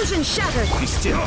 Illusion shattered! Be still!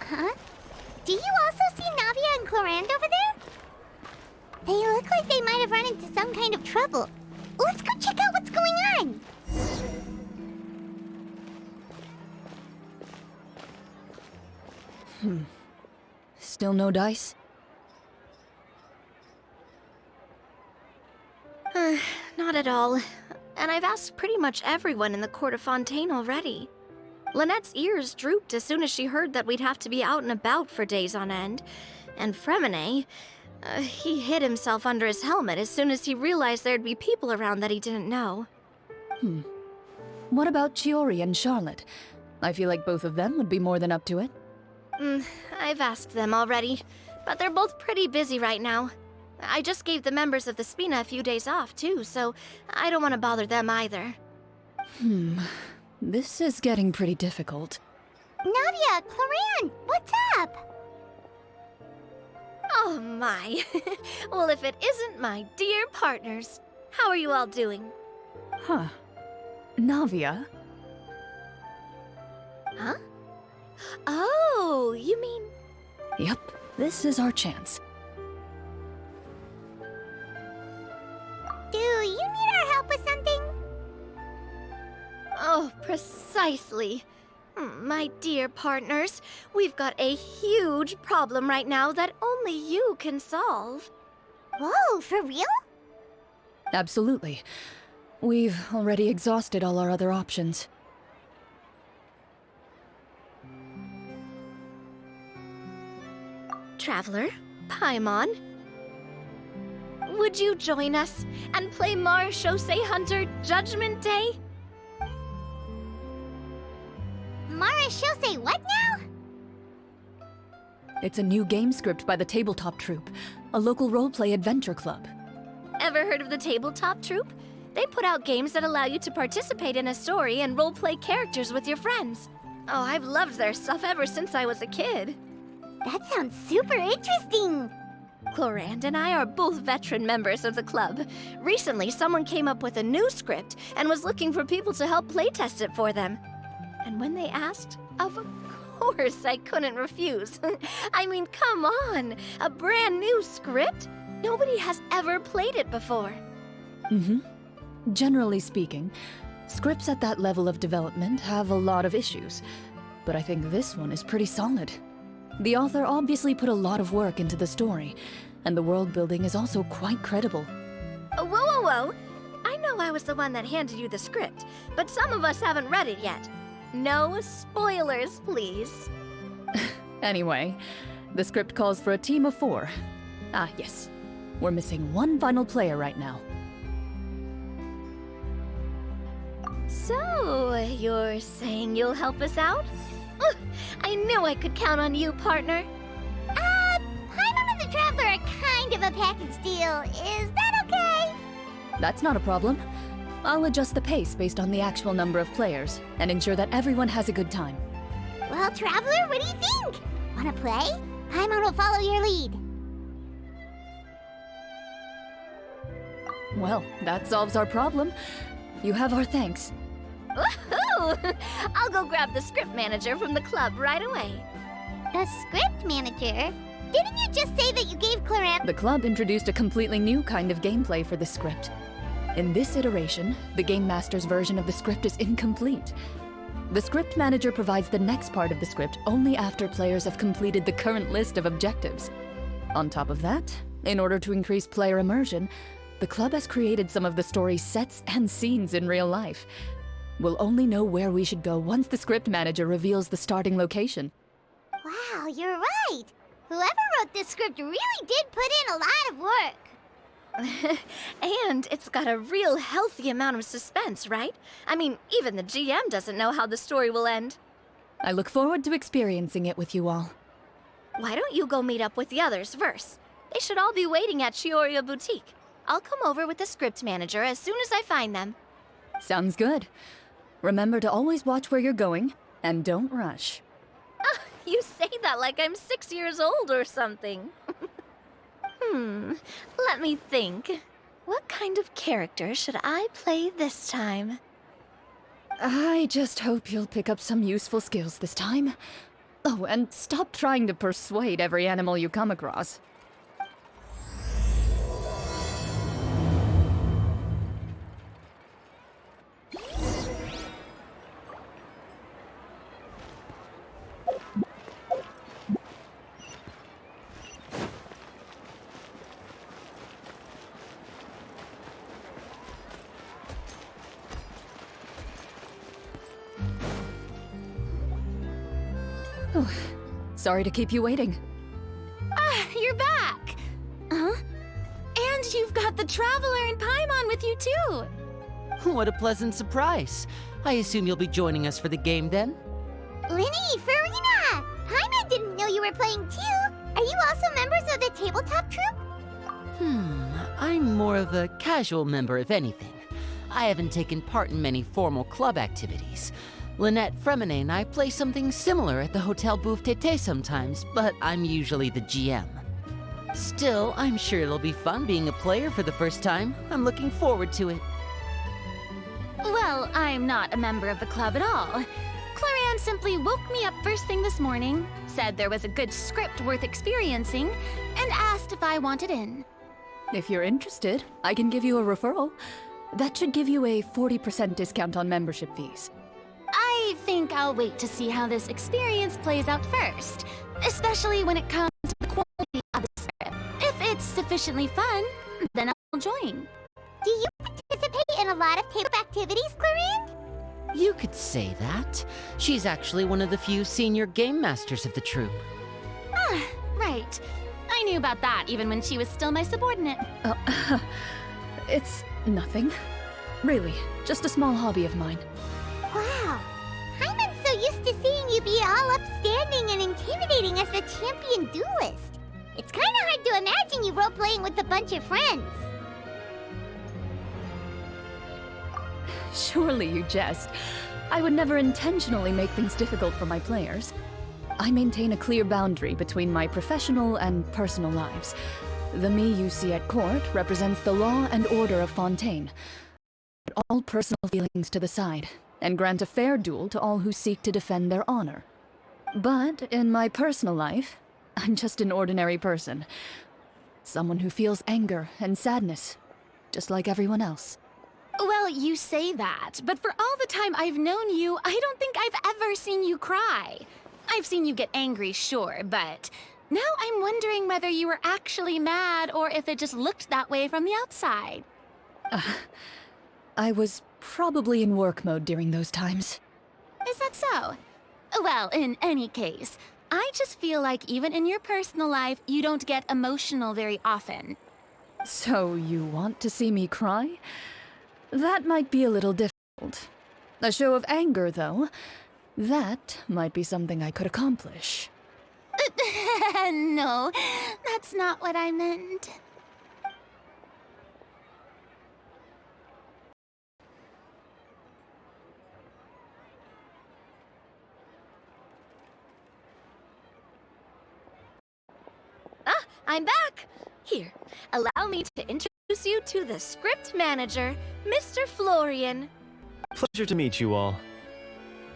Huh? Do you also see Navia and Clorinde over there? They look like they might have run into some kind of trouble. Let's go check out what's going on! Still no dice? Not at all. And I've asked pretty much everyone in the court of Fontaine already. Lynette's ears drooped as soon as she heard that we'd have to be out and about for days on end. And Fremine, he hid himself under his helmet as soon as he realized there'd be people around that he didn't know. What about Chiori and Charlotte? I feel like both of them would be more than up to it. I've asked them already, but they're both pretty busy right now. I just gave the members of the Spina a few days off, too, so I don't want to bother them either. This is getting pretty difficult. Navia, Clorinde, what's up? Oh my. Well, if it isn't my dear partners. How are you all doing? Huh. Navia? Huh? Oh, you mean... Yep, this is our chance. Do you need our help with something? Oh, precisely. My dear partners, we've got a huge problem right now that only you can solve. Whoa, for real? Absolutely. We've already exhausted all our other options. Traveler, Paimon, would you join us and play Marechaussee Hunter Judgment Day? Marechaussee what now? It's a new game script by the Tabletop Troupe, a local roleplay adventure club. Ever heard of the Tabletop Troupe? They put out games that allow you to participate in a story and roleplay characters with your friends. Oh, I've loved their stuff ever since I was a kid. That sounds super interesting. Clorinde and I are both veteran members of the club. Recently, someone came up with a new script and was looking for people to help playtest it for them. And when they asked, of course I couldn't refuse. I mean, come on! A brand new script? Nobody has ever played it before. Mm-hmm. Generally speaking, scripts at that level of development have a lot of issues, but I think this one is pretty solid. The author obviously put a lot of work into the story, and the world building is also quite credible. Whoa, whoa, whoa! I know I was the one that handed you the script, but some of us haven't read it yet. No spoilers, please. Anyway, the script calls for a team of 4. Ah, yes. We're missing one final player right now. So, you're saying you'll help us out? I knew I could count on you, partner. Paimon and the Traveler are kind of a package deal. Is that okay? That's not a problem. I'll adjust the pace based on the actual number of players, and ensure that everyone has a good time. Well, Traveler, what do you think? Wanna play? Paimon will follow your lead. Well, that solves our problem. You have our thanks. Woohoo! I'll go grab the script manager from the club right away. The script manager? Didn't you just say that you gave Clorinde? The club introduced a completely new kind of gameplay for the script. In this iteration, the Game Master's version of the script is incomplete. The script manager provides the next part of the script only after players have completed the current list of objectives. On top of that, in order to increase player immersion, the club has created some of the story's sets and scenes in real life. We'll only know where we should go once the script manager reveals the starting location. Wow, you're right. Whoever wrote this script really did put in a lot of work. And it's got a real healthy amount of suspense, right? I mean, even the GM doesn't know how the story will end. I look forward to experiencing it with you all. Why don't you go meet up with the others first? They should all be waiting at Chioria Boutique. I'll come over with the script manager as soon as I find them. Sounds good. Remember to always watch where you're going, and don't rush. You say that like I'm 6 years old or something. Let me think. What kind of character should I play this time? I just hope you'll pick up some useful skills this time. Oh, and stop trying to persuade every animal you come across. Oh, sorry to keep you waiting. You're back! Huh? And you've got the Traveler and Paimon with you, too! What a pleasant surprise. I assume you'll be joining us for the game then? Linny, Farina! Paimon didn't know you were playing too. Are you also members of the tabletop troupe? I'm more of a casual member if anything. I haven't taken part in many formal club activities. Lynette, Fremine, and I play something similar at the Hotel Bouffe Tété sometimes, but I'm usually the GM. Still, I'm sure it'll be fun being a player for the first time. I'm looking forward to it. Well, I'm not a member of the club at all. Clorinde simply woke me up first thing this morning, said there was a good script worth experiencing, and asked if I wanted in. If you're interested, I can give you a referral. That should give you a 40% discount on membership fees. I think I'll wait to see how this experience plays out first, especially when it comes to the quality of the script. If it's sufficiently fun, then I'll join. Do you participate in a lot of table activities, Clorinde? You could say that. She's actually one of the few senior game masters of the troupe. Ah, right. I knew about that even when she was still my subordinate. It's nothing. Really, just a small hobby of mine. Wow. Paimon's so used to seeing you be all upstanding and intimidating as the champion duelist. It's kind of hard to imagine you role-playing with a bunch of friends. Surely you jest. I would never intentionally make things difficult for my players. I maintain a clear boundary between my professional and personal lives. The me you see at court represents the law and order of Fontaine. Put all personal feelings to the side, and grant a fair duel to all who seek to defend their honor. But in my personal life, I'm just an ordinary person. Someone who feels anger and sadness, just like everyone else. Well, you say that, but for all the time I've known you, I don't think I've ever seen you cry. I've seen you get angry, sure, but now I'm wondering whether you were actually mad or if it just looked that way from the outside. I was probably in work mode during those times. Is that so? Well, in any case, I just feel like even in your personal life, you don't get emotional very often. So you want to see me cry? That might be a little difficult. A show of anger, though, that might be something I could accomplish. No, that's not what I meant. I'm back! Here, allow me to introduce you to the script manager, Mr. Florian. Pleasure to meet you all.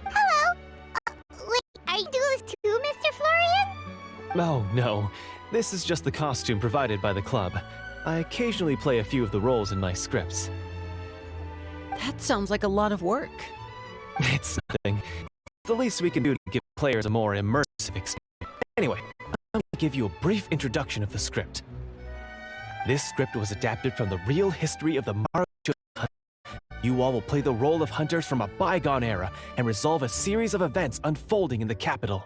Hello. Wait, are you doing this too, Mr. Florian? Oh, no. This is just the costume provided by the club. I occasionally play a few of the roles in my scripts. That sounds like a lot of work. It's nothing. The least we can do to give players a more immersive experience. Anyway, I'm going to give you a brief introduction of the script. This script was adapted from the real history of the Mara Hunters. You all will play the role of hunters from a bygone era and resolve a series of events unfolding in the capital.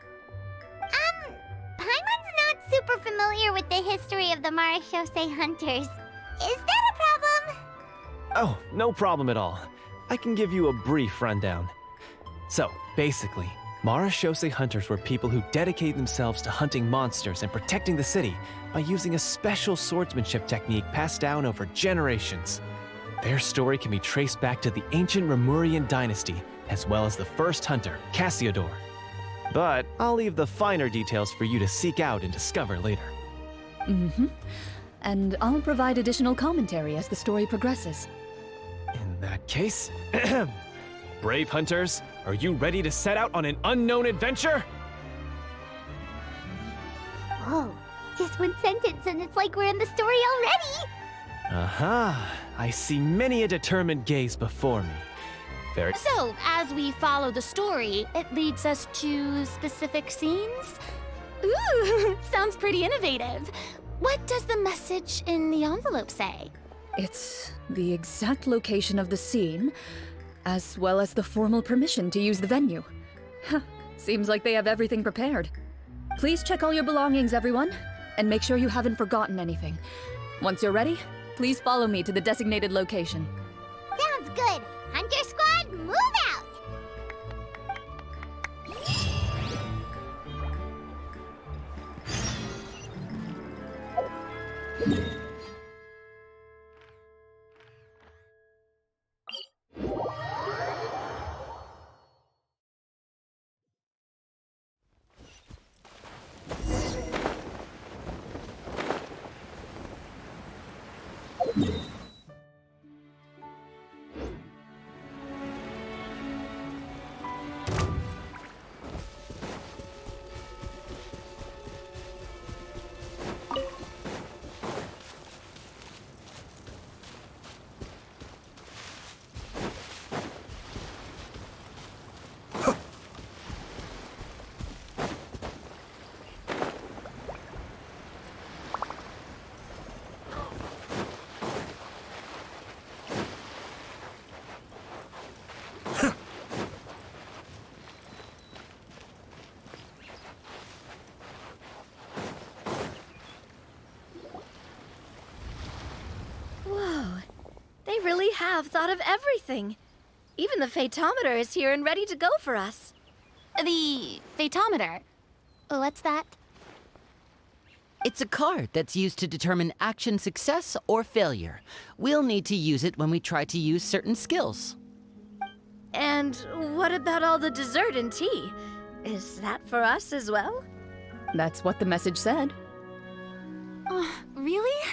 Paimon's not super familiar with the history of the Marachose hunters. Is that a problem? Oh, no problem at all. I can give you a brief rundown. So, basically, Marachose hunters were people who dedicated themselves to hunting monsters and protecting the city by using a special swordsmanship technique passed down over generations. Their story can be traced back to the ancient Remurian dynasty, as well as the first hunter, Cassiodor. But I'll leave the finer details for you to seek out and discover later. Mm-hmm. And I'll provide additional commentary as the story progresses. In that case, brave hunters, are you ready to set out on an unknown adventure? Whoa, just one sentence and it's like we're in the story already! Aha, I see many a determined gaze before me. Very So, as we follow the story, it leads us to specific scenes? Ooh, sounds pretty innovative. What does the message in the envelope say? It's the exact location of the scene, as well as the formal permission to use the venue. Huh, seems like they have everything prepared. Please check all your belongings, everyone, and make sure you haven't forgotten anything. Once you're ready, please follow me to the designated location. Sounds good! Hunter Squad, move out! Whoa, they really have thought of everything. Even the phaetometer is here and ready to go for us. The phaetometer. What's that? It's a card that's used to determine action success or failure. We'll need to use it when we try to use certain skills. And what about all the dessert and tea? Is that for us as well? That's what the message said. Really?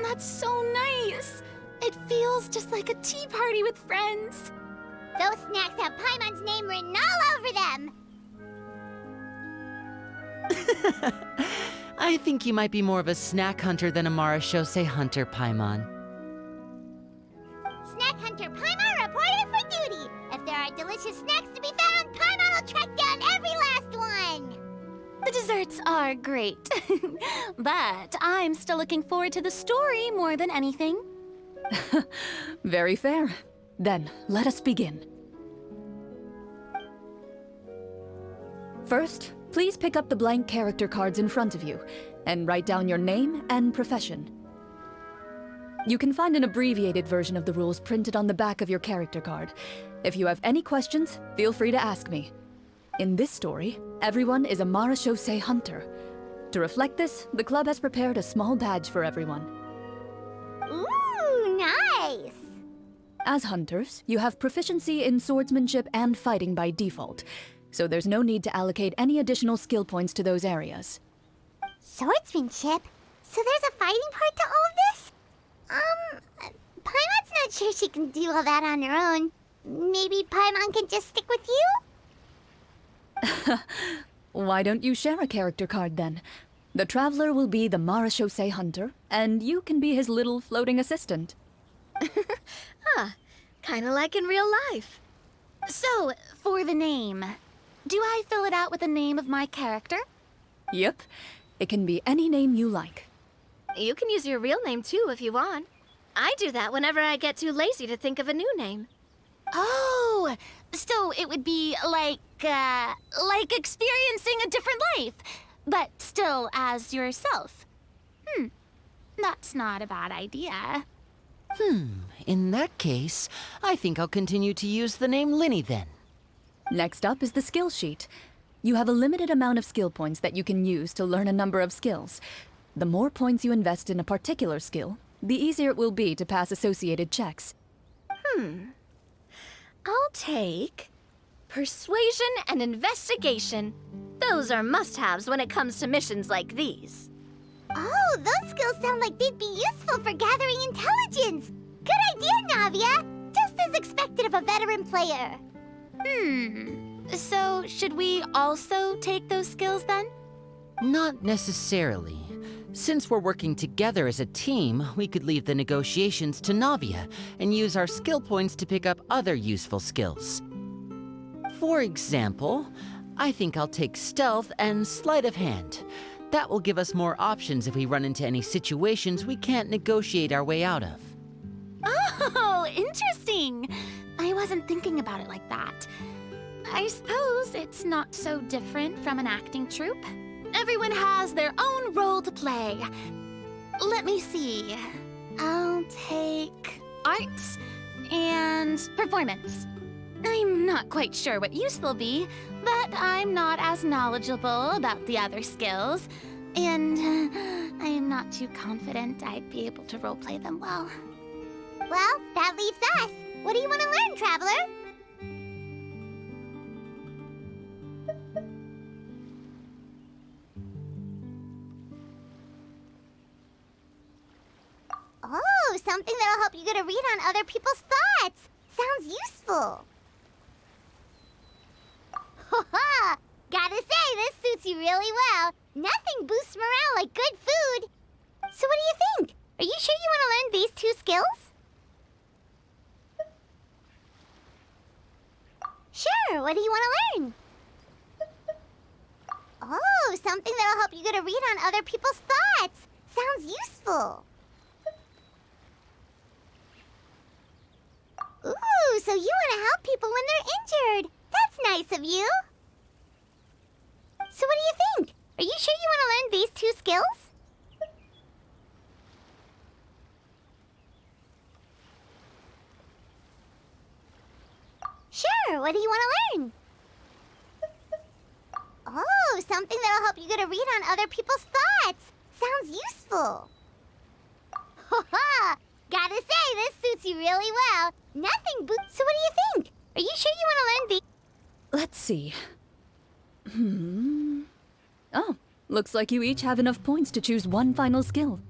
That's so nice. It feels just like a tea party with friends. Those snacks have Paimon's name written all over them! I think you might be more of a snack hunter than a marashose hunter, Paimon. Snack Hunter Paimon reported for duty. If there are delicious snacks to be found, Paimon will track down every last one. The desserts are great, but I'm still looking forward to the story more than anything. Very fair. Then, let us begin. First, please pick up the blank character cards in front of you and write down your name and profession. You can find an abbreviated version of the rules printed on the back of your character card. If you have any questions, feel free to ask me. In this story, everyone is a marashose hunter. To reflect this, the club has prepared a small badge for everyone. Ooh, nice! As hunters, you have proficiency in swordsmanship and fighting by default, so there's no need to allocate any additional skill points to those areas. Swordsmanship? So there's a fighting part to all of this? Paimon's not sure she can do all that on her own. Maybe Paimon can just stick with you? Why don't you share a character card then? The Traveler will be the marashose hunter, and you can be his little floating assistant. Kinda like in real life. So, for the name, do I fill it out with the name of my character? Yep, it can be any name you like. You can use your real name too if you want. I do that whenever I get too lazy to think of a new name. Oh, so it would be like experiencing a different life, but still as yourself. That's not a bad idea. In that case, I think I'll continue to use the name Linny then. Next up is the skill sheet. You have a limited amount of skill points that you can use to learn a number of skills. The more points you invest in a particular skill, the easier it will be to pass associated checks. I'll take persuasion and investigation. Those are must-haves when it comes to missions like these. Oh, those skills sound like they'd be useful for gathering intelligence. Good idea, Navia. Just as expected of a veteran player. So should we also take those skills then? Not necessarily. Since we're working together as a team, we could leave the negotiations to Navia and use our skill points to pick up other useful skills. For example, I think I'll take stealth and sleight of hand. That will give us more options if we run into any situations we can't negotiate our way out of. Oh, interesting. I wasn't thinking about it like that. I suppose it's not so different from an acting troupe. Everyone has their own role to play. Let me see. I'll take arts and performance. I'm not quite sure what use they'll be, but I'm not as knowledgeable about the other skills, and I am not too confident I'd be able to roleplay them well. Well, that leaves us. What do you want to learn, Traveler? Oh, something that'll help you get a read on other people's thoughts. Sounds useful. Ha! Gotta say, this suits you really well. Nothing boosts morale like good food. So what do you think? Are you sure you want to learn these two skills? Sure, what do you want to learn? Oh, something that'll help you get a read on other people's thoughts. Sounds useful. Ooh, so you want to help people when they're injured. That's nice of you. So what do you think? Are you sure you want to learn these two skills? Sure, what do you want to learn? Oh, something that'll help you get a read on other people's thoughts. Sounds useful. Ha! Gotta say, this suits you really well. Nothing boosts. So what do you think? Are you sure you want to learn the... Let's see. Oh, looks like you each have enough points to choose one final skill.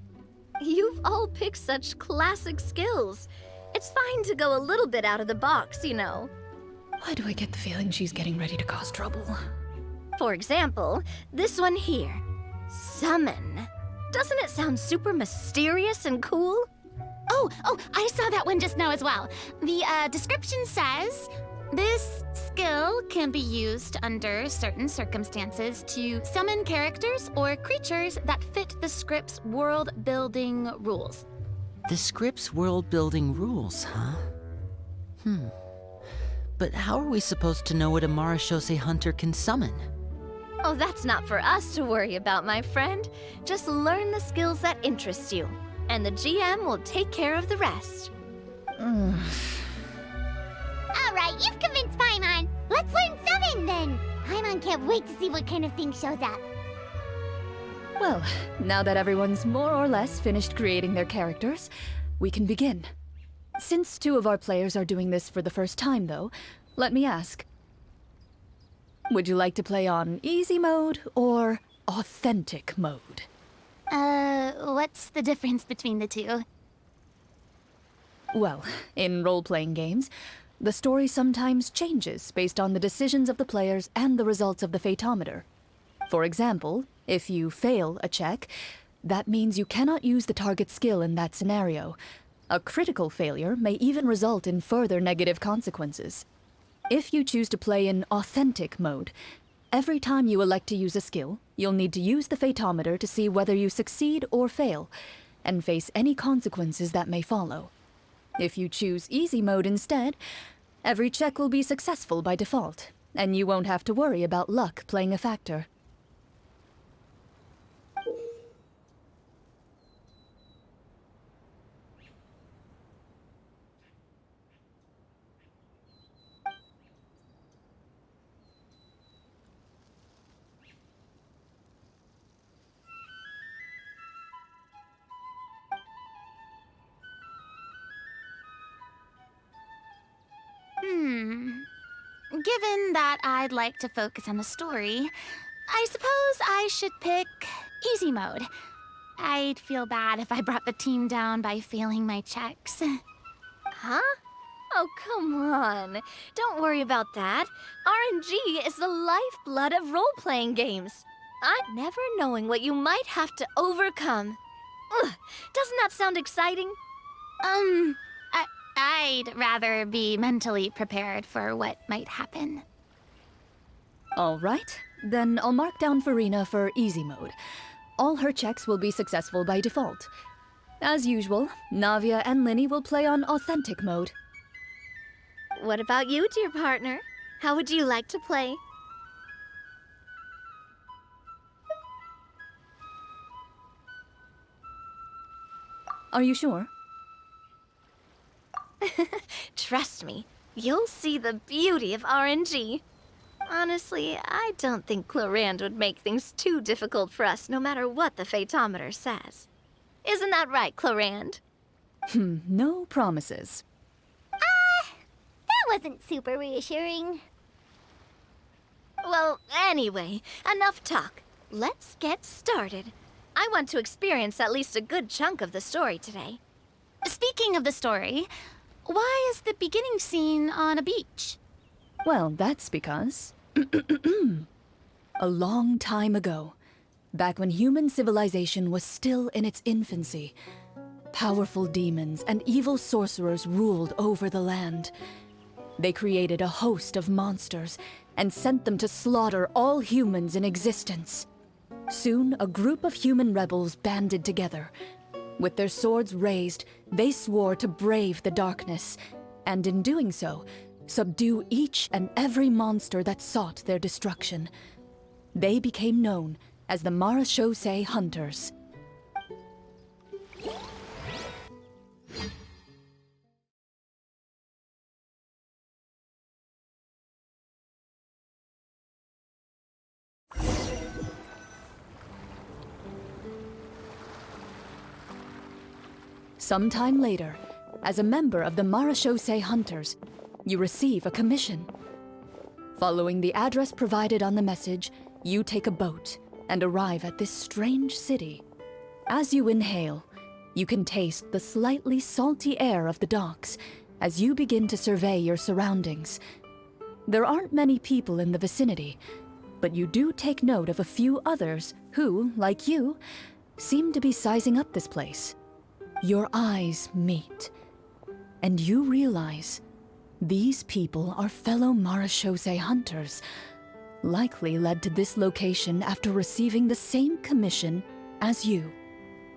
You've all picked such classic skills. It's fine to go a little bit out of the box, you know. Why do I get the feeling she's getting ready to cause trouble? For example, this one here. Summon. Doesn't it sound super mysterious and cool? Oh, I saw that one just now as well. The description says, this skill can be used under certain circumstances to summon characters or creatures that fit the script's world-building rules. The script's world-building rules, huh? But how are we supposed to know what a Marachose hunter can summon? Oh, that's not for us to worry about, my friend. Just learn the skills that interest you, and the GM will take care of the rest. All right, you've convinced Paimon. Let's learn summon then. Paimon can't wait to see what kind of thing shows up. Well, now that everyone's more or less finished creating their characters, we can begin. Since 2 of our players are doing this for the first time, though, let me ask. Would you like to play on easy mode or authentic mode? What's the difference between the two? Well, in role-playing games, the story sometimes changes based on the decisions of the players and the results of the Fatometer. For example, if you fail a check, that means you cannot use the target skill in that scenario. A critical failure may even result in further negative consequences. If you choose to play in authentic mode, every time you elect to use a skill, you'll need to use the Fatometer to see whether you succeed or fail, and face any consequences that may follow. If you choose easy mode instead, every check will be successful by default, and you won't have to worry about luck playing a factor. Given that I'd like to focus on the story, I suppose I should pick easy mode. I'd feel bad if I brought the team down by failing my checks. Huh? Oh, come on. Don't worry about that. RNG is the lifeblood of role-playing games. I'm never knowing what you might have to overcome. Ugh, doesn't that sound exciting? I'd rather be mentally prepared for what might happen. All right, then I'll mark down Farina for easy mode. All her checks will be successful by default. As usual, Navia and Linny will play on authentic mode. What about you, dear partner? How would you like to play? Are you sure? Trust me, you'll see the beauty of RNG. Honestly, I don't think Clorinde would make things too difficult for us no matter what the Fatometer says. Isn't that right, Clorinde? No promises. That wasn't super reassuring. Well, anyway, enough talk. Let's get started. I want to experience at least a good chunk of the story today. Speaking of the story, why is the beginning scene on a beach? Well, that's because... a long time ago, back when human civilization was still in its infancy, powerful demons and evil sorcerers ruled over the land. They created a host of monsters and sent them to slaughter all humans in existence. Soon, a group of human rebels banded together. With their swords raised, they swore to brave the darkness, and in doing so, subdue each and every monster that sought their destruction. They became known as the Marachose Hunters. Sometime later, as a member of the Marachose Hunters, you receive a commission. Following the address provided on the message, you take a boat and arrive at this strange city. As you inhale, you can taste the slightly salty air of the docks as you begin to survey your surroundings. There aren't many people in the vicinity, But you do take note of a few others who, like you, seem to be sizing up this place. Your eyes meet, and you realize these people are fellow marechaussee hunters, likely led to this location after receiving the same commission as you.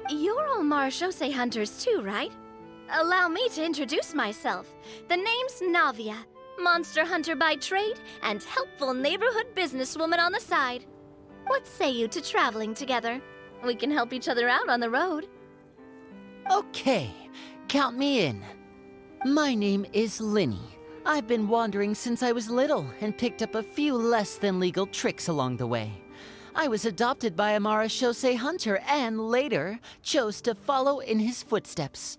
You're all marechaussee hunters too, right? Allow me to introduce myself. The name's Navia, monster hunter by trade and helpful neighborhood businesswoman on the side. What say you to traveling together? We can help each other out on the road. Okay, count me in. My name is Linny. I've been wandering since I was little and picked up a few less than legal tricks along the way. I was adopted by a marechaussee hunter and later chose to follow in his footsteps.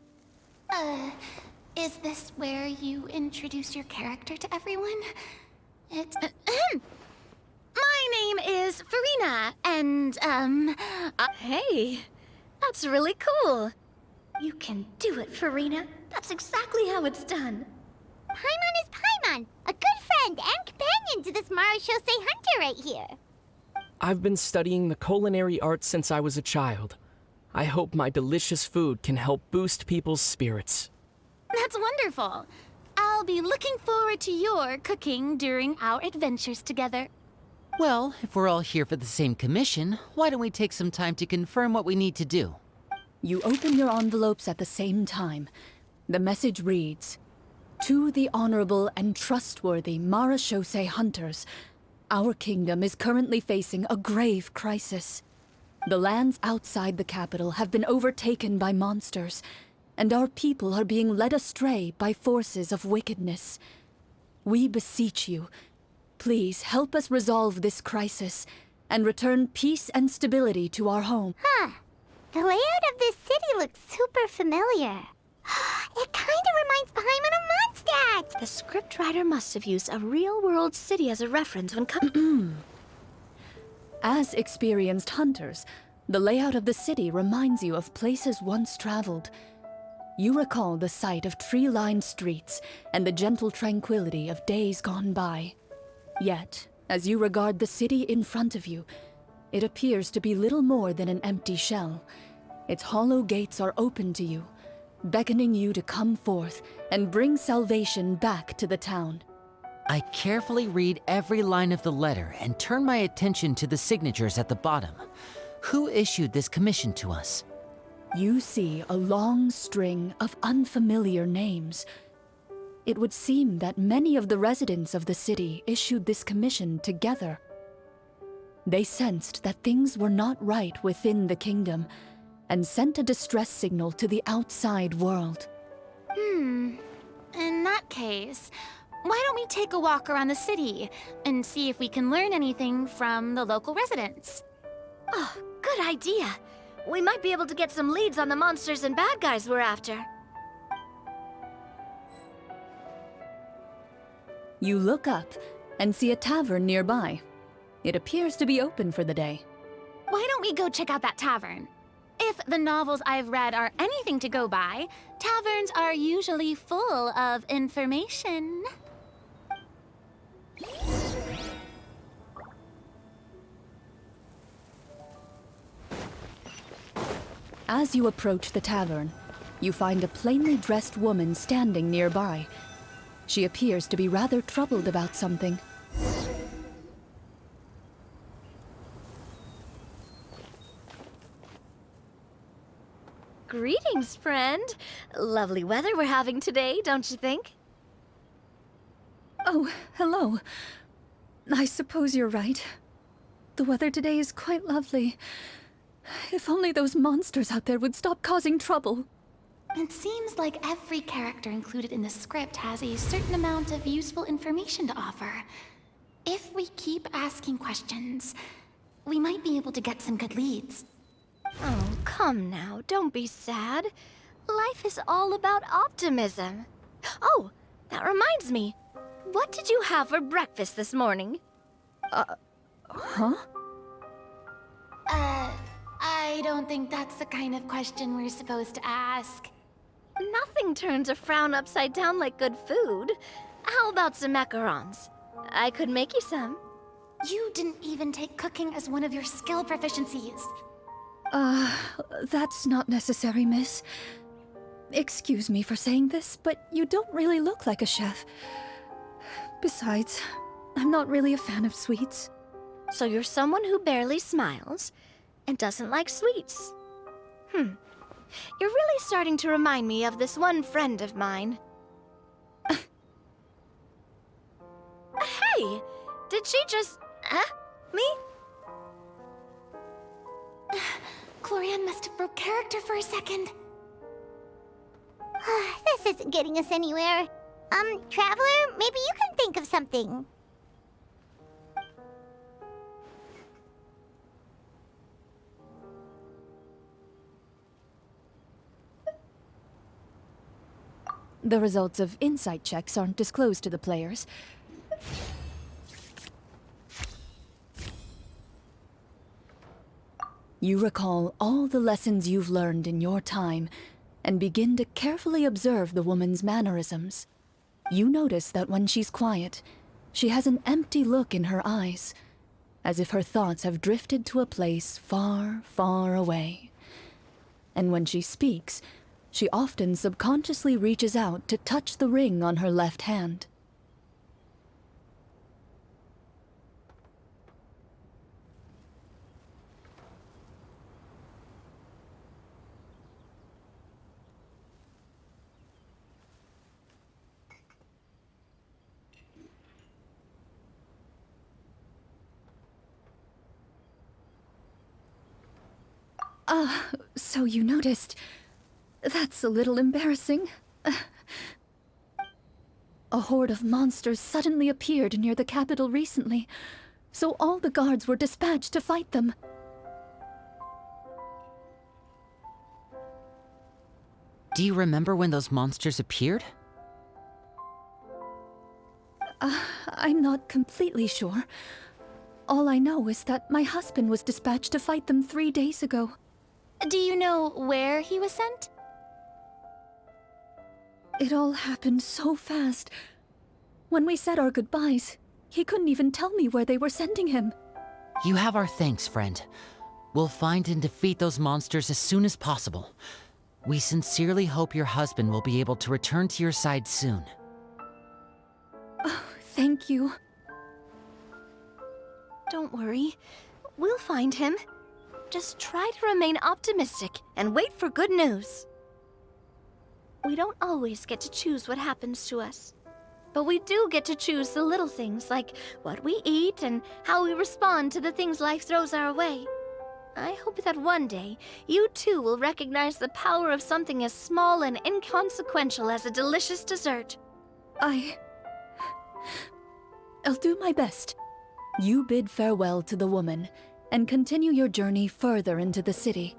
Is this where you introduce your character to everyone? My name is Farina, and, Hey, that's really cool. You can do it, Farina. That's exactly how it's done. Paimon is Paimon, a good friend and companion to this marechaussee hunter right here. I've been studying the culinary arts since I was a child. I hope my delicious food can help boost people's spirits. That's wonderful. I'll be looking forward to your cooking during our adventures together. Well, if we're all here for the same commission, why don't we take some time to confirm what we need to do? You open your envelopes at the same time. The message reads, "To the honorable and trustworthy marechaussee hunters, our kingdom is currently facing a grave crisis. The lands outside the capital have been overtaken by monsters, and our people are being led astray by forces of wickedness. We beseech you, please help us resolve this crisis and return peace and stability to our home." The layout of this city looks super familiar. It kind of reminds Paimon of Mondstadt. The scriptwriter must have used a real-world city as a reference when As experienced hunters, the layout of the city reminds you of places once traveled. You recall the sight of tree-lined streets and the gentle tranquility of days gone by. Yet, as you regard the city in front of you, it appears to be little more than an empty shell. Its hollow gates are open to you, beckoning you to come forth and bring salvation back to the town. I carefully read every line of the letter and turn my attention to the signatures at the bottom. Who issued this commission to us? You see a long string of unfamiliar names. It would seem that many of the residents of the city issued this commission together. They sensed that things were not right within the kingdom and sent a distress signal to the outside world. In that case, why don't we take a walk around the city and see if we can learn anything from the local residents? Oh, good idea. We might be able to get some leads on the monsters and bad guys we're after. You look up and see a tavern nearby. It appears to be open for the day. Why don't we go check out that tavern? If the novels I've read are anything to go by, taverns are usually full of information. As you approach the tavern, you find a plainly dressed woman standing nearby. She appears to be rather troubled about something. Greetings, friend. Lovely weather we're having today, don't you think? Oh, hello. I suppose you're right. The weather today is quite lovely. If only those monsters out there would stop causing trouble. It seems like every character included in the script has a certain amount of useful information to offer. If we keep asking questions, we might be able to get some good leads. Oh, come now, don't be sad. Life is all about optimism. Oh, that reminds me. What did you have for breakfast this morning? Huh? I don't think that's the kind of question we're supposed to ask. Nothing turns a frown upside down like good food. How about some macarons? I could make you some. You didn't even take cooking as one of your skill proficiencies. That's not necessary, miss. Excuse me for saying this, but you don't really look like a chef. Besides, I'm not really a fan of sweets. So you're someone who barely smiles and doesn't like sweets. You're really starting to remind me of this one friend of mine. Hey! Did she just... me? Clorinde must have broke character for a second. This isn't getting us anywhere. Traveler, maybe you can think of something. The results of insight checks aren't disclosed to the players. You recall all the lessons you've learned in your time and begin to carefully observe the woman's mannerisms. You notice that when she's quiet, she has an empty look in her eyes, as if her thoughts have drifted to a place far, far away. And when she speaks, she often subconsciously reaches out to touch the ring on her left hand. So you noticed. That's a little embarrassing. A horde of monsters suddenly appeared near the capital recently, so all the guards were dispatched to fight them. Do you remember when those monsters appeared? I'm not completely sure. All I know is that my husband was dispatched to fight them 3 days ago. Do you know where he was sent? It all happened so fast. When we said our goodbyes, he couldn't even tell me where they were sending him. You have our thanks, friend. We'll find and defeat those monsters as soon as possible. We sincerely hope your husband will be able to return to your side soon. Oh, thank you. Don't worry. We'll find him. Just try to remain optimistic and wait for good news. We don't always get to choose what happens to us. But we do get to choose the little things like what we eat and how we respond to the things life throws our way. I hope that one day, you too will recognize the power of something as small and inconsequential as a delicious dessert. I'll do my best. You bid farewell to the woman and continue your journey further into the city.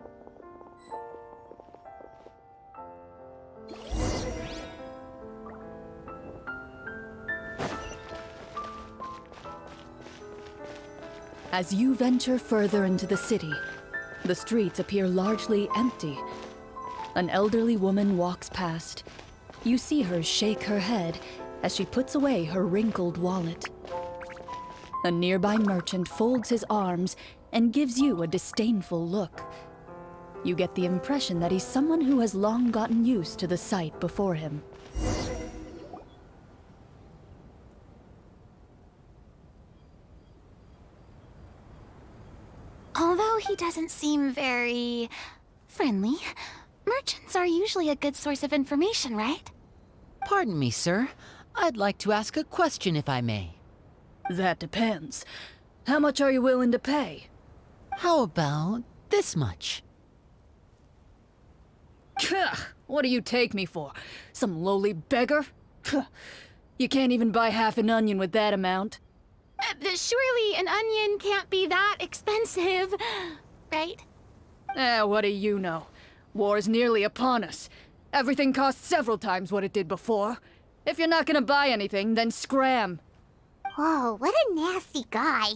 As you venture further into the city, the streets appear largely empty. An elderly woman walks past. You see her shake her head as she puts away her wrinkled wallet. A nearby merchant folds his arms and gives you a disdainful look. You get the impression that he's someone who has long gotten used to the sight before him. Although he doesn't seem very friendly, merchants are usually a good source of information, right? Pardon me, sir. I'd like to ask a question if I may. That depends. How much are you willing to pay? How about this much? What do you take me for? Some lowly beggar? You can't even buy half an onion with that amount. Surely an onion can't be that expensive, right? What do you know? War's nearly upon us. Everything costs several times what it did before. If you're not gonna buy anything, then scram. Whoa, what a nasty guy.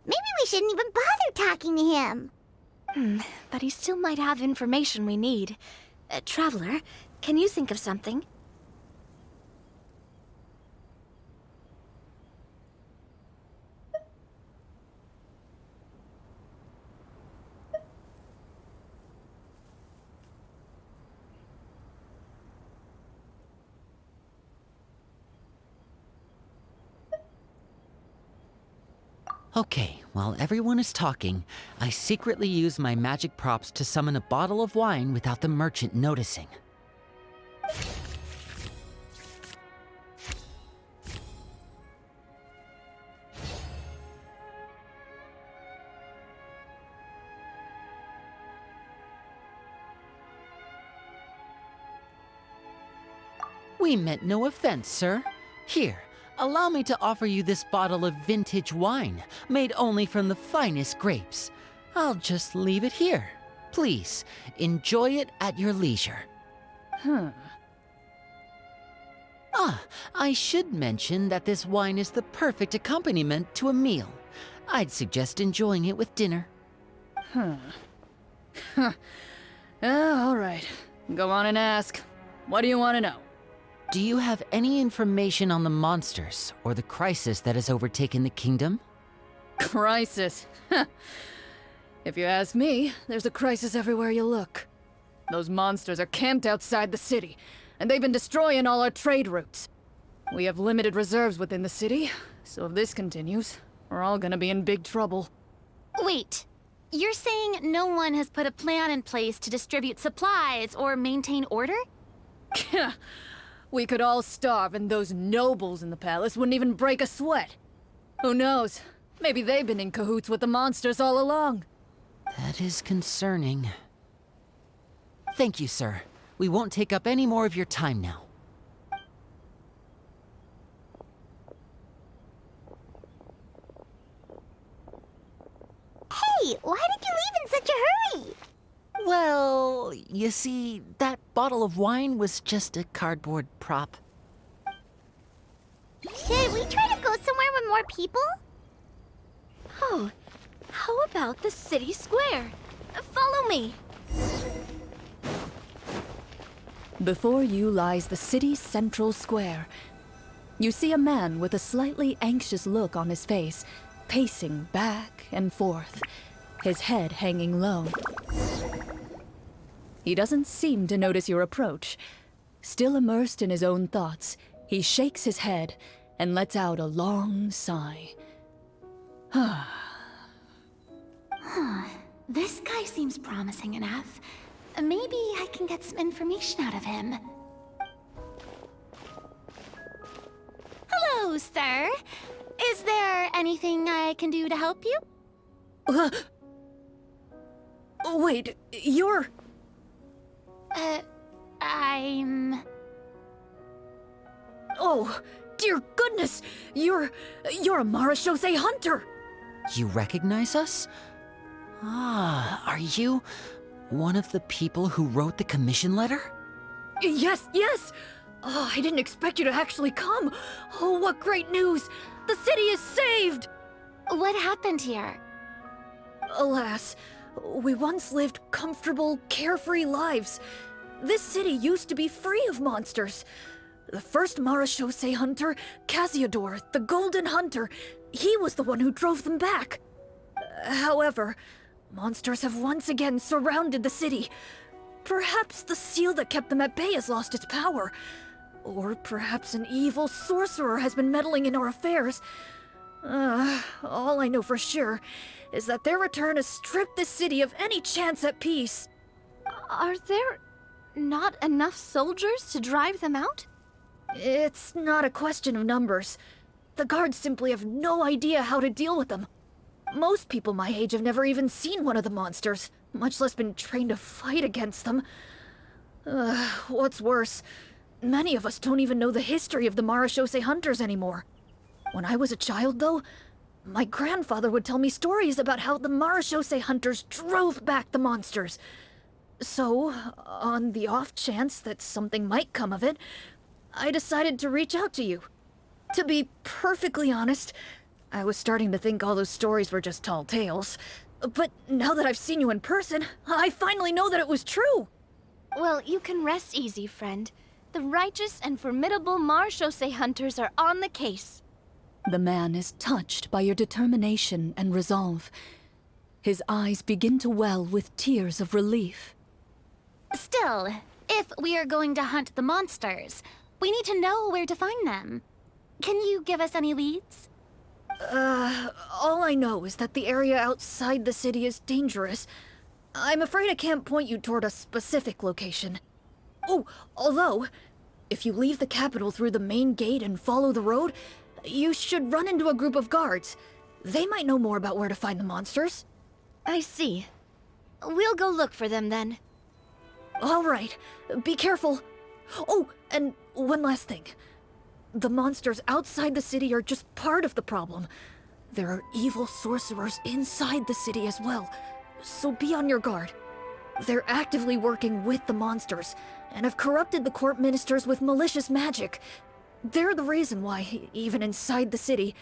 Maybe we shouldn't even bother talking to him. But he still might have information we need. Traveler, can you think of something? Okay, while everyone is talking, I secretly use my magic props to summon a bottle of wine without the merchant noticing. We meant no offense, sir. Here, allow me to offer you this bottle of vintage wine, made only from the finest grapes. I'll just leave it here. Please, enjoy it at your leisure. Ah, I should mention that this wine is the perfect accompaniment to a meal. I'd suggest enjoying it with dinner. All right. Go on and ask. What do you want to know? Do you have any information on the monsters or the crisis that has overtaken the kingdom? Crisis? If you ask me, there's a crisis everywhere you look. Those monsters are camped outside the city, and they've been destroying all our trade routes. We have limited reserves within the city, so if this continues, we're all gonna be in big trouble. Wait, you're saying no one has put a plan in place to distribute supplies or maintain order? We could all starve and those nobles in the palace wouldn't even break a sweat. Who knows? Maybe they've been in cahoots with the monsters all along. That is concerning. Thank you, sir. We won't take up any more of your time now. Hey, why did you leave in such a hurry? Well, you see, that bottle of wine was just a cardboard prop. Should we try to go somewhere with more people? Oh, how about the city square? Follow me. Before you lies the city's central square. You see a man with a slightly anxious look on his face, pacing back and forth, his head hanging low. He doesn't seem to notice your approach. Still immersed in his own thoughts, he shakes his head and lets out a long sigh. This guy seems promising enough. Maybe I can get some information out of him. Hello, sir. Is there anything I can do to help you? Wait, you're... I'm... Oh, dear goodness! You're a Marechaussee hunter! You recognize us? Ah, are you one of the people who wrote the commission letter? Yes, yes! Oh, I didn't expect you to actually come. Oh, what great news! The city is saved! What happened here? Alas, we once lived comfortable, carefree lives. This city used to be free of monsters. The first Marechaussee hunter, Casiodor, the Golden Hunter, he was the one who drove them back. However, monsters have once again surrounded the city. Perhaps the seal that kept them at bay has lost its power. Or perhaps an evil sorcerer has been meddling in our affairs. All I know for sure is that their return has stripped the city of any chance at peace. Are there not enough soldiers to drive them out? It's not a question of numbers. The guards simply have no idea how to deal with them. Most people my age have never even seen one of the monsters, much less been trained to fight against them. What's worse, many of us don't even know the history of the Marechaussee hunters anymore. When I was a child, though, my grandfather would tell me stories about how the Marechaussee hunters drove back the monsters. So, on the off chance that something might come of it, I decided to reach out to you. To be perfectly honest, I was starting to think all those stories were just tall tales. But now that I've seen you in person, I finally know that it was true! Well, you can rest easy, friend. The righteous and formidable Marechaussee hunters are on the case. The man is touched by your determination and resolve. His eyes begin to well with tears of relief. Still, if we are going to hunt the monsters, we need to know where to find them. Can you give us any leads? All I know is that the area outside the city is dangerous. I'm afraid I can't point you toward a specific location. Oh, although, if you leave the capital through the main gate and follow the road, you should run into a group of guards. They might know more about where to find the monsters. I see. We'll go look for them then. All right, be careful. Oh, and one last thing. The monsters outside the city are just part of the problem. There are evil sorcerers inside the city as well, so be on your guard. They're actively working with the monsters, and have corrupted the court ministers with malicious magic. They're the reason why, even inside the city,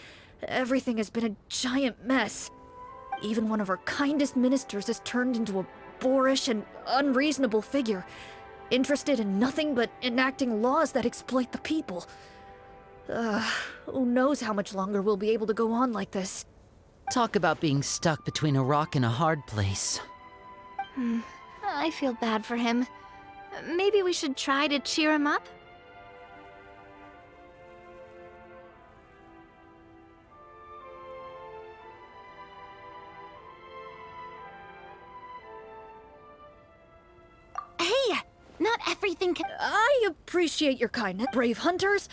everything has been a giant mess. Even one of our kindest ministers has turned into a boorish and unreasonable figure, interested in nothing but enacting laws that exploit the people. Who knows how much longer we'll be able to go on like this. Talk about being stuck between a rock and a hard place. I feel bad for him. Maybe we should try to cheer him up? Hey, not everything can... I appreciate your kindness, brave hunters.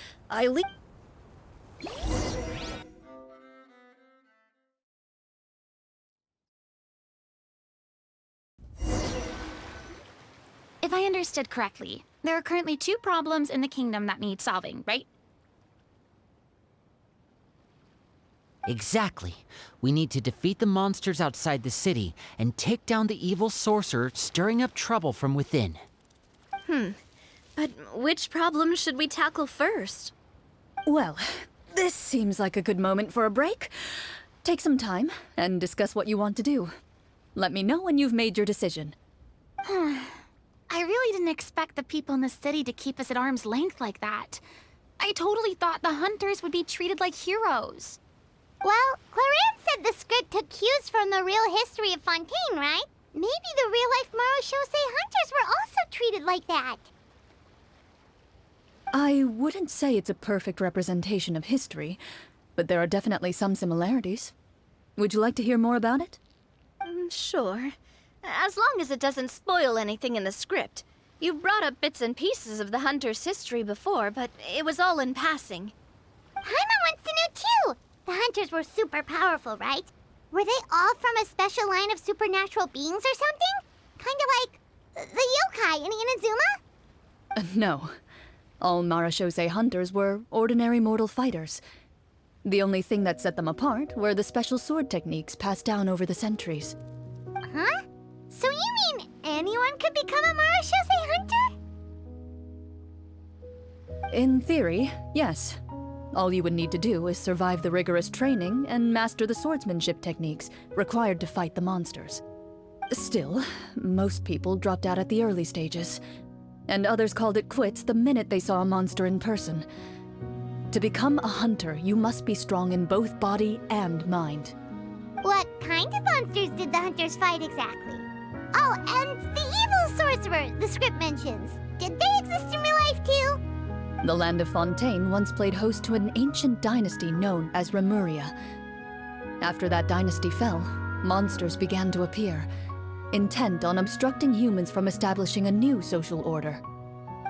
If I understood correctly, there are currently 2 problems in the kingdom that need solving, right? Exactly. We need to defeat the monsters outside the city and take down the evil sorcerer stirring up trouble from within. But which problem should we tackle first? Well, this seems like a good moment for a break. Take some time and discuss what you want to do. Let me know when you've made your decision. I really didn't expect the people in the city to keep us at arm's length like that. I totally thought the hunters would be treated like heroes. Well, Clorinde said the script took cues from the real history of Fontaine, right? Maybe the real-life Marachose hunters were also treated like that. I wouldn't say it's a perfect representation of history, but there are definitely some similarities. Would you like to hear more about it? Sure. As long as it doesn't spoil anything in the script. You brought up bits and pieces of the hunter's history before, but it was all in passing. Paimon wants to know too! The hunters were super powerful, right? Were they all from a special line of supernatural beings or something? Kind of like the yokai in Inazuma? No. All Marachose hunters were ordinary mortal fighters. The only thing that set them apart were the special sword techniques passed down over the centuries. Huh? So you mean anyone could become a Marachose hunter? In theory, yes. All you would need to do is survive the rigorous training and master the swordsmanship techniques required to fight the monsters. Still, most people dropped out at the early stages, and others called it quits the minute they saw a monster in person. To become a hunter, you must be strong in both body and mind. What kind of monsters did the hunters fight exactly? Oh, and the evil sorcerer the script mentions. Did they exist in real life too? The land of Fontaine once played host to an ancient dynasty known as Remuria. After that dynasty fell, monsters began to appear, intent on obstructing humans from establishing a new social order.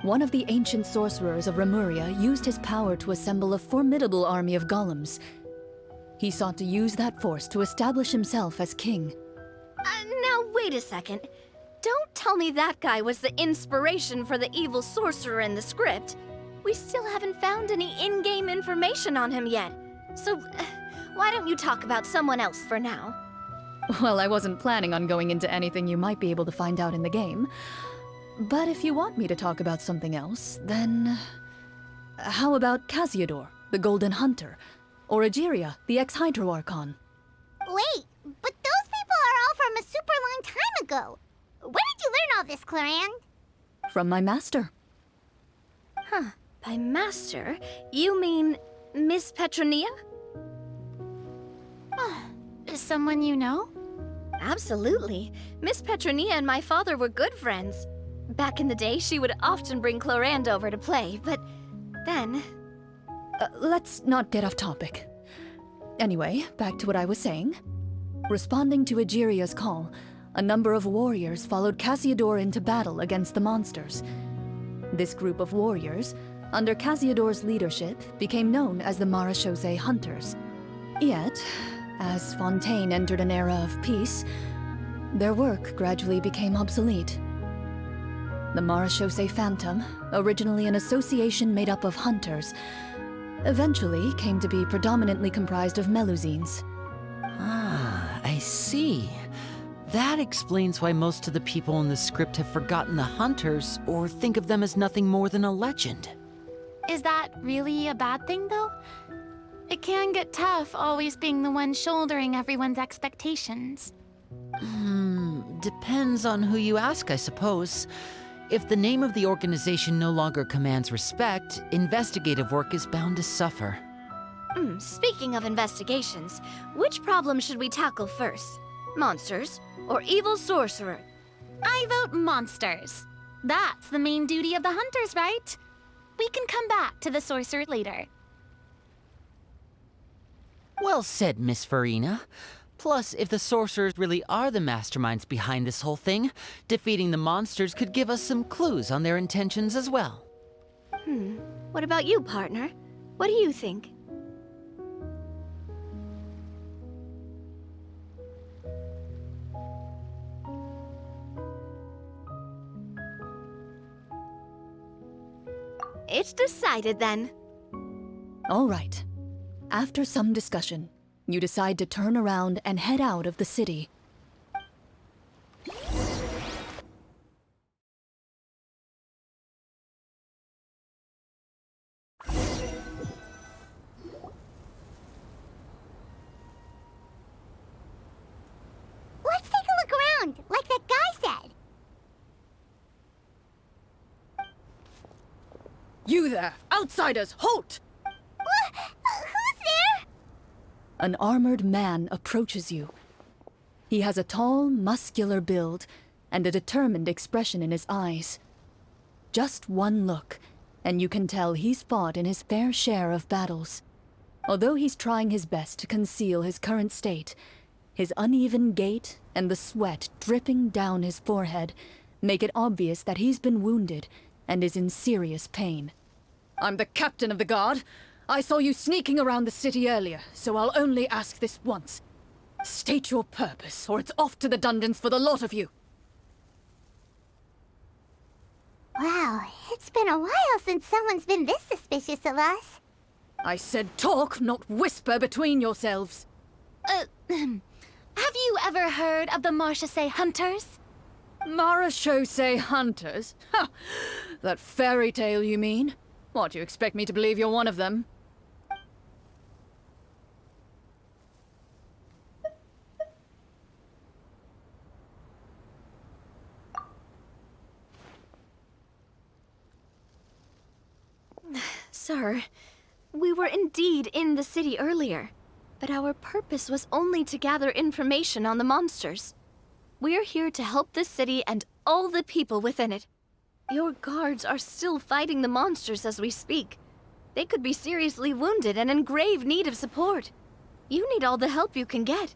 One of the ancient sorcerers of Remuria used his power to assemble a formidable army of golems. He sought to use that force to establish himself as king. Now wait a second. Don't tell me that guy was the inspiration for the evil sorcerer in the script. We still haven't found any in-game information on him yet. So, why don't you talk about someone else for now? Well, I wasn't planning on going into anything you might be able to find out in the game. But if you want me to talk about something else, then... How about Casiodor, the Golden Hunter? Or Egeria, the ex-Hydro Archon? Wait, but those people are all from a super long time ago. Where did you learn all this, Clorinde? From my master. By master, you mean Miss Petronia? Is someone you know? Absolutely. Miss Petronia and my father were good friends. Back in the day, she would often bring Clorinde over to play, but then... Let's not get off topic. Anyway, back to what I was saying. Responding to Egeria's call, a number of warriors followed Cassiodor into battle against the monsters. This group of warriors, under Cassiodor's leadership, became known as the Marechaussee Hunters. Yet, as Fontaine entered an era of peace, their work gradually became obsolete. The Marechaussee Phantom, originally an association made up of hunters, eventually came to be predominantly comprised of Melusines. Ah, I see. That explains why most of the people in the script have forgotten the hunters or think of them as nothing more than a legend. Is that really a bad thing, though? It can get tough always being the one shouldering everyone's expectations. Depends on who you ask, I suppose. If the name of the organization no longer commands respect, investigative work is bound to suffer. Speaking of investigations, which problem should we tackle first? Monsters or evil sorcerer? I vote monsters. That's the main duty of the hunters, right? We can come back to the sorcerer later. Well said, Miss Farina. Plus, if the sorcerers really are the masterminds behind this whole thing, defeating the monsters could give us some clues on their intentions as well. What about you, partner? What do you think? It's decided then. All right. After some discussion, you decide to turn around and head out of the city. Let's take a look around, like that guy said. You there! Outsiders, halt! Who's there? An armored man approaches you. He has a tall, muscular build and a determined expression in his eyes. Just one look, and you can tell he's fought in his fair share of battles. Although he's trying his best to conceal his current state, his uneven gait and the sweat dripping down his forehead make it obvious that he's been wounded and is in serious pain. I'm the captain of the guard. I saw you sneaking around the city earlier, so I'll only ask this once. State your purpose, or it's off to the dungeons for the lot of you. Wow, it's been a while since someone's been this suspicious of us. I said talk, not whisper between yourselves. Have you ever heard of the Marechaussee Hunters? Marechaussee Hunters? Ha! That fairy tale, you mean? What, you expect me to believe you're one of them? Sir, we were indeed in the city earlier, but our purpose was only to gather information on the monsters. We're here to help the city and all the people within it. Your guards are still fighting the monsters as we speak. They could be seriously wounded and in grave need of support. You need all the help you can get.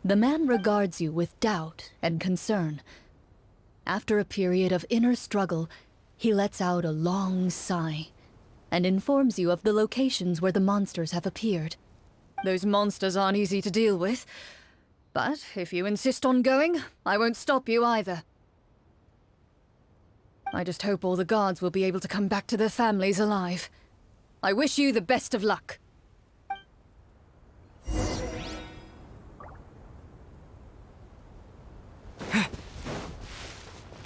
The man regards you with doubt and concern. After a period of inner struggle, he lets out a long sigh and informs you of the locations where the monsters have appeared. Those monsters aren't easy to deal with, but if you insist on going, I won't stop you either. I just hope all the guards will be able to come back to their families alive. I wish you the best of luck.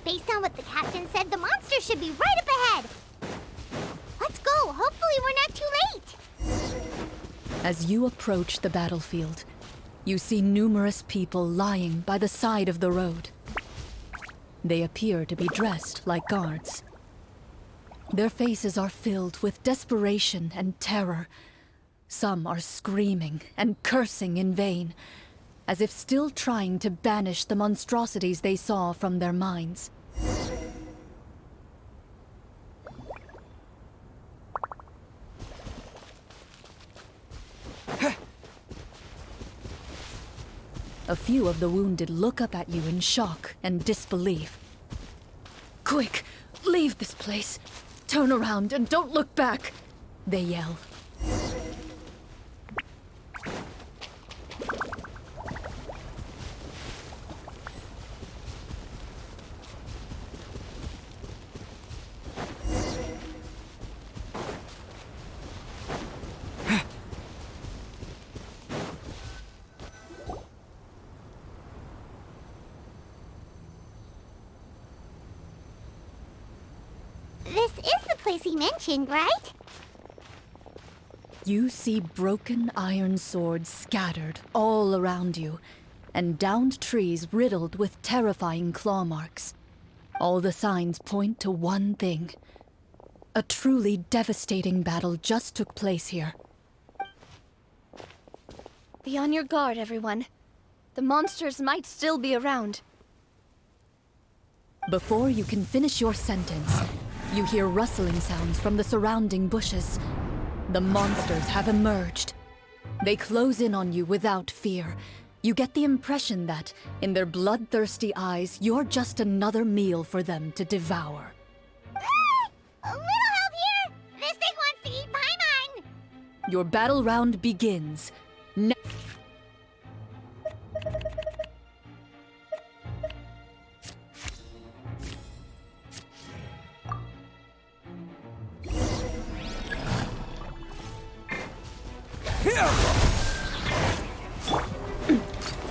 Based on what the captain said, the monster should be right up ahead. Let's go. Hopefully we're not too late. As you approach the battlefield, you see numerous people lying by the side of the road. They appear to be dressed like guards. Their faces are filled with desperation and terror, Some are screaming and cursing in vain, as if still trying to banish the monstrosities they saw from their minds. A few of the wounded look up at you in shock and disbelief. "Quick, leave this place. Turn around and don't look back," they yell. This is the place he mentioned, right? You see broken iron swords scattered all around you, and downed trees riddled with terrifying claw marks. All the signs point to one thing. A truly devastating battle just took place here. Be on your guard, everyone. The monsters might still be around. Before you can finish your sentence, you hear rustling sounds from the surrounding bushes. The monsters have emerged. They close in on you without fear. You get the impression that, in their bloodthirsty eyes, you're just another meal for them to devour. A little help here! This thing wants to eat Paimon! Your battle round begins.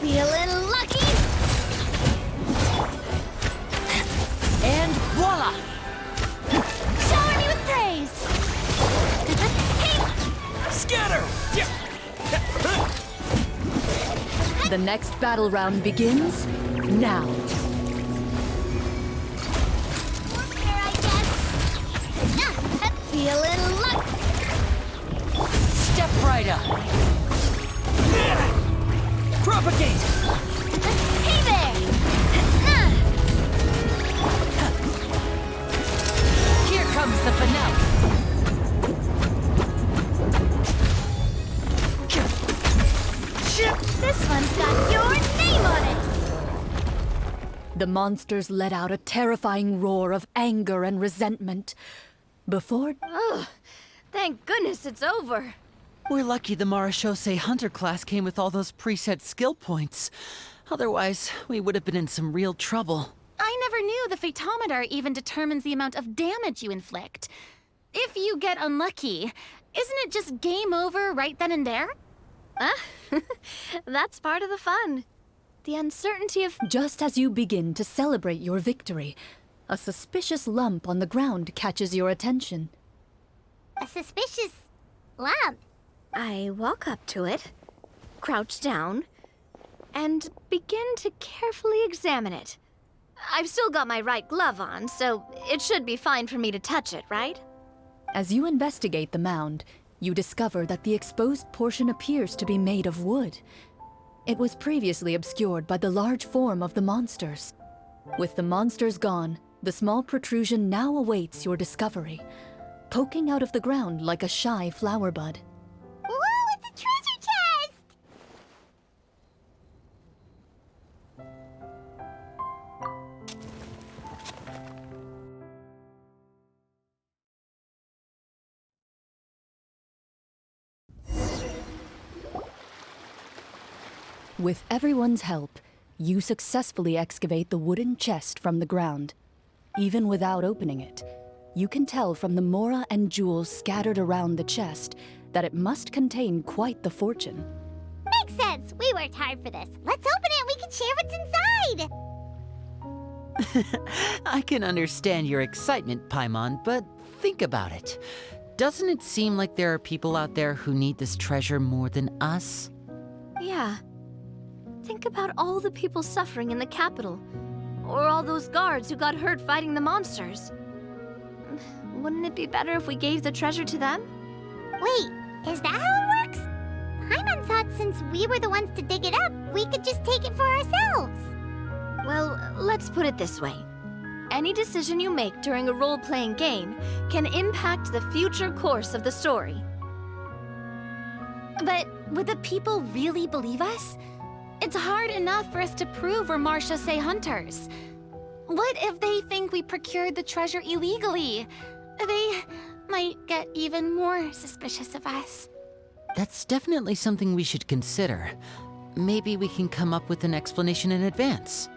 Feeling lucky? And voila! Shower me with praise! Scatter! The next battle round begins now. There, I guess. Feeling lucky? Step right up! Propagate! Hey there! Here comes the finale! This one's got your name on it! The monsters let out a terrifying roar of anger and resentment. Before Ugh, thank goodness it's over. We're lucky the Marashose Hunter class came with all those preset skill points. Otherwise, we would have been in some real trouble. I never knew the Fatometer even determines the amount of damage you inflict. If you get unlucky, isn't it just game over right then and there? That's part of the fun. The uncertainty of... Just as you begin to celebrate your victory, a suspicious lump on the ground catches your attention. A suspicious lump. I walk up to it, crouch down, and begin to carefully examine it. I've still got my right glove on, so it should be fine for me to touch it, right? As you investigate the mound, you discover that the exposed portion appears to be made of wood. It was previously obscured by the large form of the monsters. With the monsters gone, the small protrusion now awaits your discovery, poking out of the ground like a shy flower bud. Whoa, it's a treasure chest! With everyone's help, you successfully excavate the wooden chest from the ground. Even without opening it, you can tell from the mora and jewels scattered around the chest that it must contain quite the fortune. Makes sense. We worked hard for this. Let's open it and we can share what's inside. I can understand your excitement, Paimon, but think about it. Doesn't it seem like there are people out there who need this treasure more than us? Yeah. Think about all the people suffering in the capital, or all those guards who got hurt fighting the monsters. Wouldn't it be better if we gave the treasure to them? Wait, Is that how it works? Paimon thought since we were the ones to dig it up, we could just take it for ourselves. Well, let's put it this way. Any decision you make during a role-playing game can impact the future course of the story. But would the people really believe us? It's hard enough for us to prove we're Marchese hunters. What if they think we procured the treasure illegally? They might get even more suspicious of us. That's definitely something we should consider. Maybe we can come up with an explanation in advance.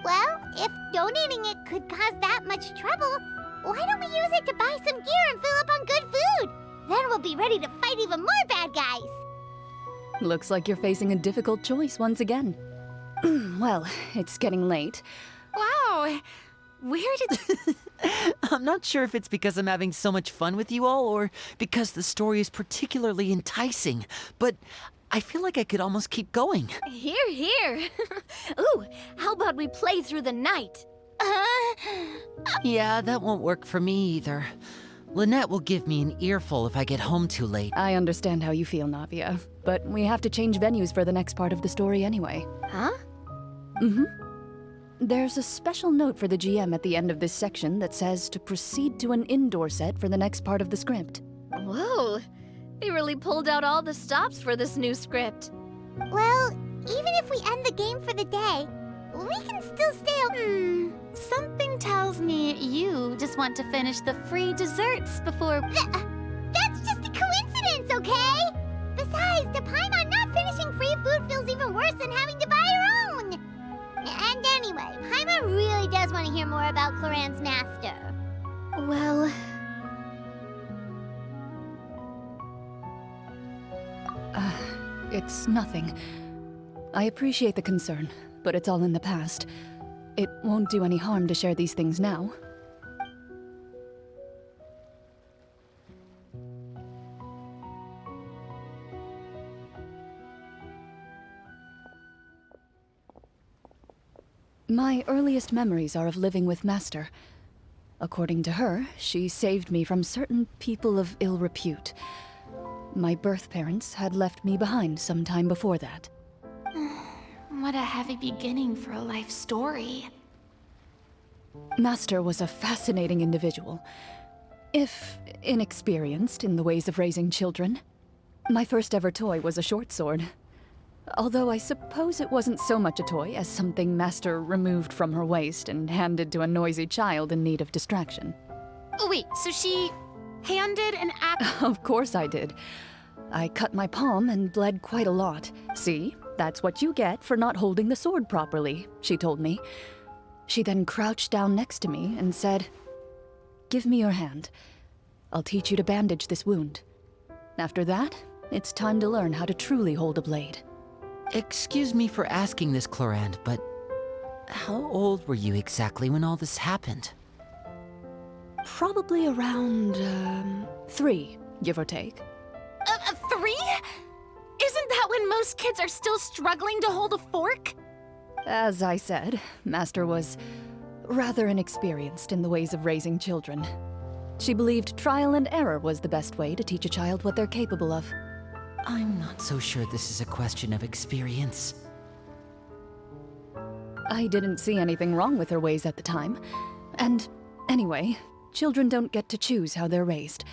Well, if donating it could cause that much trouble, why don't we use it to buy some gear and fill up on good food? Then we'll be ready to fight even more bad guys. Looks like you're facing a difficult choice once again. Well, it's getting late. Wow, where did... I'm not sure if it's because I'm having so much fun with you all or because the story is particularly enticing, but I feel like I could almost keep going. Here, here. Ooh, how about we play through the night? Yeah, that won't work for me either. Lynette will give me an earful if I get home too late. I understand how you feel, Navia, but we have to change venues for the next part of the story anyway. Huh? Mm-hmm. There's a special note for the GM at the end of this section that says to proceed to an indoor set for the next part of the script. Whoa, they really pulled out all the stops for this new script. Well, even if we end the game for the day, we can still stay. Something tells me you just want to finish the free desserts before... That's just a coincidence, okay? Besides, to Paimon, not finishing free food feels even worse than having to buy your own. And anyway, Paimon really does want to hear more about Clorinde's master. Well... It's nothing. I appreciate the concern, but it's all in the past. It won't do any harm to share these things now. My earliest memories are of living with Master. According to her, she saved me from certain people of ill repute. My birth parents had left me behind some time before that. What a heavy beginning for a life story. Master was a fascinating individual, if inexperienced in the ways of raising children. My first ever toy was a short sword. Although I suppose it wasn't so much a toy as something Master removed from her waist and handed to a noisy child in need of distraction. Oh, wait, so she handed an axe? Of course I did. I cut my palm and bled quite a lot. See, that's what you get for not holding the sword properly, she told me. She then crouched down next to me and said, "Give me your hand. I'll teach you to bandage this wound. After that, it's time to learn how to truly hold a blade." Excuse me for asking this, Clorinde, but how old were you exactly when all this happened? Probably around, 3, give or take. 3? Isn't that when most kids are still struggling to hold a fork? As I said, Master was rather inexperienced in the ways of raising children. She believed trial and error was the best way to teach a child what they're capable of. I'm not so sure this is a question of experience. I didn't see anything wrong with her ways at the time. And anyway, children don't get to choose how they're raised.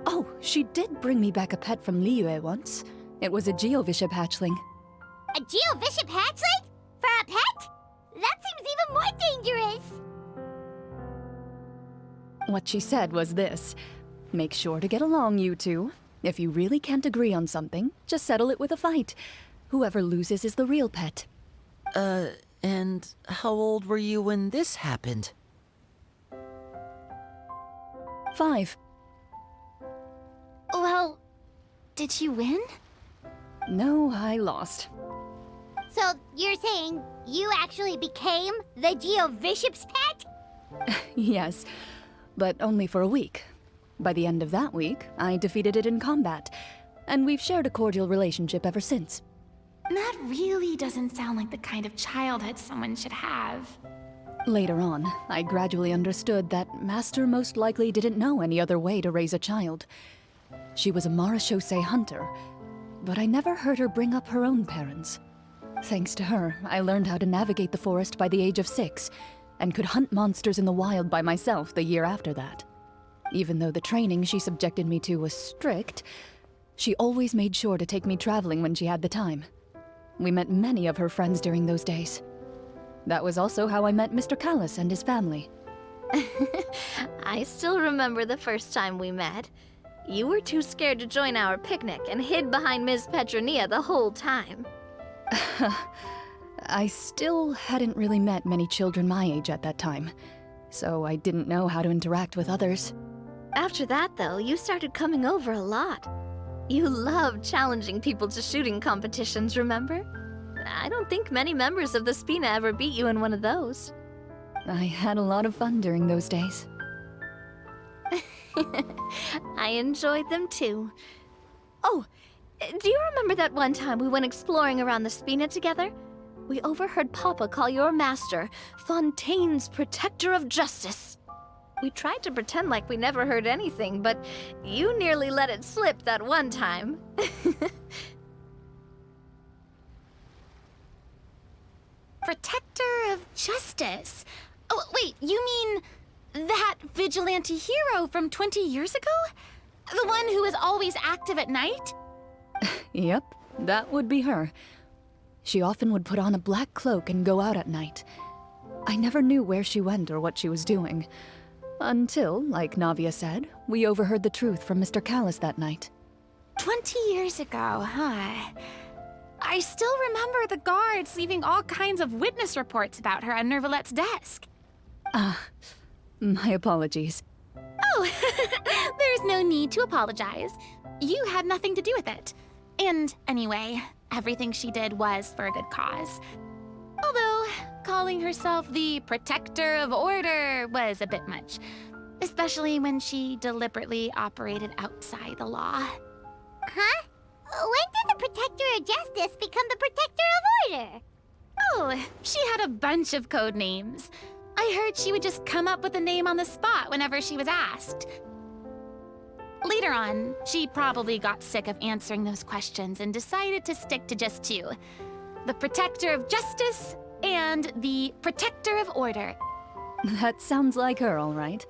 Oh, she did bring me back a pet from Liyue once. It was a Geovishap hatchling. A Geovishap hatchling? For a pet? That seems even more dangerous. What she said was this: make sure to get along, you two. If you really can't agree on something, just settle it with a fight. Whoever loses is the real pet. And how old were you when this happened? 5. Well, did you win? No, I lost. So you're saying you actually became the Geovishap's pet? Yes, but only for a week. By the end of that week, I defeated it in combat, and we've shared a cordial relationship ever since. That really doesn't sound like the kind of childhood someone should have. Later on, I gradually understood that Master most likely didn't know any other way to raise a child. She was a marechaussee hunter, but I never heard her bring up her own parents. Thanks to her, I learned how to navigate the forest by the age of 6, and could hunt monsters in the wild by myself the year after that. Even though the training she subjected me to was strict, she always made sure to take me traveling when she had the time. We met many of her friends during those days. That was also how I met Mr. Callis and his family. I still remember the first time we met. You were too scared to join our picnic and hid behind Ms. Petronia the whole time. I still hadn't really met many children my age at that time, so I didn't know how to interact with others. After that, though, you started coming over a lot. You loved challenging people to shooting competitions, remember? I don't think many members of the Spina ever beat you in one of those. I had a lot of fun during those days. I enjoyed them too. Oh, do you remember that one time we went exploring around the Spina together? We overheard Papa call your master Fontaine's Protector of Justice. We tried to pretend like we never heard anything, but you nearly let it slip that one time. Protector of Justice. Oh, wait, you mean that vigilante hero from 20 years ago? The one who was always active at night? Yep, that would be her. She often would put on a black cloak and go out at night. I never knew where she went or what she was doing. Until, like Navia said, we overheard the truth from Mr. Callis that night. 20 years ago, huh? I still remember the guards leaving all kinds of witness reports about her on Nervalette's desk. My apologies. Oh, there's no need to apologize. You had nothing to do with it. And anyway, everything she did was for a good cause. Although, calling herself the Protector of Order was a bit much. Especially when she deliberately operated outside the law. Huh? When did the Protector of Justice become the Protector of Order? Oh, she had a bunch of code names. I heard she would just come up with a name on the spot whenever she was asked. Later on, she probably got sick of answering those questions and decided to stick to just 2. The Protector of Justice and the Protector of Order. That sounds like her, all right.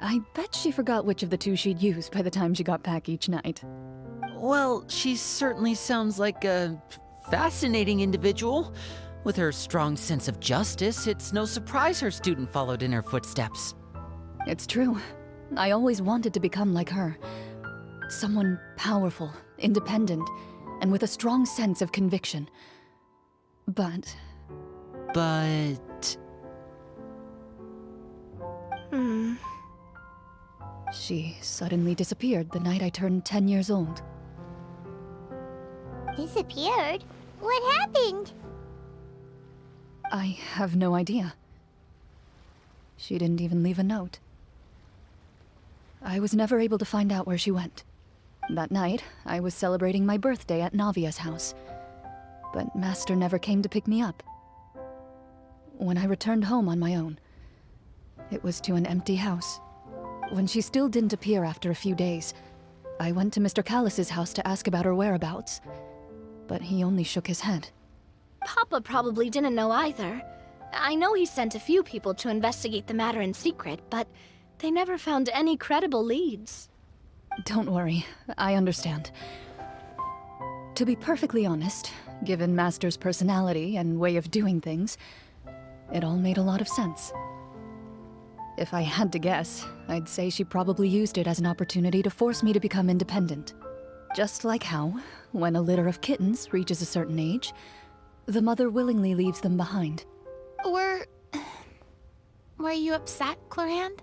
I bet she forgot which of the 2 she'd use by the time she got back each night. Well, she certainly sounds like a fascinating individual. With her strong sense of justice, it's no surprise her student followed in her footsteps. It's true. I always wanted to become like her. Someone powerful, independent, and with a strong sense of conviction. But... She suddenly disappeared the night I turned 10 years old. Disappeared? What happened? I have no idea. She didn't even leave a note. I was never able to find out where she went. That night, I was celebrating my birthday at Navia's house, but Master never came to pick me up. When I returned home on my own, it was to an empty house. When she still didn't appear after a few days, I went to Mr. Callis's house to ask about her whereabouts, but he only shook his head. Papa probably didn't know either. I know he sent a few people to investigate the matter in secret, but they never found any credible leads. Don't worry, I understand. To be perfectly honest, given Master's personality and way of doing things, it all made a lot of sense. If I had to guess, I'd say she probably used it as an opportunity to force me to become independent. Just like how, when a litter of kittens reaches a certain age, the mother willingly leaves them behind. Were you upset, Clorinde?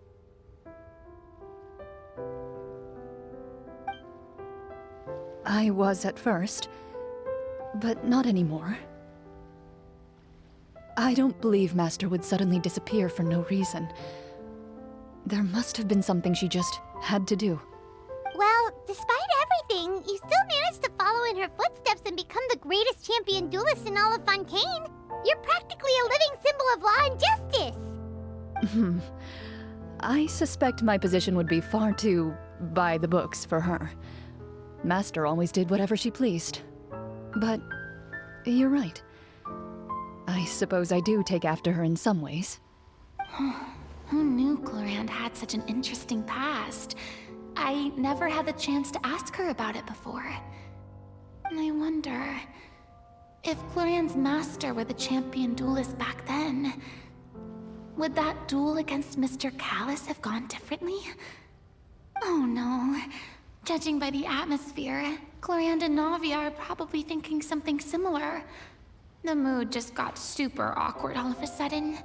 I was at first, but not anymore. I don't believe Master would suddenly disappear for no reason. There must have been something she just had to do. Well, despite everything, you still managed to follow in her footsteps and become the greatest champion duelist in all of Fontaine. You're practically a living symbol of law and justice. I suspect my position would be far too by the books for her. Master always did whatever she pleased. But you're right. I suppose I do take after her in some ways. Who knew Clorinde had such an interesting past? I never had the chance to ask her about it before. And I wonder... if Clorinde's master were the champion duelist back then, would that duel against Mr. Callus have gone differently? Oh no. Judging by the atmosphere, Clorinde and Navia are probably thinking something similar. The mood just got super awkward all of a sudden.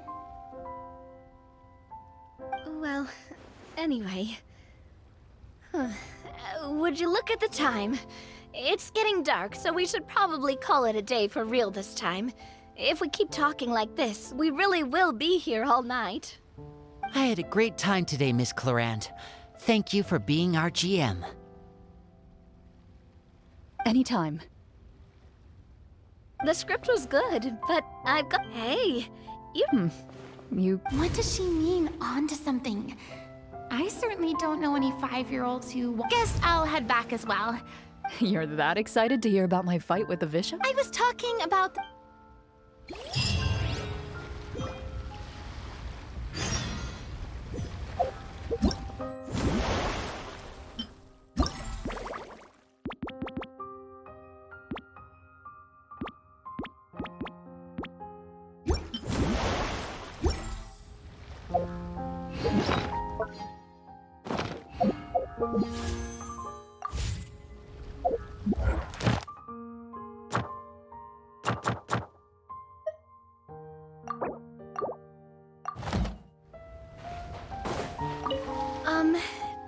Well, anyway. Would you look at the time? It's getting dark, so we should probably call it a day for real this time. If we keep talking like this, we really will be here all night. I had a great time today, Miss Clorinde. Thank you for being our GM. Anytime. The script was good, but I've got... Hey, you... What does she mean, on to something? I certainly don't know any 5-year-olds who... Guess I'll head back as well. You're that excited to hear about my fight with the bishop? I was talking about...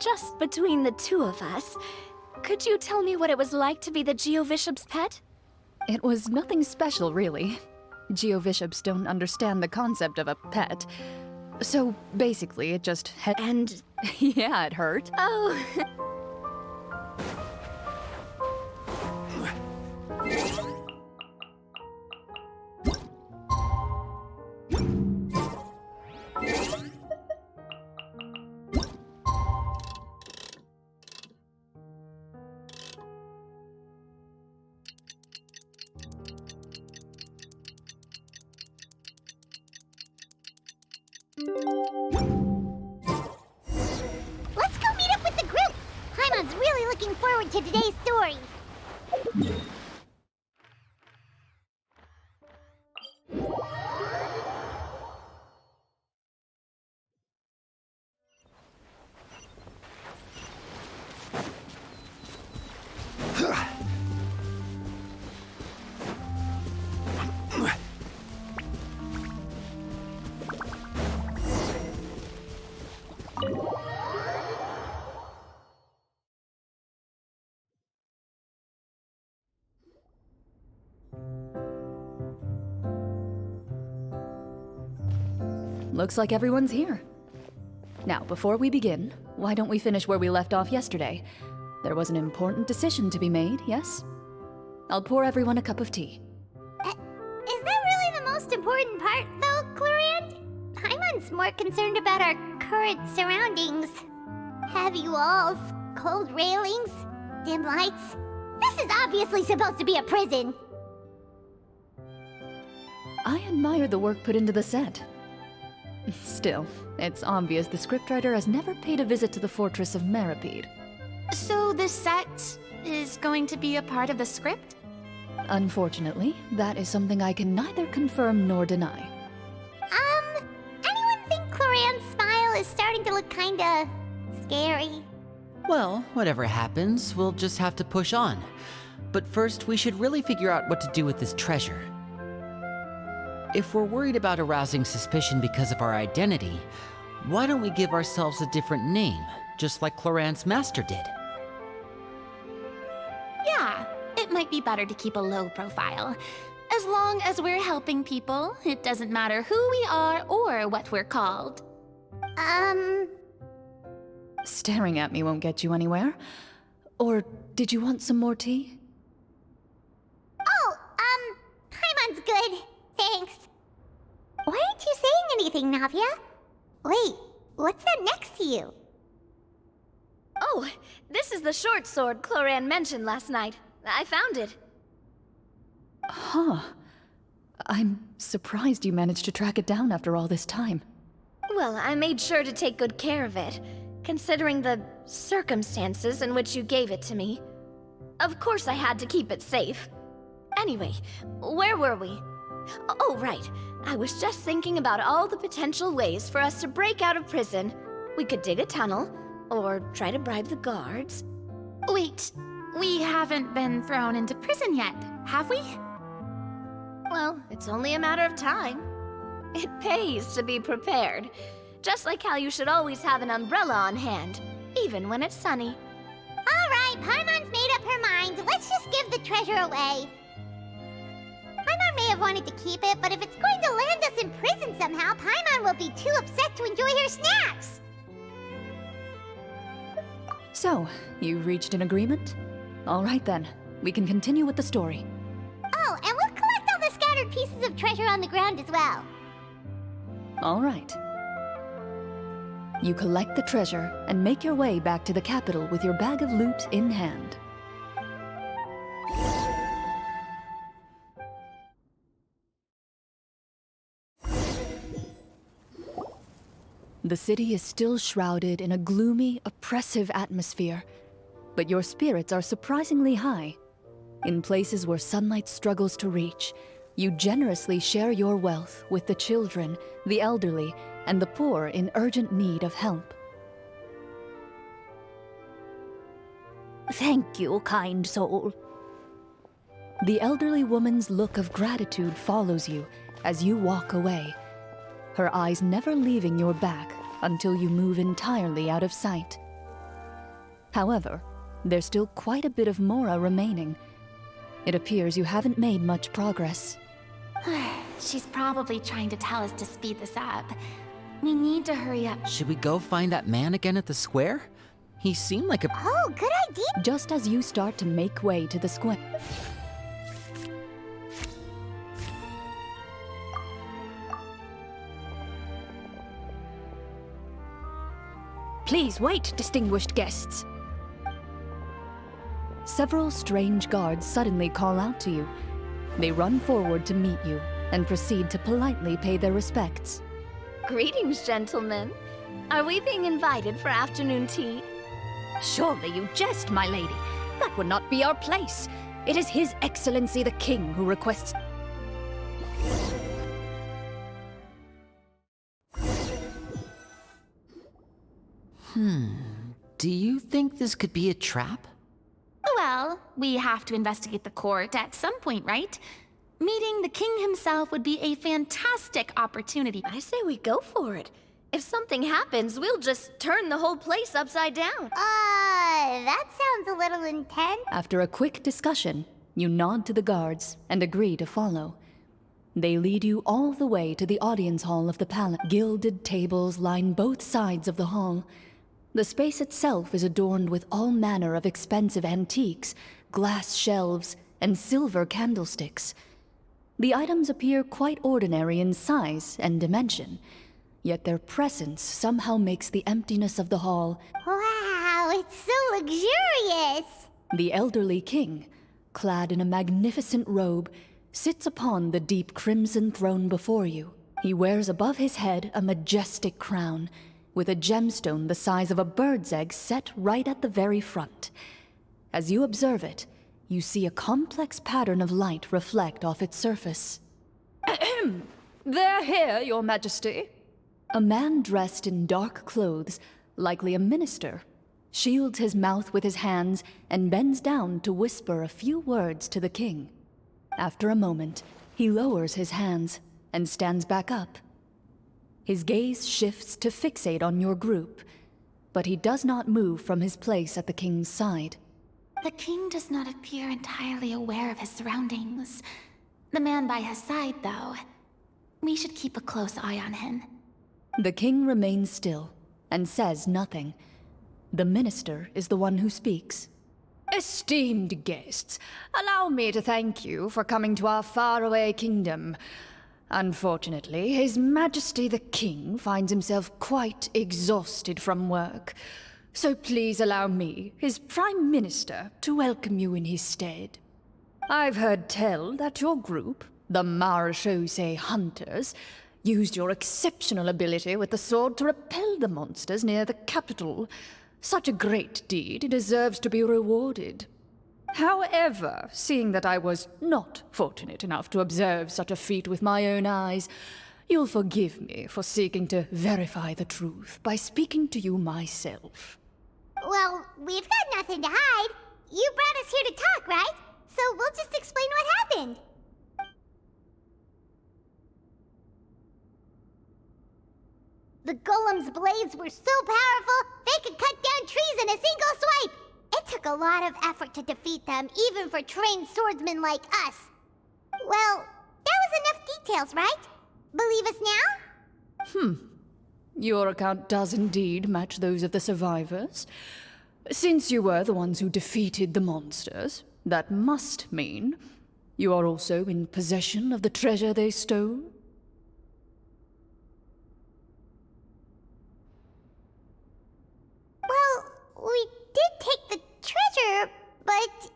Just between the two of us, could you tell me what it was like to be the Geo-Bishop's pet? It was nothing special, really. Geo-Bishops don't understand the concept of a pet. So basically, it just And... yeah, it hurt. Oh... Let's go meet up with the group! Paimon's really looking forward to today's story. Looks like everyone's here. Now, before we begin, why don't we finish where we left off yesterday? There was an important decision to be made, yes? I'll pour everyone a cup of tea. Is that really the most important part, though, Clorinde? Paimon's more concerned about our current surroundings. Heavy walls, cold railings, dim lights. This is obviously supposed to be a prison. I admire the work put into the set. Still, it's obvious the scriptwriter has never paid a visit to the fortress of Meripede. So this set is going to be a part of the script? Unfortunately, that is something I can neither confirm nor deny. Anyone think Clorinde's smile is starting to look kinda scary? Well, whatever happens, we'll just have to push on. But first, we should really figure out what to do with this treasure. If we're worried about arousing suspicion because of our identity, why don't we give ourselves a different name, just like Clorinde's master did? Yeah, it might be better to keep a low profile. As long as we're helping people, it doesn't matter who we are or what we're called. Staring at me won't get you anywhere. Or did you want some more tea? Oh, Paimon's good. Thanks. Why aren't you saying anything, Navia? Wait, what's that next to you? Oh, this is the short sword Clorinde mentioned last night. I found it. Huh. I'm surprised you managed to track it down after all this time. Well, I made sure to take good care of it, considering the circumstances in which you gave it to me. Of course I had to keep it safe. Anyway, where were we? Oh, right. I was just thinking about all the potential ways for us to break out of prison. We could dig a tunnel, or try to bribe the guards. Wait, we haven't been thrown into prison yet, have we? Well, it's only a matter of time. It pays to be prepared. Just like how you should always have an umbrella on hand, even when it's sunny. All right, Paimon's made up her mind. Let's just give the treasure away. Paimon may have wanted to keep it, but if it's going to land us in prison somehow, Paimon will be too upset to enjoy her snacks. So, you reached an agreement? All right then, we can continue with the story. Oh, and we'll collect all the scattered pieces of treasure on the ground as well. All right. You collect the treasure and make your way back to the capital with your bag of loot in hand. The city is still shrouded in a gloomy, oppressive atmosphere, but your spirits are surprisingly high. In places where sunlight struggles to reach, you generously share your wealth with the children, the elderly, and the poor in urgent need of help. Thank you, kind soul. The elderly woman's look of gratitude follows you as you walk away, her eyes never leaving your back until you move entirely out of sight. However, there's still quite a bit of Mora remaining. It appears you haven't made much progress. She's probably trying to tell us to speed this up. We need to hurry up. Should we go find that man again at the square? He seemed like a... Oh, good idea. Just as you start to make way to the square, Please wait, distinguished guests. several strange guards suddenly call out to you. They run forward to meet you and proceed to politely pay their respects. Greetings, gentlemen. Are we being invited for afternoon tea? Surely you jest, my lady. That would not be our place. It is His Excellency the King who requests... Do you think this could be a trap? Well, we have to investigate the court at some point, right? Meeting the king himself would be a fantastic opportunity. I say we go for it. If something happens, we'll just turn the whole place upside down. That sounds a little intense. After a quick discussion, you nod to the guards and agree to follow. They lead you all the way to the audience hall of the palace. Gilded tables line both sides of the hall. The space itself is adorned with all manner of expensive antiques, glass shelves, and silver candlesticks. The items appear quite ordinary in size and dimension, yet their presence somehow makes the emptiness of the hall. Wow, it's so luxurious. The elderly king, clad in a magnificent robe, sits upon the deep crimson throne before you. He wears above his head a majestic crown, with a gemstone the size of a bird's egg set right at the very front. As you observe it, you see a complex pattern of light reflect off its surface. They're here, Your Majesty. A man dressed in dark clothes, likely a minister, shields his mouth with his hands and bends down to whisper a few words to the king. After a moment, he lowers his hands and stands back up. His gaze shifts to fixate on your group, but he does not move from his place at the king's side. The king does not appear entirely aware of his surroundings. The man by his side, though, we should keep a close eye on him. The king remains still and says nothing. The minister is the one who speaks. Esteemed guests, allow me to thank you for coming to our faraway kingdom. Unfortunately, His Majesty the King finds himself quite exhausted from work. So please allow me, his Prime Minister, to welcome you in his stead. I've heard tell that your group, the Marechaussee Hunters, used your exceptional ability with the sword to repel the monsters near the capital. Such a great deed deserves to be rewarded. However, seeing that I was not fortunate enough to observe such a feat with my own eyes, you'll forgive me for seeking to verify the truth by speaking to you myself. Well, we've got nothing to hide. You brought us here to talk, right? So we'll just explain what happened. The golem's blades were so powerful, they could cut down trees in a single swipe! It took a lot of effort to defeat them, even for trained swordsmen like us. Well, that was enough details, right? Believe us now? Your account does indeed match those of the survivors. Since you were the ones who defeated the monsters, that must mean you are also in possession of the treasure they stole? Well, we did take the treasure, but...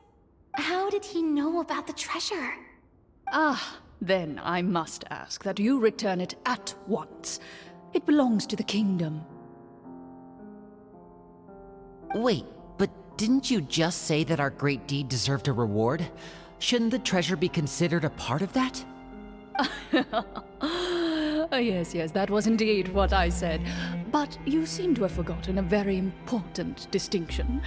How did he know about the treasure? Ah, then I must ask that you return it at once. It belongs to the kingdom. Wait, but didn't you just say that our great deed deserved a reward? Shouldn't the treasure be considered a part of that? Yes, that was indeed what I said. But you seem to have forgotten a very important distinction.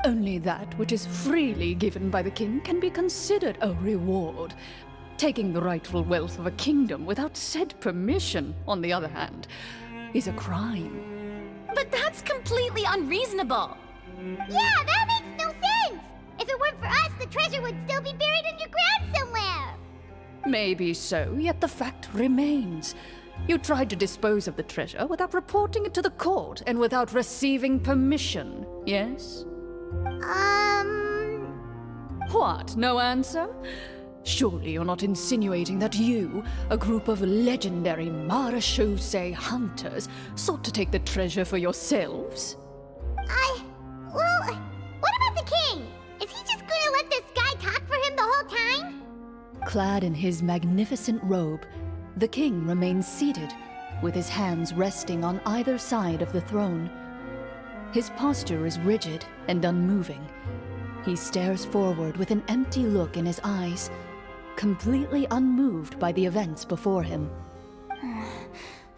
Only that which is freely given by the king can be considered a reward. Taking the rightful wealth of a kingdom without said permission, on the other hand, is a crime. But that's completely unreasonable. Yeah, that makes no sense! If it weren't for us, the treasure would still be buried underground somewhere! Maybe so, yet the fact remains. You tried to dispose of the treasure without reporting it to the court and without receiving permission, yes? What, no answer? Surely you're not insinuating that you, a group of legendary Marechaussee hunters, sought to take the treasure for yourselves? Well, what about the king? Is he just gonna let this guy talk for him the whole time? Clad in his magnificent robe, the king remains seated, with his hands resting on either side of the throne. His posture is rigid and unmoving. He stares forward with an empty look in his eyes, completely unmoved by the events before him.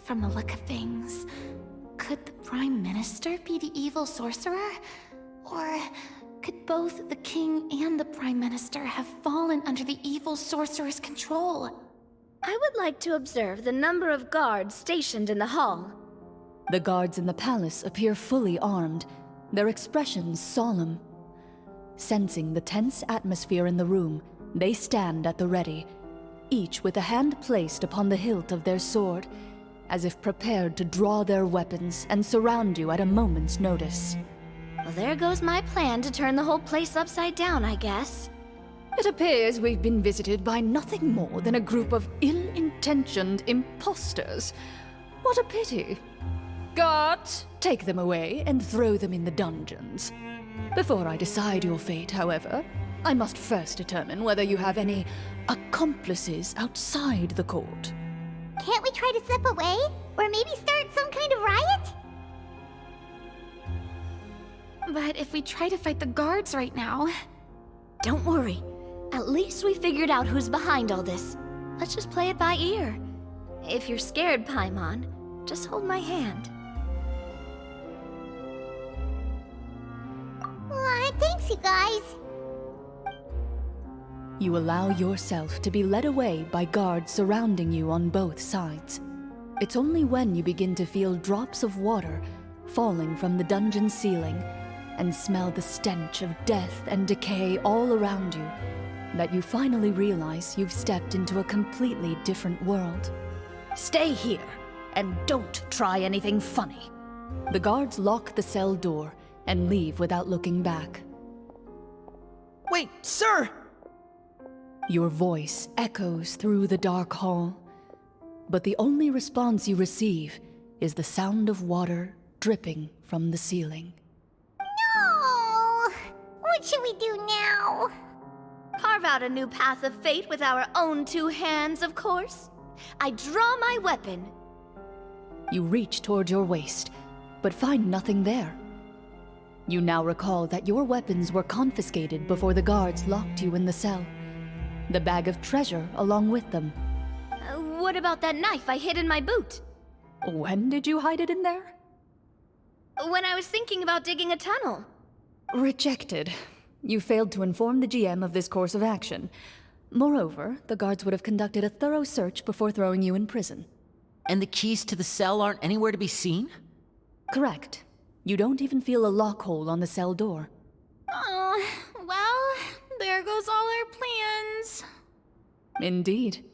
From the look of things, could the Prime Minister be the evil sorcerer? Or could both the King and the Prime Minister have fallen under the evil sorcerer's control? I would like to observe the number of guards stationed in the hall. The guards in the palace appear fully armed, their expressions solemn. Sensing the tense atmosphere in the room, they stand at the ready, each with a hand placed upon the hilt of their sword, as if prepared to draw their weapons and surround you at a moment's notice. Well, there goes my plan to turn the whole place upside down, I guess. It appears we've been visited by nothing more than a group of ill-intentioned imposters. What a pity. Guards, take them away and throw them in the dungeons. Before I decide your fate, however, I must first determine whether you have any accomplices outside the court. Can't we try to slip away? Or maybe start some kind of riot? But if we try to fight the guards right now... Don't worry. At least we figured out who's behind all this. Let's just play it by ear. If you're scared, Paimon, just hold my hand. Thanks, you guys. You allow yourself to be led away by guards surrounding you on both sides. It's only when you begin to feel drops of water falling from the dungeon ceiling and smell the stench of death and decay all around you that you finally realize you've stepped into a completely different world. Stay here, and don't try anything funny. The guards lock the cell door and leave without looking back. Wait, sir! Your voice echoes through the dark hall, but the only response you receive is the sound of water dripping from the ceiling. No! What should we do now? Carve out a new path of fate with our own two hands, of course. I draw my weapon. You reach toward your waist, but find nothing there. You now recall that your weapons were confiscated before the guards locked you in the cell. The bag of treasure along with them. What about that knife I hid in my boot? When did you hide it in there? When I was thinking about digging a tunnel. Rejected. You failed to inform the GM of this course of action. Moreover, the guards would have conducted a thorough search before throwing you in prison. And the keys to the cell aren't anywhere to be seen? Correct. You don't even feel a lock hole on the cell door. Oh, well, there goes all our plans. Indeed.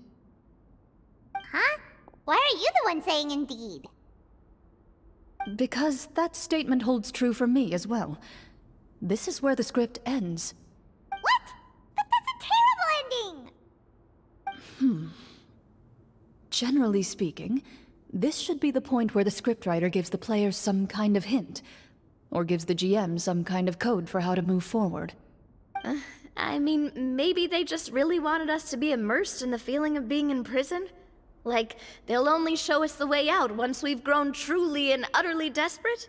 Huh? Why are you the one saying indeed? Because that statement holds true for me as well. This is where the script ends. What? But that's a terrible ending! Generally speaking, this should be the point where the scriptwriter gives the players some kind of hint, or gives the GM some kind of code for how to move forward. I mean, maybe they just really wanted us to be immersed in the feeling of being in prison? Like, they'll only show us the way out once we've grown truly and utterly desperate?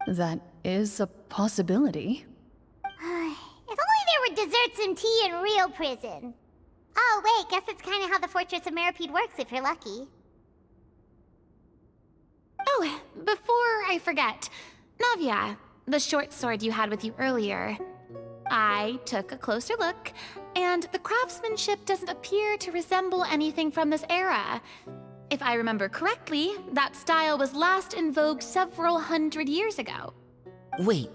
That is a possibility. If only there were desserts and tea in real prison. Oh, wait, guess it's kind of how the Fortress of Meripede works if you're lucky. Oh, before I forget, Navia, the short sword you had with you earlier. I took a closer look, and the craftsmanship doesn't appear to resemble anything from this era. If I remember correctly, that style was last in vogue several hundred years ago. Wait,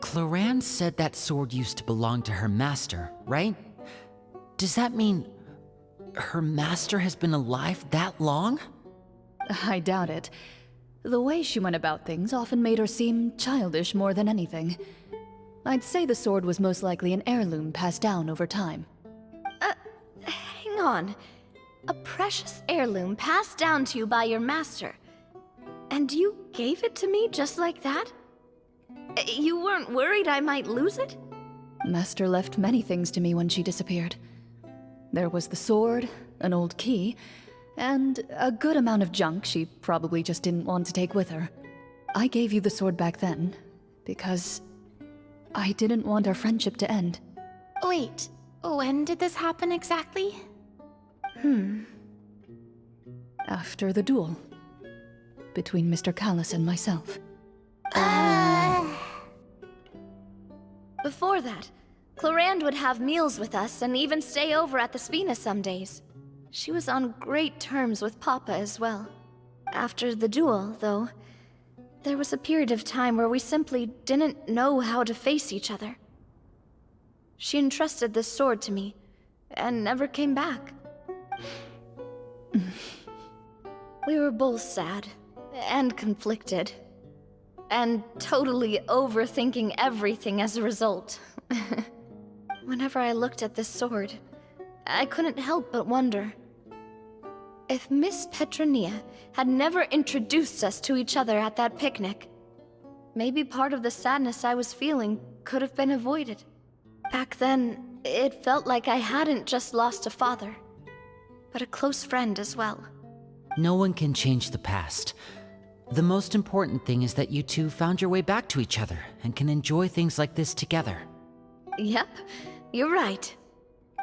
Clorinde said that sword used to belong to her master, right? Does that mean her master has been alive that long? I doubt it. The way she went about things often made her seem childish more than anything. I'd say the sword was most likely an heirloom passed down over time. Hang on. A precious heirloom passed down to you by your master. And you gave it to me just like that? You weren't worried I might lose it? Master left many things to me when she disappeared. There was the sword, an old key, and a good amount of junk she probably just didn't want to take with her. I gave you the sword back then, because I didn't want our friendship to end. Wait, when did this happen exactly? After the duel. Between Mr. Callis and myself. Before that, Clorinde would have meals with us and even stay over at the Spina some days. She was on great terms with Papa as well. After the duel, though, there was a period of time where we simply didn't know how to face each other. She entrusted this sword to me, and never came back. We were both sad, and conflicted, and totally overthinking everything as a result. Whenever I looked at this sword, I couldn't help but wonder. If Miss Petronia had never introduced us to each other at that picnic, maybe part of the sadness I was feeling could have been avoided. Back then, it felt like I hadn't just lost a father, but a close friend as well. No one can change the past. The most important thing is that you two found your way back to each other and can enjoy things like this together. Yep, you're right.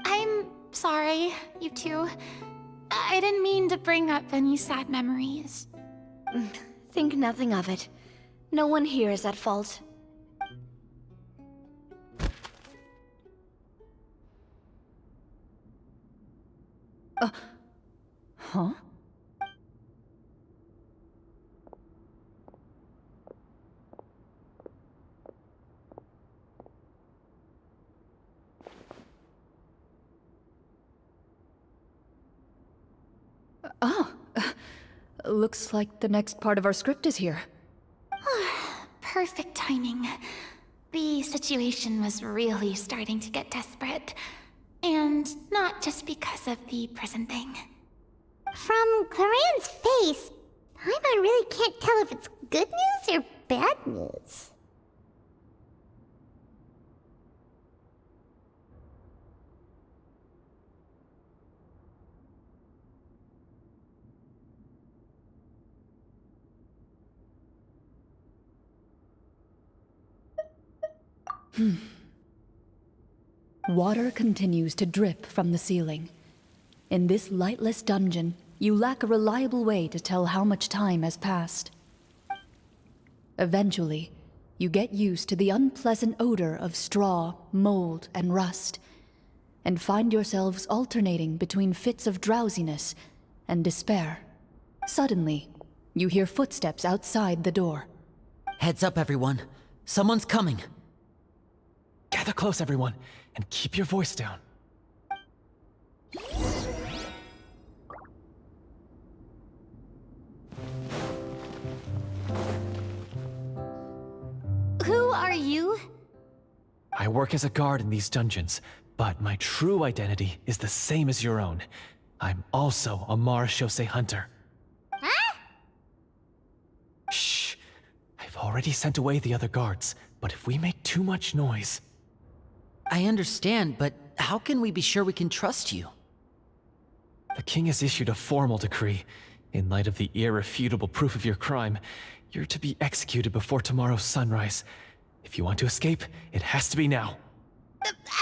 I'm sorry, you two. I didn't mean to bring up any sad memories. Think nothing of it. No one here is at fault. Huh? Looks like the next part of our script is here. Perfect timing. The situation was really starting to get desperate. And not just because of the prison thing. From Clorinde's face, Paimon really can't tell if it's good news or bad news? Water continues to drip from the ceiling. In this lightless dungeon, you lack a reliable way to tell how much time has passed. Eventually, you get used to the unpleasant odor of straw, mold, and rust, and find yourselves alternating between fits of drowsiness and despair. Suddenly, you hear footsteps outside the door. Heads up, everyone. Someone's coming. Gather close, everyone, and keep your voice down. Who are you? I work as a guard in these dungeons, but my true identity is the same as your own. I'm also a Marechaussee hunter. Huh? Shh! I've already sent away the other guards, but if we make too much noise... I understand, but how can we be sure we can trust you? The king has issued a formal decree. In light of the irrefutable proof of your crime, you're to be executed before tomorrow's sunrise. If you want to escape, it has to be now.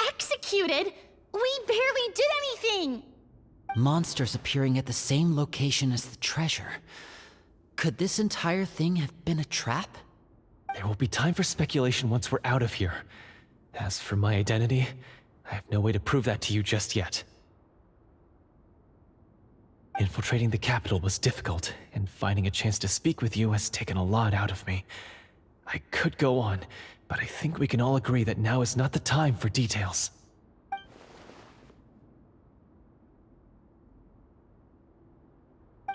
Executed? We barely did anything! Monsters appearing at the same location as the treasure. Could this entire thing have been a trap? There will be time for speculation once we're out of here. As for my identity, I have no way to prove that to you just yet. Infiltrating the capital was difficult, and finding a chance to speak with you has taken a lot out of me. I could go on, but I think we can all agree that now is not the time for details.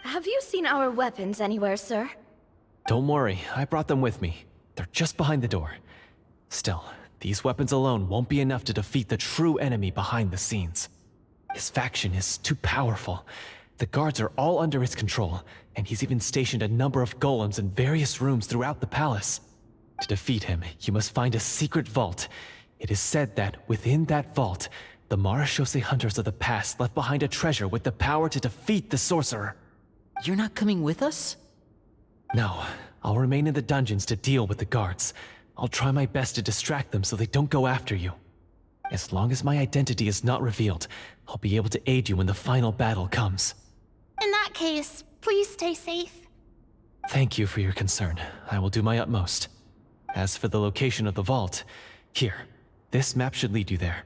Have you seen our weapons anywhere, sir? Don't worry, I brought them with me. They're just behind the door. Still, these weapons alone won't be enough to defeat the true enemy behind the scenes. His faction is too powerful. The guards are all under his control, and he's even stationed a number of golems in various rooms throughout the palace. To defeat him, you must find a secret vault. It is said that within that vault, the Marechaussee hunters of the past left behind a treasure with the power to defeat the sorcerer. You're not coming with us? No, I'll remain in the dungeons to deal with the guards. I'll try my best to distract them so they don't go after you. As long as my identity is not revealed, I'll be able to aid you when the final battle comes. In that case, please stay safe. Thank you for your concern. I will do my utmost. As for the location of the vault, here, this map should lead you there.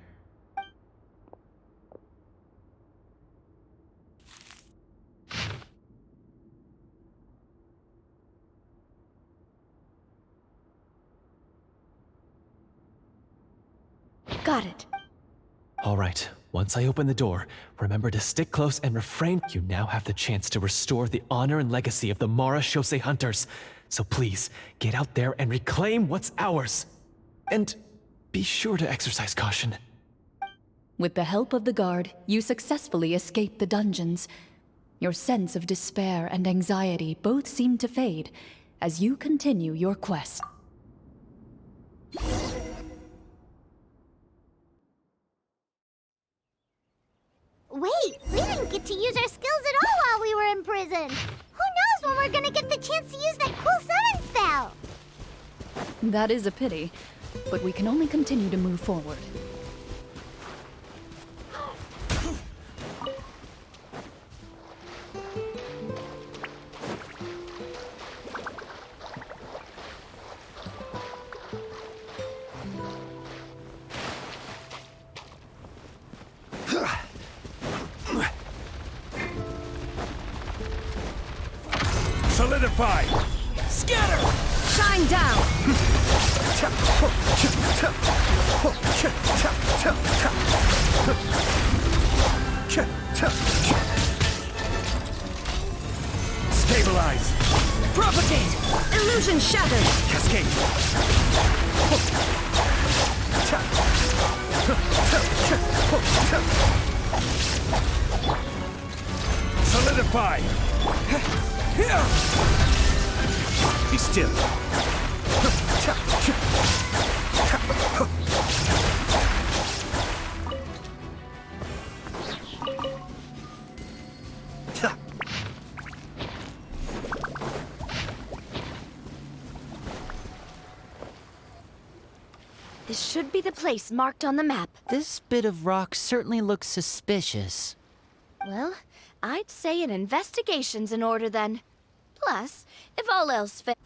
Got it. All right, once I open the door, remember to stick close and refrain. You now have the chance to restore the honor and legacy of the Marechaussee hunters. So please, get out there and reclaim what's ours. And be sure to exercise caution. With the help of the guard, you successfully escape the dungeons. Your sense of despair and anxiety both seem to fade as you continue your quest. Wait, we didn't get to use our skills at all while we were in prison. Who knows when we're gonna get the chance to use that cool summon spell? That is a pity, but we can only continue to move forward. Solidify! Scatter! Shine down! Stabilize! Propagate! Illusion shattered! Cascade! Solidify! Be still. This should be the place marked on the map. This bit of rock certainly looks suspicious. Well, I'd say an investigation's in order then. Plus, if all else fails...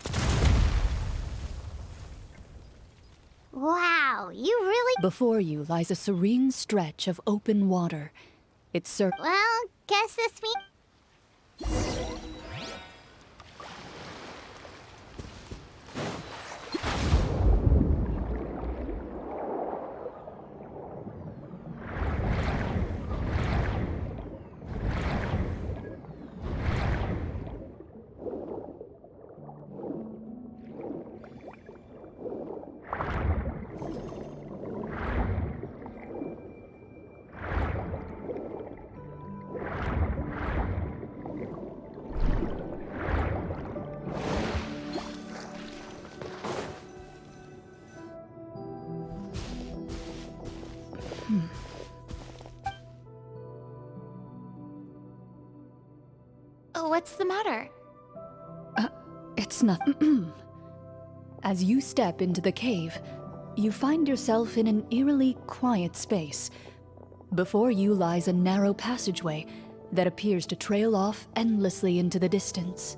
Wow, you really... Before you lies a serene stretch of open water. It's Well, guess this means... Oh, what's the matter? It's nothing. As you step into the cave, you find yourself in an eerily quiet space. Before you lies a narrow passageway that appears to trail off endlessly into the distance.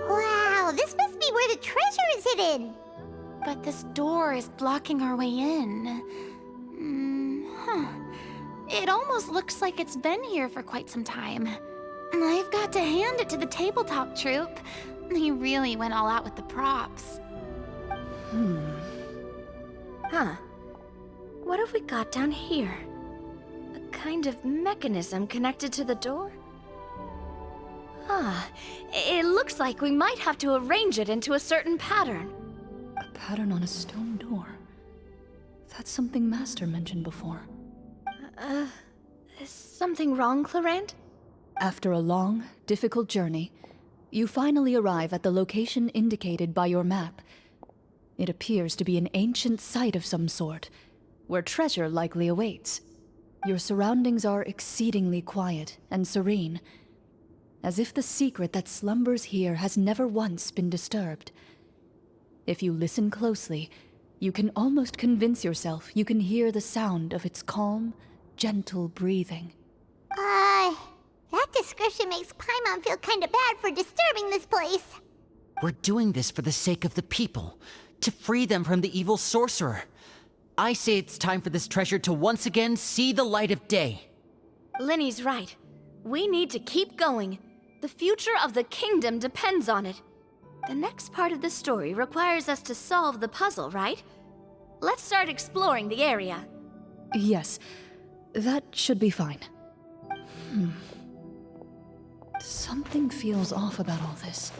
Wow, this must be where the treasure is hidden. But this door is blocking our way in. It almost looks like it's been here for quite some time. I've got to hand it to the tabletop troupe. They really went all out with the props. Huh. What have we got down here? A kind of mechanism connected to the door? Ah, it looks like we might have to arrange it into a certain pattern. A pattern on a stone door. That's something Master mentioned before. Is something wrong, Clorinde? After a long, difficult journey, you finally arrive at the location indicated by your map. It appears to be an ancient site of some sort, where treasure likely awaits. Your surroundings are exceedingly quiet and serene, as if the secret that slumbers here has never once been disturbed. If you listen closely, you can almost convince yourself you can hear the sound of its calm, gentle breathing. That description makes Paimon feel kinda bad for disturbing this place. We're doing this for the sake of the people, to free them from the evil sorcerer. I say it's time for this treasure to once again see the light of day. Linny's right. We need to keep going. The future of the kingdom depends on it. The next part of the story requires us to solve the puzzle, right? Let's start exploring the area. Yes, that should be fine. Something feels off about all this.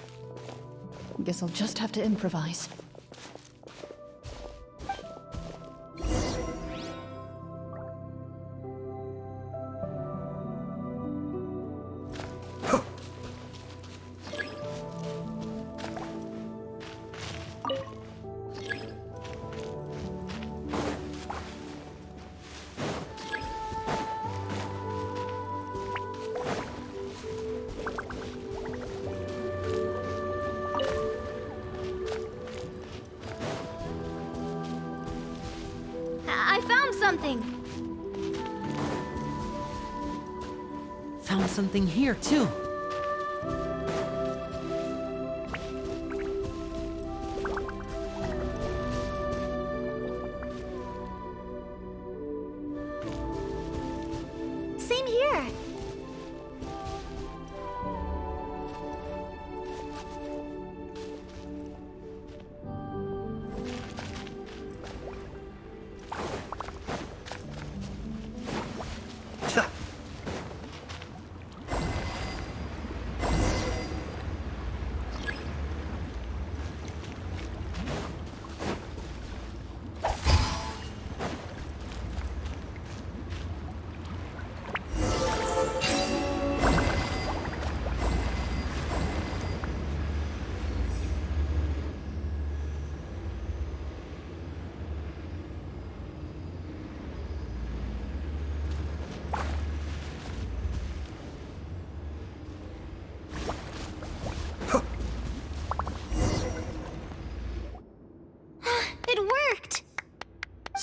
Guess I'll just have to improvise. I found something! Found something here, too. Same here.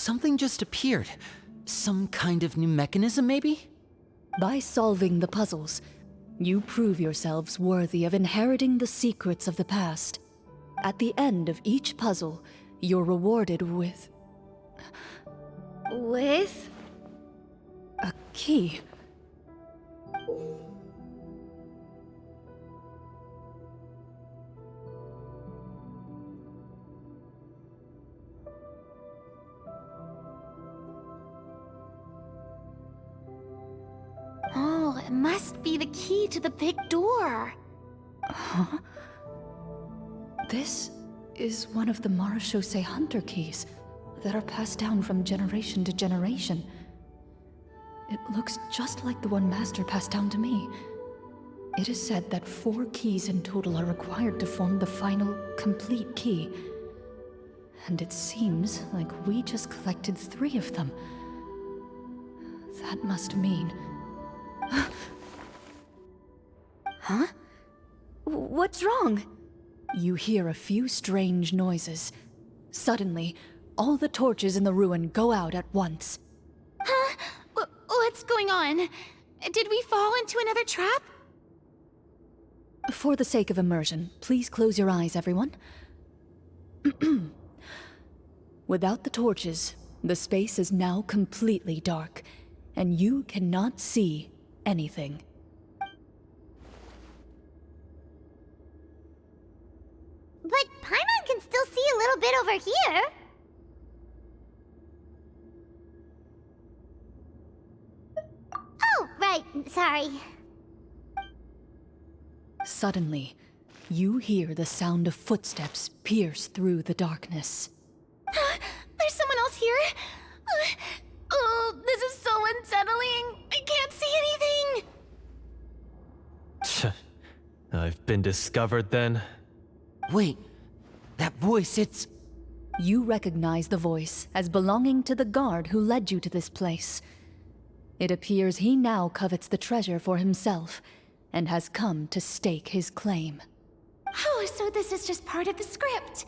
something just appeared. Some kind of new mechanism, maybe? By solving the puzzles, you prove yourselves worthy of inheriting the secrets of the past. At the end of each puzzle, you're rewarded with With? a key. Oh, it must be the key to the big door. Huh? This is one of the Marechaussee Hunter keys that are passed down from generation to generation. It looks just like the one Master passed down to me. It is said that 4 keys in total are required to form the final, complete key. And it seems like we just collected 3 of them. That must mean... Huh? What's wrong? You hear a few strange noises. Suddenly, all the torches in the ruin go out at once. Huh? What's going on? Did we fall into another trap? For the sake of immersion, please close your eyes, everyone. Without the torches, the space is now completely dark, and you cannot see anything. But Paimon can still see a little bit over here. Oh, right. Sorry. Suddenly, you hear the sound of footsteps pierce through the darkness. There's someone else here? Oh, this is so unsettling. I can't see anything. I've been discovered then. Wait, that voice, it's... You recognize the voice as belonging to the guard who led you to this place. It appears he now covets the treasure for himself, and has come to stake his claim. Oh, so this is just part of the script.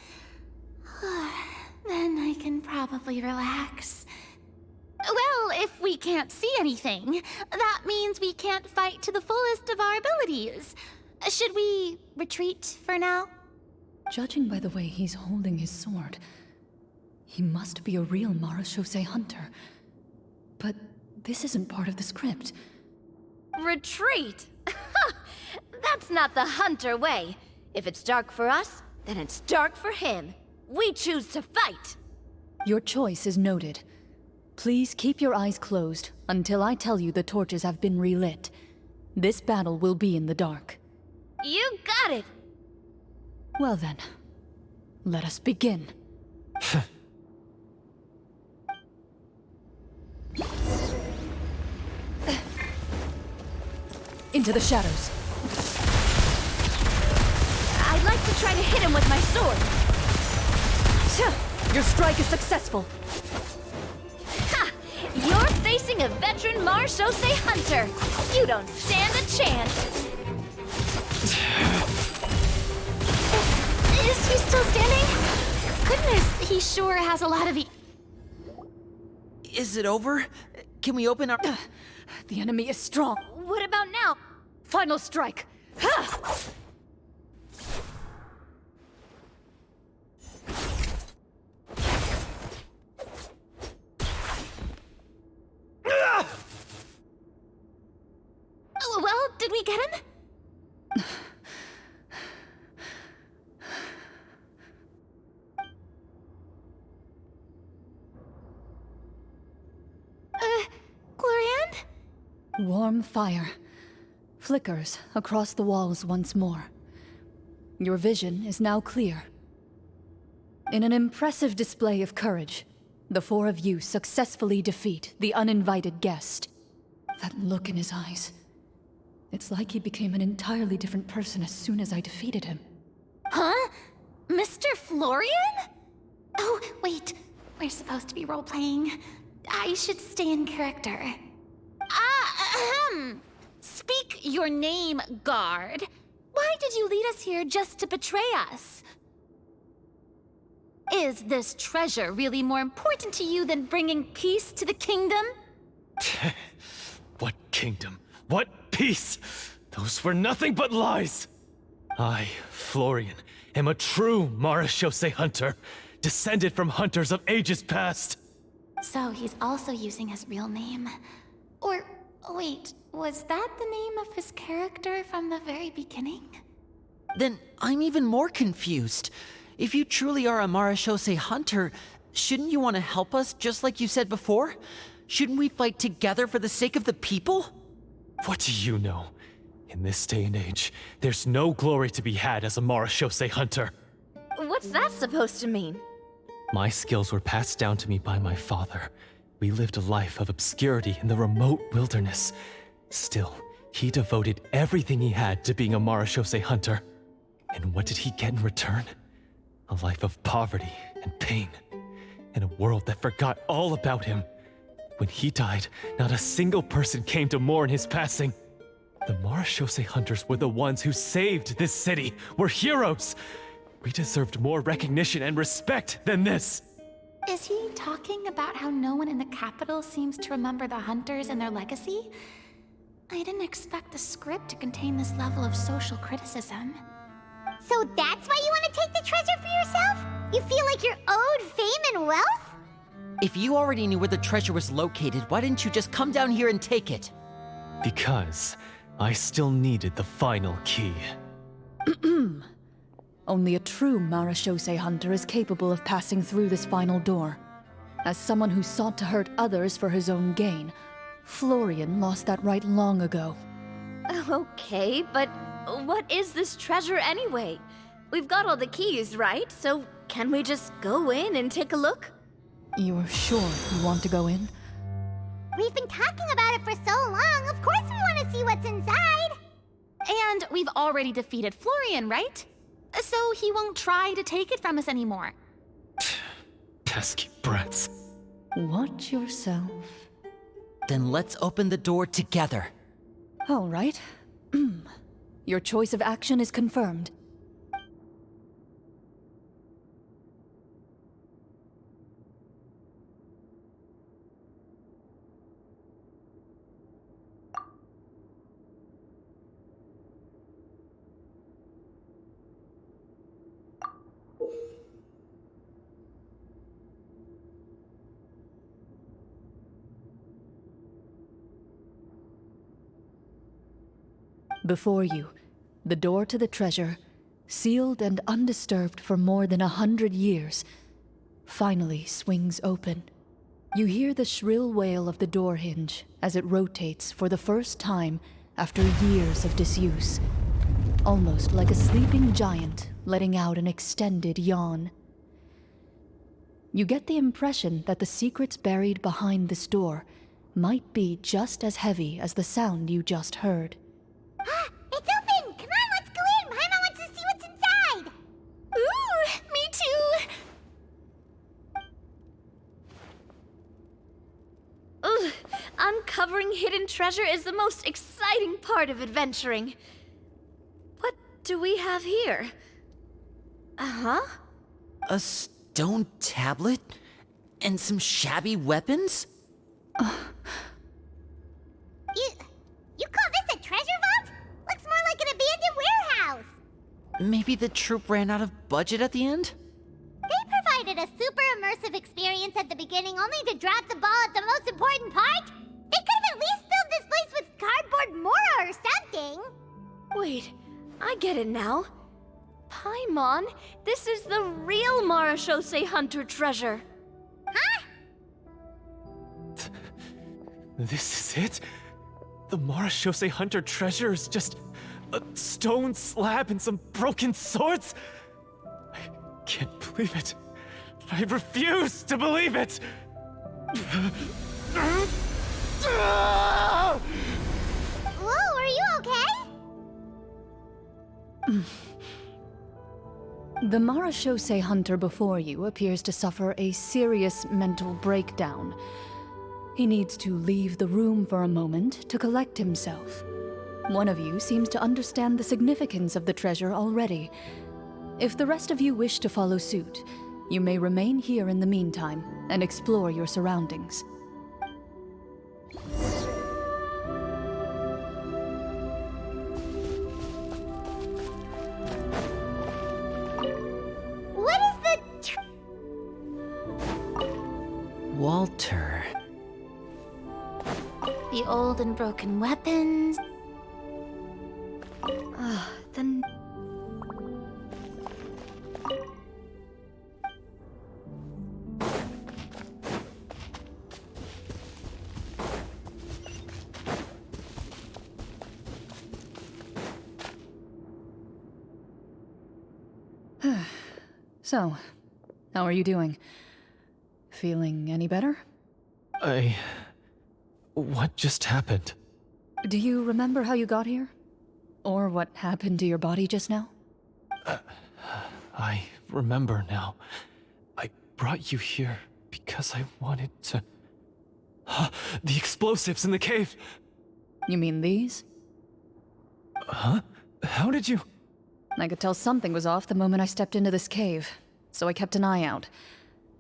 Then I can probably relax. Well, if we can't see anything, that means we can't fight to the fullest of our abilities. Should we retreat for now? Judging by the way he's holding his sword, he must be a real Marechaussee hunter. But this isn't part of the script. Retreat? That's not the hunter way. If it's dark for us, then it's dark for him. We choose to fight. Your choice is noted. Please keep your eyes closed until I tell you the torches have been relit. This battle will be in the dark. You got it. Well then, let us begin. Into the shadows. I'd like to try to hit him with my sword. Your strike is successful. Ha! You're facing a veteran Marechaussee hunter. You don't stand a chance. Is he still standing? Goodness, he sure has a lot of Is it over? Can we open our... The enemy is strong. What about now? Final strike. Ha! Well, did we get him? Clorinde? Warm fire flickers across the walls once more. Your vision is now clear. In an impressive display of courage, the 4 of you successfully defeat the uninvited guest. That look in his eyes. It's like he became an entirely different person as soon as I defeated him. Huh? Mr. Florian? Oh, wait. We're supposed to be role-playing. I should stay in character. Speak your name, guard. Why did you lead us here just to betray us? Is this treasure really more important to you than bringing peace to the kingdom? What kingdom? What peace? Those were nothing but lies! I, Florian, am a true Marachose hunter, descended from hunters of ages past. So he's also using his real name. Or, wait, was that the name of his character from the very beginning? Then I'm even more confused. If you truly are a Marachose hunter, shouldn't you want to help us just like you said before? Shouldn't we fight together for the sake of the people? What do you know? In this day and age, there's no glory to be had as a Marachose hunter. What's that supposed to mean? My skills were passed down to me by my father. We lived a life of obscurity in the remote wilderness. Still, he devoted everything he had to being a Marachose hunter. And what did he get in return? A life of poverty and pain. In a world that forgot all about him. When he died, not a single person came to mourn his passing. The Marachose hunters were the ones who saved this city. We're heroes. We deserved more recognition and respect than this. Is he talking about how no one in the capital seems to remember the hunters and their legacy? I didn't expect the script to contain this level of social criticism. So that's why you want to take the treasure for yourself? You feel like you're owed fame and wealth? If you already knew where the treasure was located, why didn't you just come down here and take it? Because I still needed the final key. Only a true Marachose hunter is capable of passing through this final door. As someone who sought to hurt others for his own gain, Florian lost that right long ago. Okay, but what is this treasure anyway? We've got all the keys, right? So can we just go in and take a look? You're sure you want to go in? We've been talking about it for so long, of course we want to see what's inside! And we've already defeated Florian, right? So he won't try to take it from us anymore. Pesky brats. Watch yourself. Then let's open the door together. All right. Your choice of action is confirmed. Before you, the door to the treasure, sealed and undisturbed for more than 100 years, finally swings open. You hear the shrill wail of the door hinge as it rotates for the first time after years of disuse, almost like a sleeping giant letting out an extended yawn. You get the impression that the secrets buried behind this door might be just as heavy as the sound you just heard. It's open! Come on, let's go in! Paimon wants to see what's inside! Ooh, me too! Ugh, uncovering hidden treasure is the most exciting part of adventuring. What do we have here? Uh-huh. A stone tablet? And some shabby weapons? You call this a treasure vault? Looks more like an abandoned warehouse! Maybe the troop ran out of budget at the end? They provided a super immersive experience at the beginning only to drop the ball at the most important part? They could have at least filled this place with cardboard mora or something! Wait, I get it now. Paimon, this is the real Marachose hunter treasure. Huh? This is it? The Marachose hunter treasure is just a stone slab and some broken swords? I can't believe it. I refuse to believe it! Whoa, are you okay? The Marachose hunter before you appears to suffer a serious mental breakdown. He needs to leave the room for a moment to collect himself. One of you seems to understand the significance of the treasure already. If the rest of you wish to follow suit, You may remain here in the meantime and explore your surroundings. What is the Walter. The old and broken weapons. Then So, how are you doing? Feeling any better? What just happened? Do you remember how you got here? Or what happened to your body just now? I remember now. I brought you here because I wanted to... The explosives in the cave! You mean these? Huh? How did you... I could tell something was off the moment I stepped into this cave, so I kept an eye out.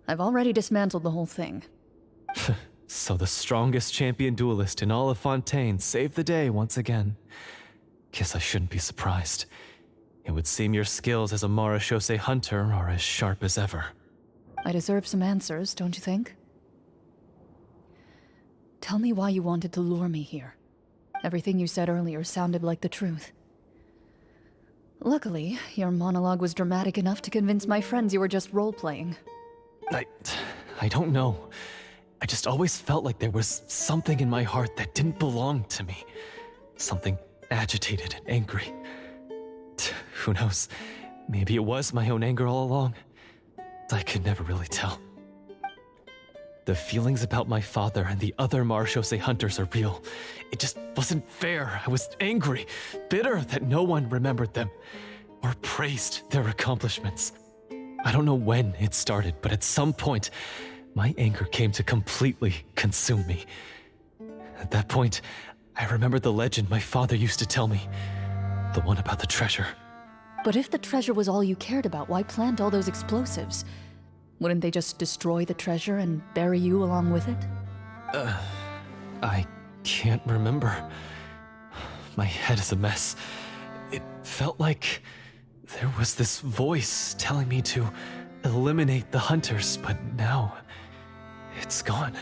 I've already dismantled the whole thing. So the strongest champion duelist in all of Fontaine saved the day once again. Guess I shouldn't be surprised. It would seem your skills as a Marechaussee hunter are as sharp as ever. I deserve some answers, don't you think? Tell me why you wanted to lure me here. Everything you said earlier sounded like the truth. Luckily, your monologue was dramatic enough to convince my friends you were just role-playing. I don't know. I just always felt like there was something in my heart that didn't belong to me. Something agitated and angry. Who knows? Maybe it was my own anger all along. I could never really tell. The feelings about my father and the other Marechaussee hunters are real. It just wasn't fair. I was angry, bitter that no one remembered them or praised their accomplishments. I don't know when it started, but at some point, my anger came to completely consume me. At that point, I remembered the legend my father used to tell me. The one about the treasure. But if the treasure was all you cared about, why plant all those explosives? Wouldn't they just destroy the treasure and bury you along with it? I can't remember. My head is a mess. It felt like there was this voice telling me to eliminate the hunters, but now it's gone.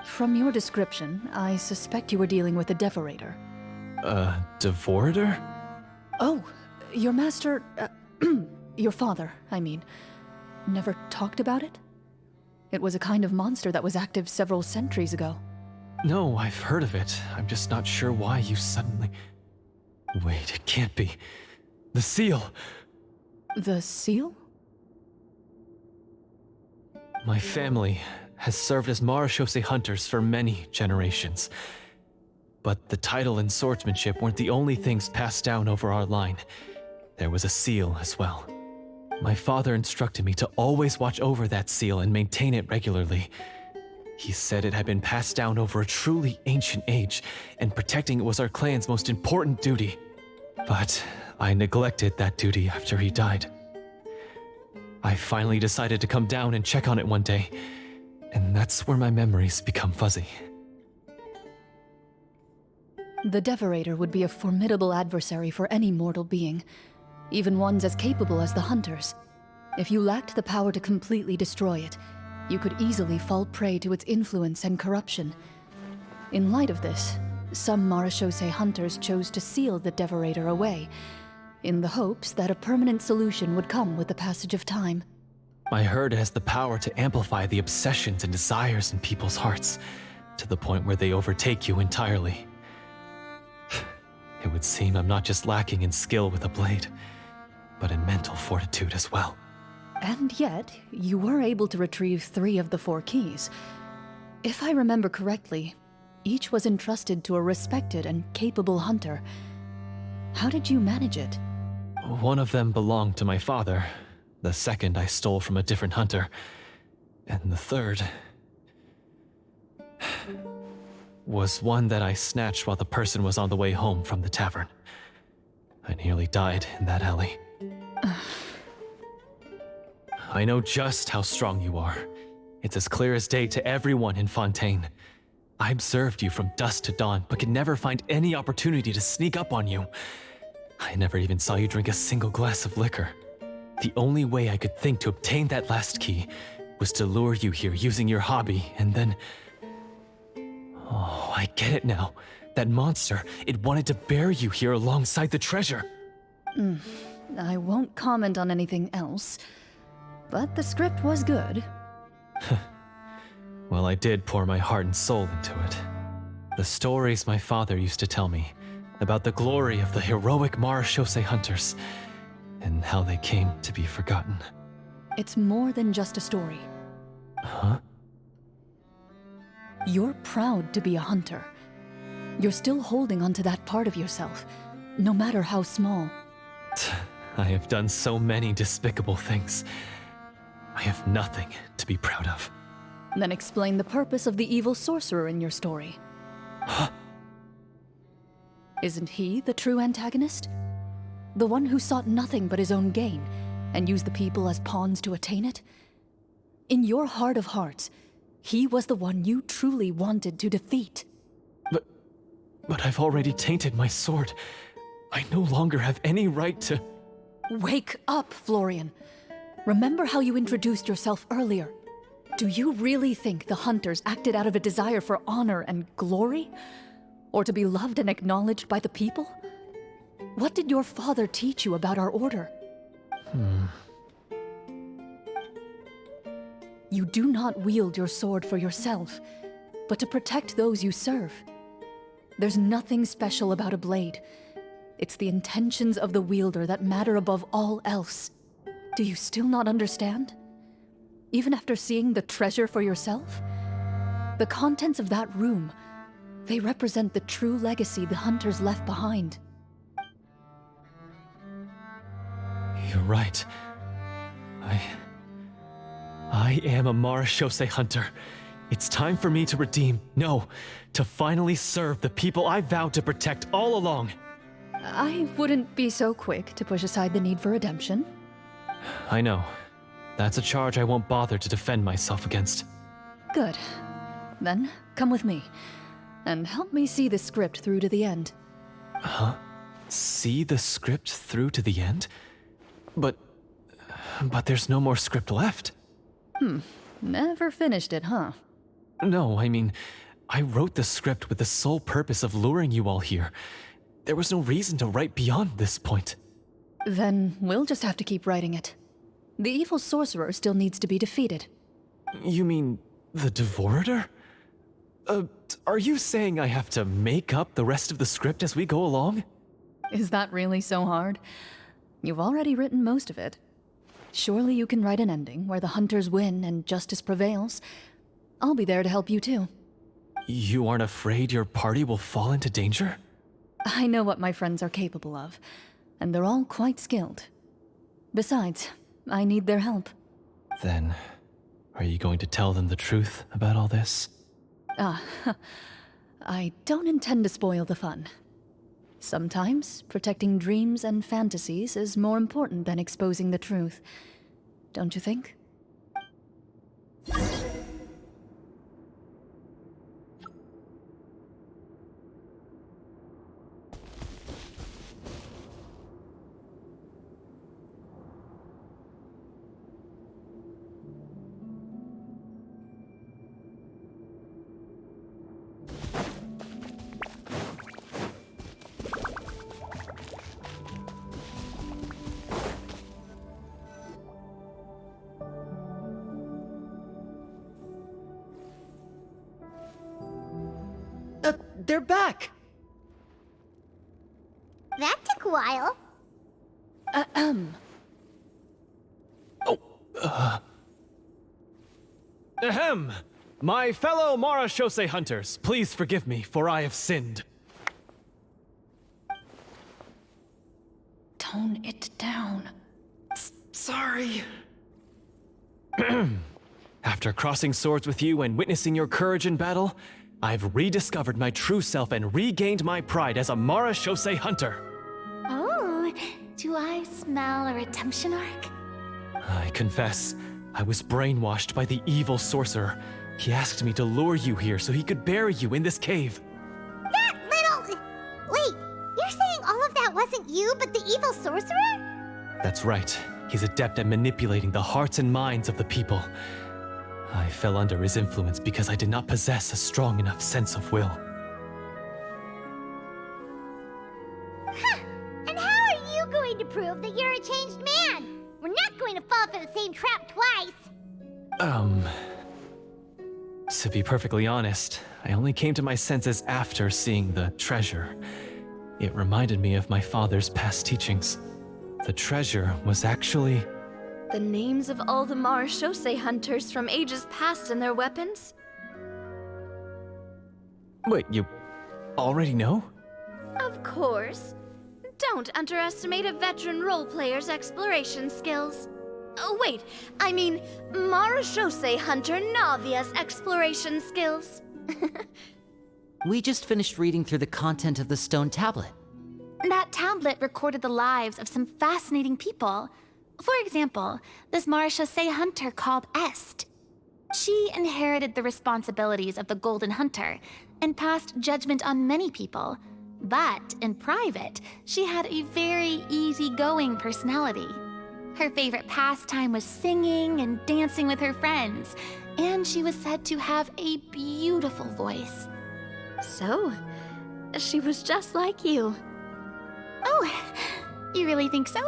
From your description, I suspect you were dealing with a devorator. Devorator? Oh, your master... your father, I mean. Never talked about it? It was a kind of monster that was active several centuries ago. No, I've heard of it. I'm just not sure why you suddenly... Wait, it can't be. The seal! The seal? My family has served as Marechaussee hunters for many generations. But the title and swordsmanship weren't the only things passed down over our line. There was a seal as well. My father instructed me to always watch over that seal and maintain it regularly. He said it had been passed down over a truly ancient age, and protecting it was our clan's most important duty. But I neglected that duty after he died. I finally decided to come down and check on it one day, and that's where my memories become fuzzy. The Devorator would be a formidable adversary for any mortal being, even ones as capable as the Hunters. If you lacked the power to completely destroy it, you could easily fall prey to its influence and corruption. In light of this, some Marechaussee hunters chose to seal the Devorator away, in the hopes that a permanent solution would come with the passage of time. I heard it has the power to amplify the obsessions and desires in people's hearts, to the point where they overtake you entirely. It would seem I'm not just lacking in skill with a blade, but in mental fortitude as well. And yet, you were able to retrieve 3 of the 4 keys. If I remember correctly, each was entrusted to a respected and capable hunter. How did you manage it? One of them belonged to my father. The second I stole from a different hunter. And the third... was one that I snatched while the person was on the way home from the tavern. I nearly died in that alley. I know just how strong you are. It's as clear as day to everyone in Fontaine. I observed you from dusk to dawn, but could never find any opportunity to sneak up on you. I never even saw you drink a single glass of liquor. The only way I could think to obtain that last key was to lure you here using your hobby, and then... Oh, I get it now. That monster, it wanted to bury you here alongside the treasure. I won't comment on anything else, but the script was good. Well, I did pour my heart and soul into it. The stories my father used to tell me about the glory of the heroic Marechaussee hunters and how they came to be forgotten. It's more than just a story. Huh? You're proud to be a hunter. You're still holding onto that part of yourself, no matter how small. I have done so many despicable things. I have nothing to be proud of. Then explain the purpose of the evil sorcerer in your story. Huh? Isn't he the true antagonist? The one who sought nothing but his own gain, and used the people as pawns to attain it? In your heart of hearts, he was the one you truly wanted to defeat. But I've already tainted my sword. I no longer have any right to... Wake up, Florian. Remember how you introduced yourself earlier. Do you really think the hunters acted out of a desire for honor and glory? Or to be loved and acknowledged by the people? What did your father teach you about our order? You do not wield your sword for yourself, but to protect those you serve. There's nothing special about a blade. It's the intentions of the wielder that matter above all else. Do you still not understand? Even after seeing the treasure for yourself? The contents of that room, they represent the true legacy the hunters left behind. You're right. I am a Marechaussee hunter. It's time for me to redeem, no, to finally serve the people I vowed to protect all along. I wouldn't be so quick to push aside the need for redemption. I know. That's a charge I won't bother to defend myself against. Good. Then, come with me, and help me see the script through to the end. Huh? See the script through to the end? But there's no more script left. Never finished it, huh? No, I mean, I wrote the script with the sole purpose of luring you all here. There was no reason to write beyond this point. Then we'll just have to keep writing it. The evil sorcerer still needs to be defeated. You mean the Devorator? Are you saying I have to make up the rest of the script as we go along? Is that really so hard? You've already written most of it. Surely you can write an ending where the hunters win and justice prevails. I'll be there to help you too. You aren't afraid your party will fall into danger? I know what my friends are capable of, and they're all quite skilled. Besides, I need their help. Then, are you going to tell them the truth about all this? I don't intend to spoil the fun. Sometimes, protecting dreams and fantasies is more important than exposing the truth. Don't you think? They're back! That took a while. Ahem! My fellow Marechaussee hunters, please forgive me, for I have sinned. Tone it down. Sorry. After crossing swords with you and witnessing your courage in battle, I've rediscovered my true self and regained my pride as a Marechaussee hunter. Oh, do I smell a redemption arc? I confess, I was brainwashed by the evil sorcerer. He asked me to lure you here so he could bury you in this cave. That little... Wait, you're saying all of that wasn't you, but the evil sorcerer? That's right. He's adept at manipulating the hearts and minds of the people. I fell under his influence because I did not possess a strong enough sense of will. Huh. And how are you going to prove that you're a changed man? We're not going to fall for the same trap twice. To be perfectly honest, I only came to my senses after seeing the treasure. It reminded me of my father's past teachings. The treasure was actually... The names of all the Marechaussee hunters from ages past and their weapons? Wait, you already know? Of course. Don't underestimate a veteran role player's exploration skills. Oh, wait, I mean Marechaussee hunter Navia's exploration skills. We just finished reading through the content of the stone tablet. That tablet recorded the lives of some fascinating people. For example, this Marechaussee hunter called Est. She inherited the responsibilities of the Golden Hunter and passed judgment on many people. But in private, she had a very easygoing personality. Her favorite pastime was singing and dancing with her friends, and she was said to have a beautiful voice. So, she was just like you. Oh, you really think so?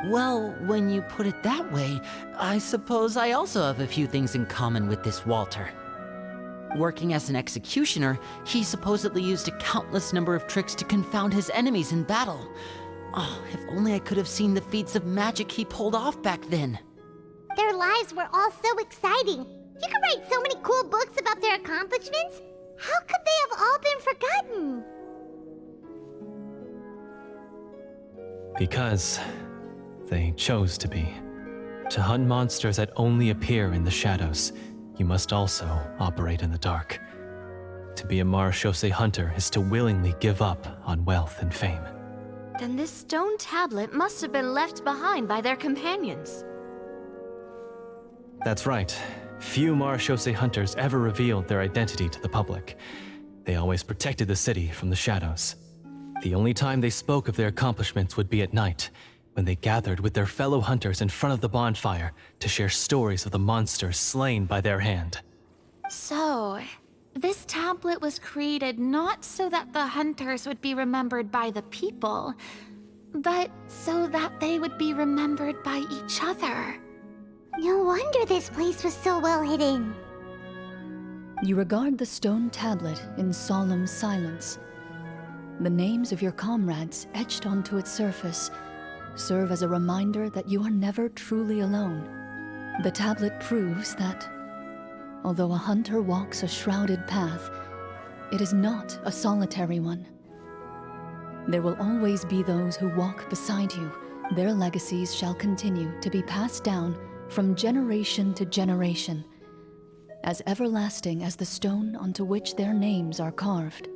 Well, when you put it that way, I suppose I also have a few things in common with this Walter. Working as an executioner, he supposedly used a countless number of tricks to confound his enemies in battle. Oh, if only I could have seen the feats of magic he pulled off back then. Their lives were all so exciting. You could write so many cool books about their accomplishments. How could they have all been forgotten? Because they chose to be. To hunt monsters that only appear in the shadows, you must also operate in the dark. To be a Marechaussee hunter is to willingly give up on wealth and fame. Then this stone tablet must have been left behind by their companions. That's right. Few Marechaussee hunters ever revealed their identity to the public. They always protected the city from the shadows. The only time they spoke of their accomplishments would be at night, when they gathered with their fellow hunters in front of the bonfire to share stories of the monsters slain by their hand. So, this tablet was created not so that the hunters would be remembered by the people, but so that they would be remembered by each other. No wonder this place was so well hidden. You regard the stone tablet in solemn silence. The names of your comrades etched onto its surface serve as a reminder that you are never truly alone. The tablet proves that, although a hunter walks a shrouded path, it is not a solitary one. There will always be those who walk beside you. Their legacies shall continue to be passed down from generation to generation, as everlasting as the stone onto which their names are carved.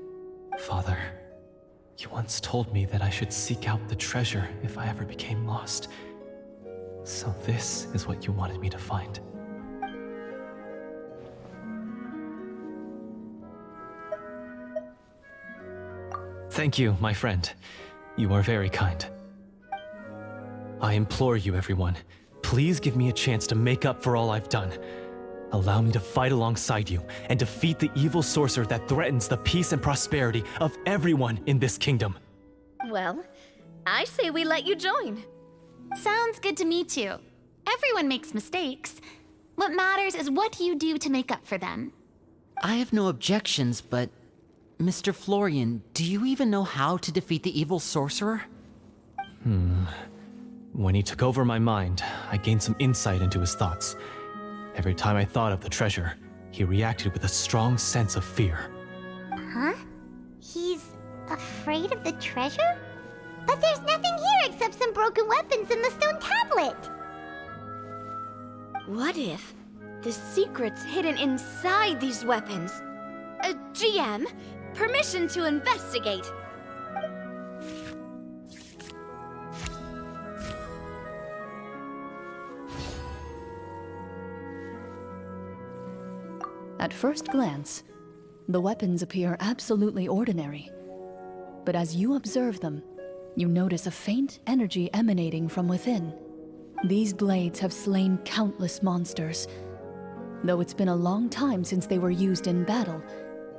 Father, you once told me that I should seek out the treasure if I ever became lost. So this is what you wanted me to find. Thank you, my friend. You are very kind. I implore you, everyone, please give me a chance to make up for all I've done. Allow me to fight alongside you and defeat the evil sorcerer that threatens the peace and prosperity of everyone in this kingdom. Well, I say we let you join. Sounds good to me too. Everyone makes mistakes. What matters is what you do to make up for them. I have no objections, but... Mr. Florian, do you even know how to defeat the evil sorcerer? When he took over my mind, I gained some insight into his thoughts. Every time I thought of the treasure, he reacted with a strong sense of fear. Huh? He's afraid of the treasure? But there's nothing here except some broken weapons and the stone tablet. What if the secret's hidden inside these weapons? GM, permission to investigate. At first glance, the weapons appear absolutely ordinary. But as you observe them, you notice a faint energy emanating from within. These blades have slain countless monsters. Though it's been a long time since they were used in battle,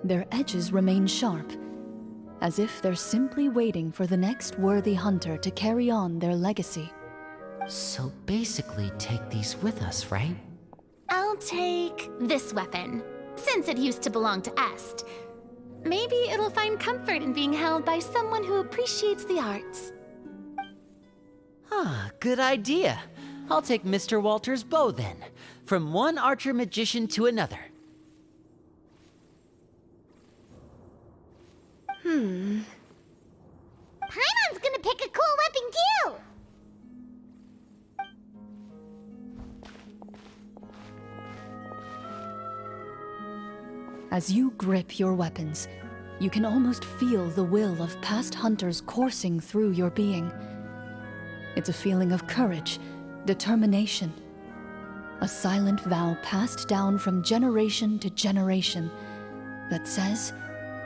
their edges remain sharp, as if they're simply waiting for the next worthy hunter to carry on their legacy. So basically, take these with us, right? I'll take this weapon, since it used to belong to Est. Maybe it'll find comfort in being held by someone who appreciates the arts. Ah, good idea. I'll take Mr. Walter's bow then. From one archer magician to another. Paimon's gonna pick a cool weapon too! As you grip your weapons, you can almost feel the will of past hunters coursing through your being. It's a feeling of courage, determination. A silent vow passed down from generation to generation that says,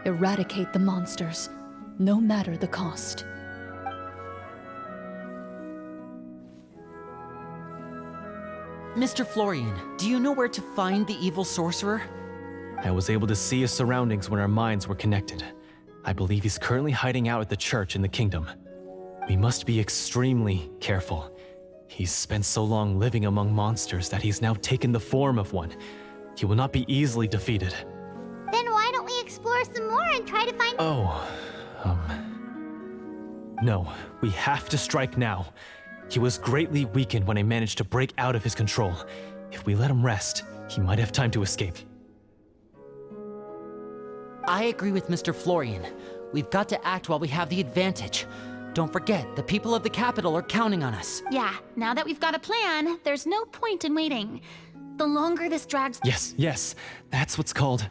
eradicate the monsters, no matter the cost. Mr. Florian, do you know where to find the evil sorcerer? I was able to see his surroundings when our minds were connected. I believe he's currently hiding out at the church in the kingdom. We must be extremely careful. He's spent so long living among monsters that he's now taken the form of one. He will not be easily defeated. Then why don't we explore some more and try to find— No, we have to strike now. He was greatly weakened when I managed to break out of his control. If we let him rest, he might have time to escape. I agree with Mr. Florian. We've got to act while we have the advantage. Don't forget, the people of the capital are counting on us. Yeah, now that we've got a plan, there's no point in waiting. The longer this drags— Yes, that's what's called...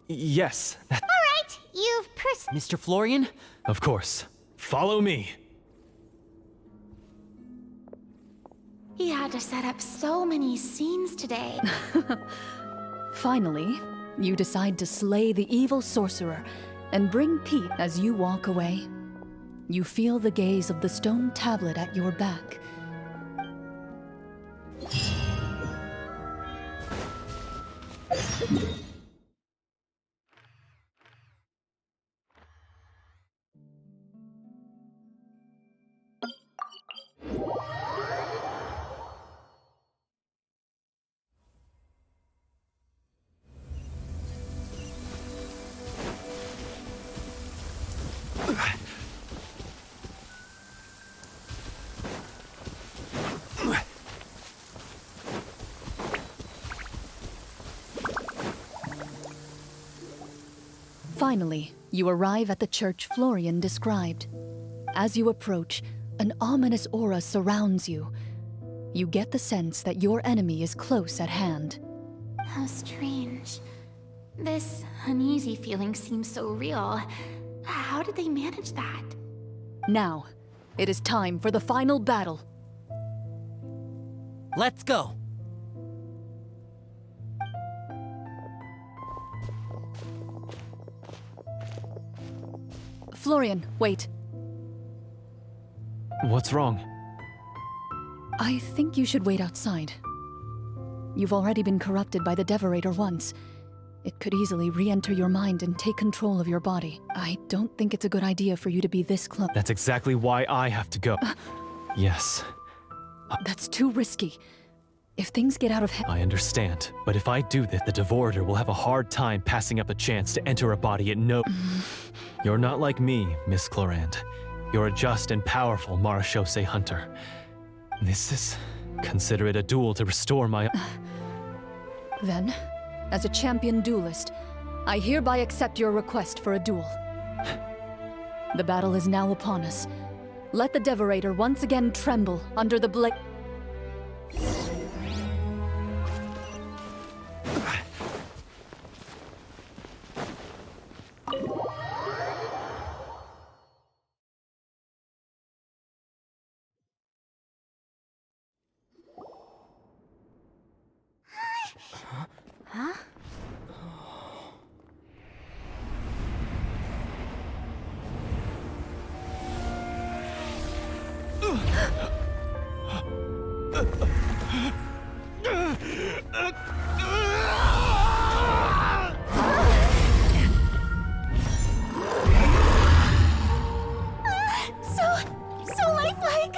Yes, that... Alright, you've Mr. Florian? Of course. Follow me. He had to set up so many scenes today. Finally, you decide to slay the evil sorcerer and bring Pete as you walk away. You feel the gaze of the stone tablet at your back. Finally, you arrive at the church Florian described. As you approach, an ominous aura surrounds you. You get the sense that your enemy is close at hand. How strange. This uneasy feeling seems so real. How did they manage that? Now, it is time for the final battle. Let's go! Florian, wait. What's wrong? I think you should wait outside. You've already been corrupted by the Devorator once. It could easily re-enter your mind and take control of your body. I don't think it's a good idea for you to be this close. That's exactly why I have to go. Yes. That's too risky. If things get out of hand... I understand, but if I do this, the Devorator will have a hard time passing up a chance to enter a body it knows. You're not like me, Miss Clorinde. You're a just and powerful Marechaussee hunter. This is... consider it a duel to restore my... Then, as a champion duelist, I hereby accept your request for a duel. The battle is now upon us. Let the Devorator once again tremble under the blade... So lifelike.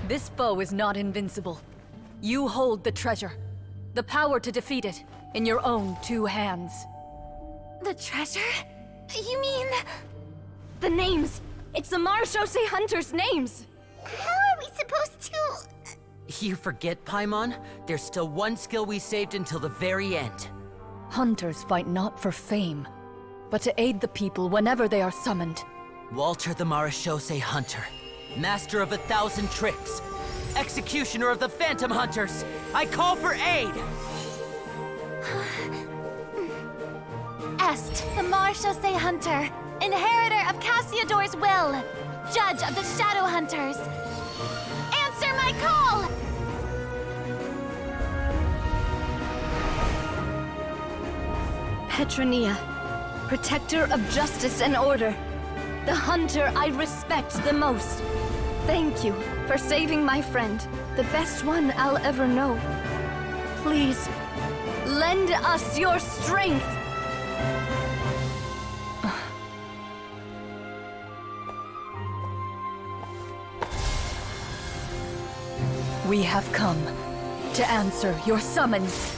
This foe is not invincible. You hold the treasure, the power to defeat it, in your own 2 hands. The treasure? You mean... The names! It's the Marechaussee Hunters' names! How are we supposed to... You forget, Paimon? There's still one skill we saved until the very end. Hunters fight not for fame, but to aid the people whenever they are summoned. Walter the Marechaussee Hunter, master of 1,000 tricks, executioner of the Phantom Hunters, I call for aid! Est, the Marechaussee Hunter, inheritor of Cassiodor's will, judge of the Shadow Hunters. Answer my call! Petronia, protector of justice and order. The hunter I respect the most. Thank you for saving my friend, the best one I'll ever know. Please, lend us your strength! We have come to answer your summons.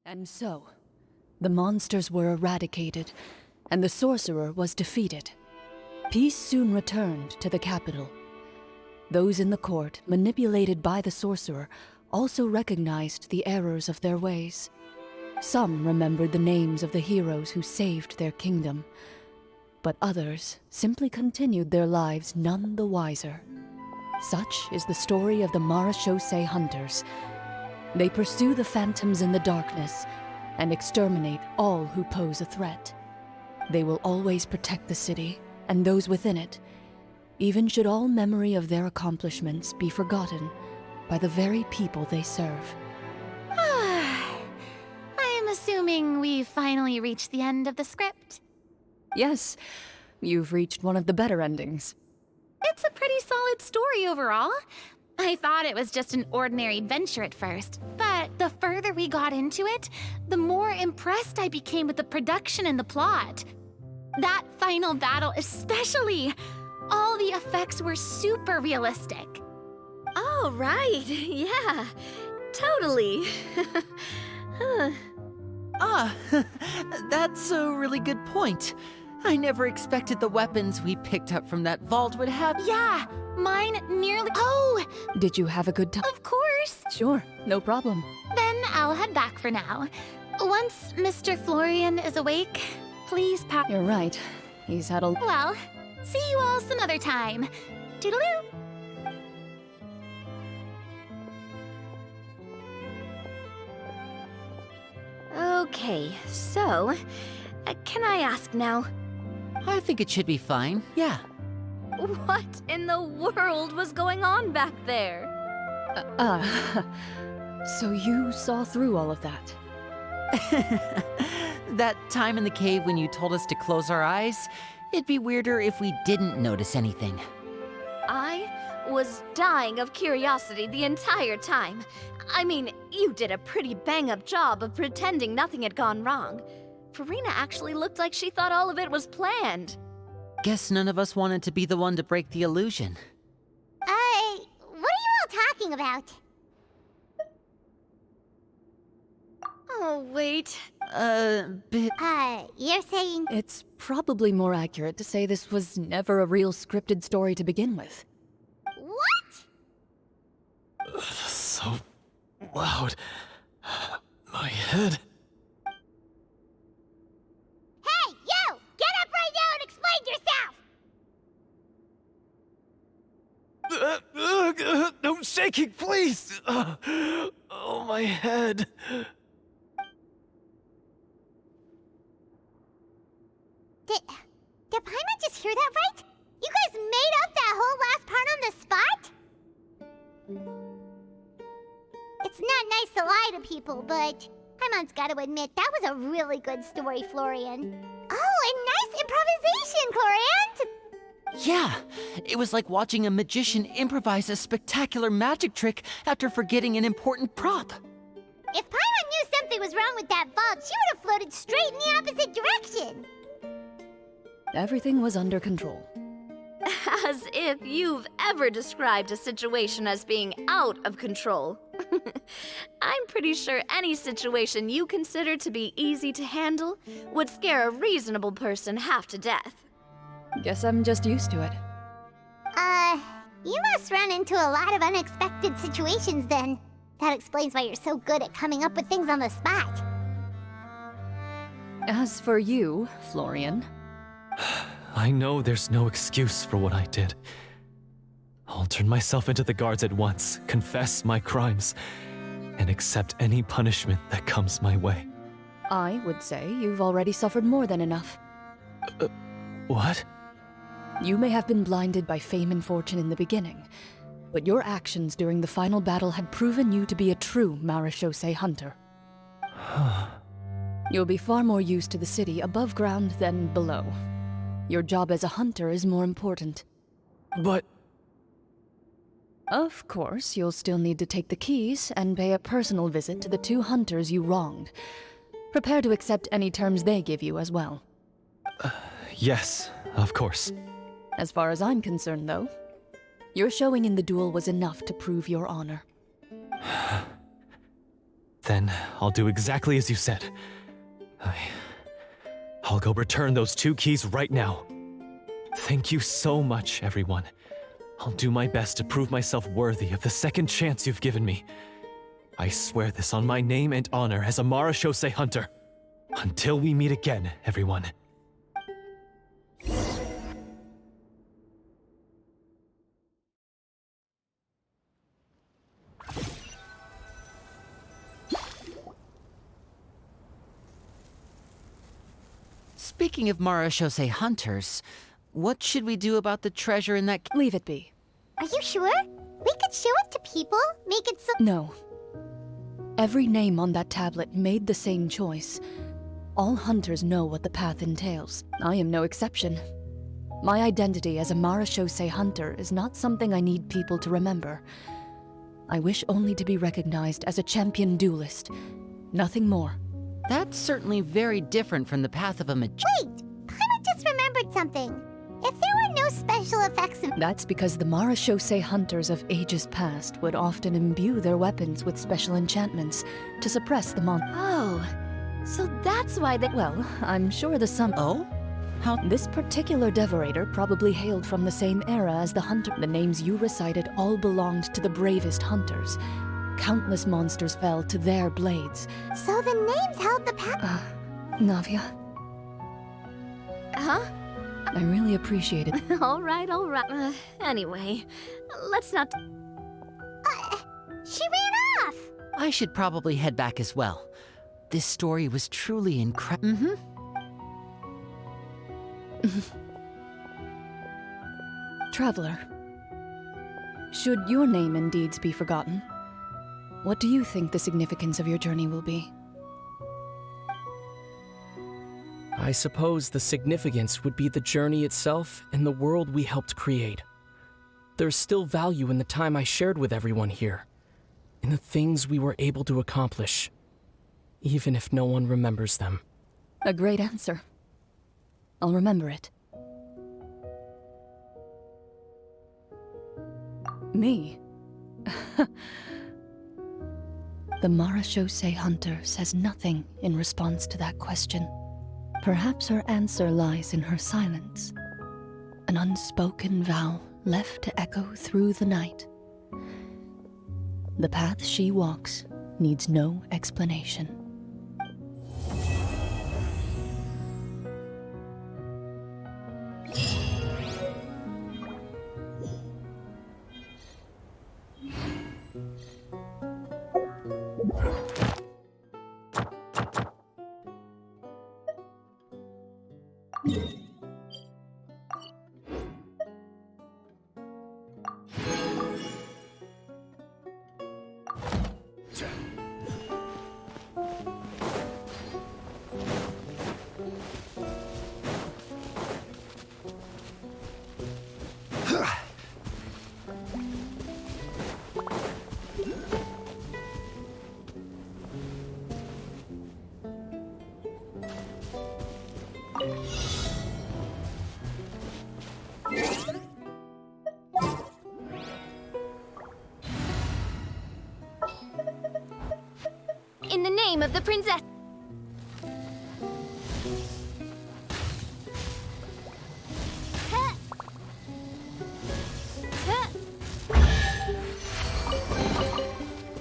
And so, the monsters were eradicated, and the sorcerer was defeated. Peace soon returned to the capital. Those in the court, manipulated by the sorcerer, also recognized the errors of their ways. Some remembered the names of the heroes who saved their kingdom, but others simply continued their lives none the wiser. Such is the story of the Marechaussee Hunters. They pursue the phantoms in the darkness and exterminate all who pose a threat. They will always protect the city and those within it, even should all memory of their accomplishments be forgotten by the very people they serve. I am assuming we've finally reached the end of the script. Yes, you've reached one of the better endings. It's a pretty solid story overall. I thought it was just an ordinary adventure at first, but the further we got into it, the more impressed I became with the production and the plot. That final battle especially! All the effects were super realistic. Oh, right. Yeah, totally. That's a really good point. I never expected the weapons we picked up from that vault would have... Yeah, mine nearly... Oh, Did you have a good time? of course! Sure, no problem. Then I'll head back for now. Once Mr. Florian is awake, please pack... You're right. He's had a... Well, see you all some other time. Toodaloo! Okay, so, can I ask now, I think it should be fine, yeah. what in the world was going on back there? So you saw through all of that? That time in the cave when you told us to close our eyes, it'd be weirder if we didn't notice anything. I was dying of curiosity the entire time. I mean, you did a pretty bang-up job of pretending nothing had gone wrong. Farina actually looked like she thought all of it was planned. Guess none of us wanted to be the one to break the illusion. What are you all talking about? Oh, wait. Bit. You're saying... It's probably more accurate to say this was never a real scripted story to begin with. What? So loud. My head. Hey, you! Get up right now and explain yourself! No shaking, please! Oh, my head. Did Paimon just hear that right? You guys made up that whole last part on the spot? It's not nice to lie to people, but Paimon's gotta admit, that was a really good story, Florian. Oh, and nice improvisation, Clorinde! Yeah, it was like watching a magician improvise a spectacular magic trick after forgetting an important prop. If Paimon knew something was wrong with that vault, she would have floated straight in the opposite direction! Everything was under control. As if you've ever described a situation as being out of control. I'm pretty sure any situation you consider to be easy to handle would scare a reasonable person half to death. Guess I'm just used to it. You must run into a lot of unexpected situations then. That explains why you're so good at coming up with things on the spot. As for you, Florian, I know there's no excuse for what I did. I'll turn myself into the guards at once, confess my crimes, and accept any punishment that comes my way. I would say you've already suffered more than enough. What? You may have been blinded by fame and fortune in the beginning, but your actions during the final battle had proven you to be a true Marechaussee hunter. You'll be far more used to the city above ground than below. Your job as a hunter is more important. But... Of course, you'll still need to take the keys and pay a personal visit to the 2 hunters you wronged. Prepare to accept any terms they give you as well. Yes, of course. As far as I'm concerned, though, your showing in the duel was enough to prove your honor. Then I'll do exactly as you said. I'll go return those 2 keys right now. Thank you so much, everyone. I'll do my best to prove myself worthy of the second chance you've given me. I swear this on my name and honor as a Marechaussee hunter. Until we meet again, everyone. Speaking of Marechaussee hunters, what should we do about the treasure in that... Leave it be. Are you sure? We could show it to people, make it so... No. Every name on that tablet made the same choice. All hunters know what the path entails. I am no exception. My identity as a Marechaussee hunter is not something I need people to remember. I wish only to be recognized as a champion duelist. Nothing more. That's certainly very different from the path of a magician. Wait! Paimon just remembered something. If there were no special effects in... That's because the Marechaussee hunters of ages past would often imbue their weapons with special enchantments to suppress the mon... Oh, so that's why they... Well, I'm sure the sum... Oh? How... This particular devorator probably hailed from the same era as the hunter. The names you recited all belonged to the bravest hunters. Countless monsters fell to their blades. So the names held the path... Navia, Huh? I really appreciate it. All right. Anyway, let's not... She ran off! I should probably head back as well. This story was truly incredible. Traveler, should your name and deeds be forgotten, what do you think the significance of your journey will be? I suppose the significance would be the journey itself and the world we helped create. There's still value in the time I shared with everyone here, in the things we were able to accomplish, even if no one remembers them. A great answer. I'll remember it. Me? The Marachose hunter says nothing in response to that question. Perhaps her answer lies in her silence, an unspoken vow left to echo through the night. The path she walks needs no explanation. In the name of the princess.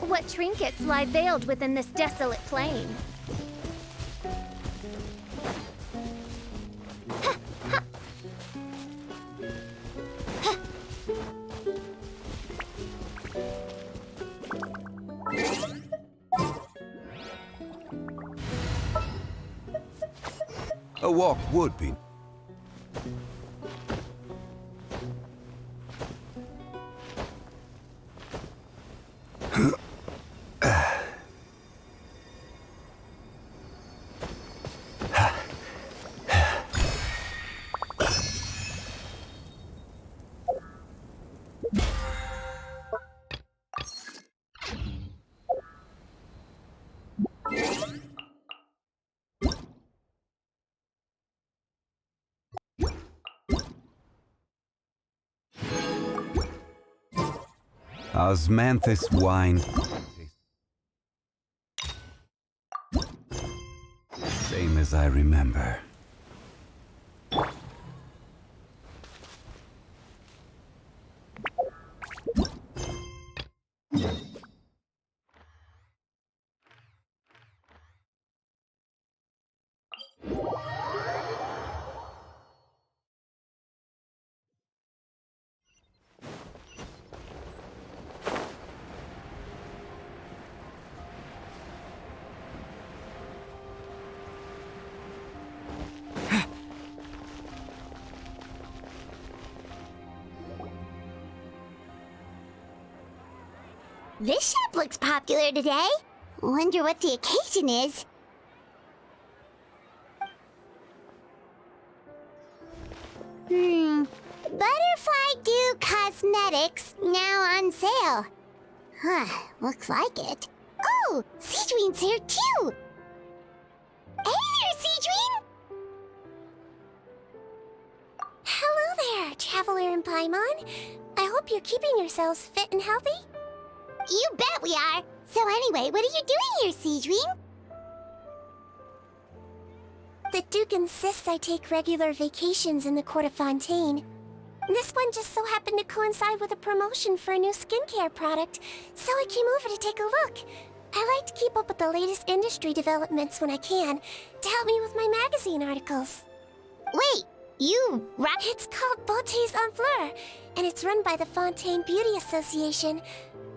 What trinkets lie veiled within this desolate plain? A walk would be. Osmanthus wine. Same as I remember. This shop looks popular today. Wonder what the occasion is. Butterfly Dew Cosmetics now on sale. Huh, looks like it. Oh, Sigewinne's here too! Hey there, Sigewinne! Hello there, Traveler and Paimon. I hope you're keeping yourselves fit and healthy. You bet we are! So anyway, what are you doing here, Sigewinne? The Duke insists I take regular vacations in the court of Fontaine. This one just so happened to coincide with a promotion for a new skincare product, so I came over to take a look. I like to keep up with the latest industry developments when I can, to help me with my magazine articles. Wait, you It's called Beautés en Fleur, and it's run by the Fontaine Beauty Association.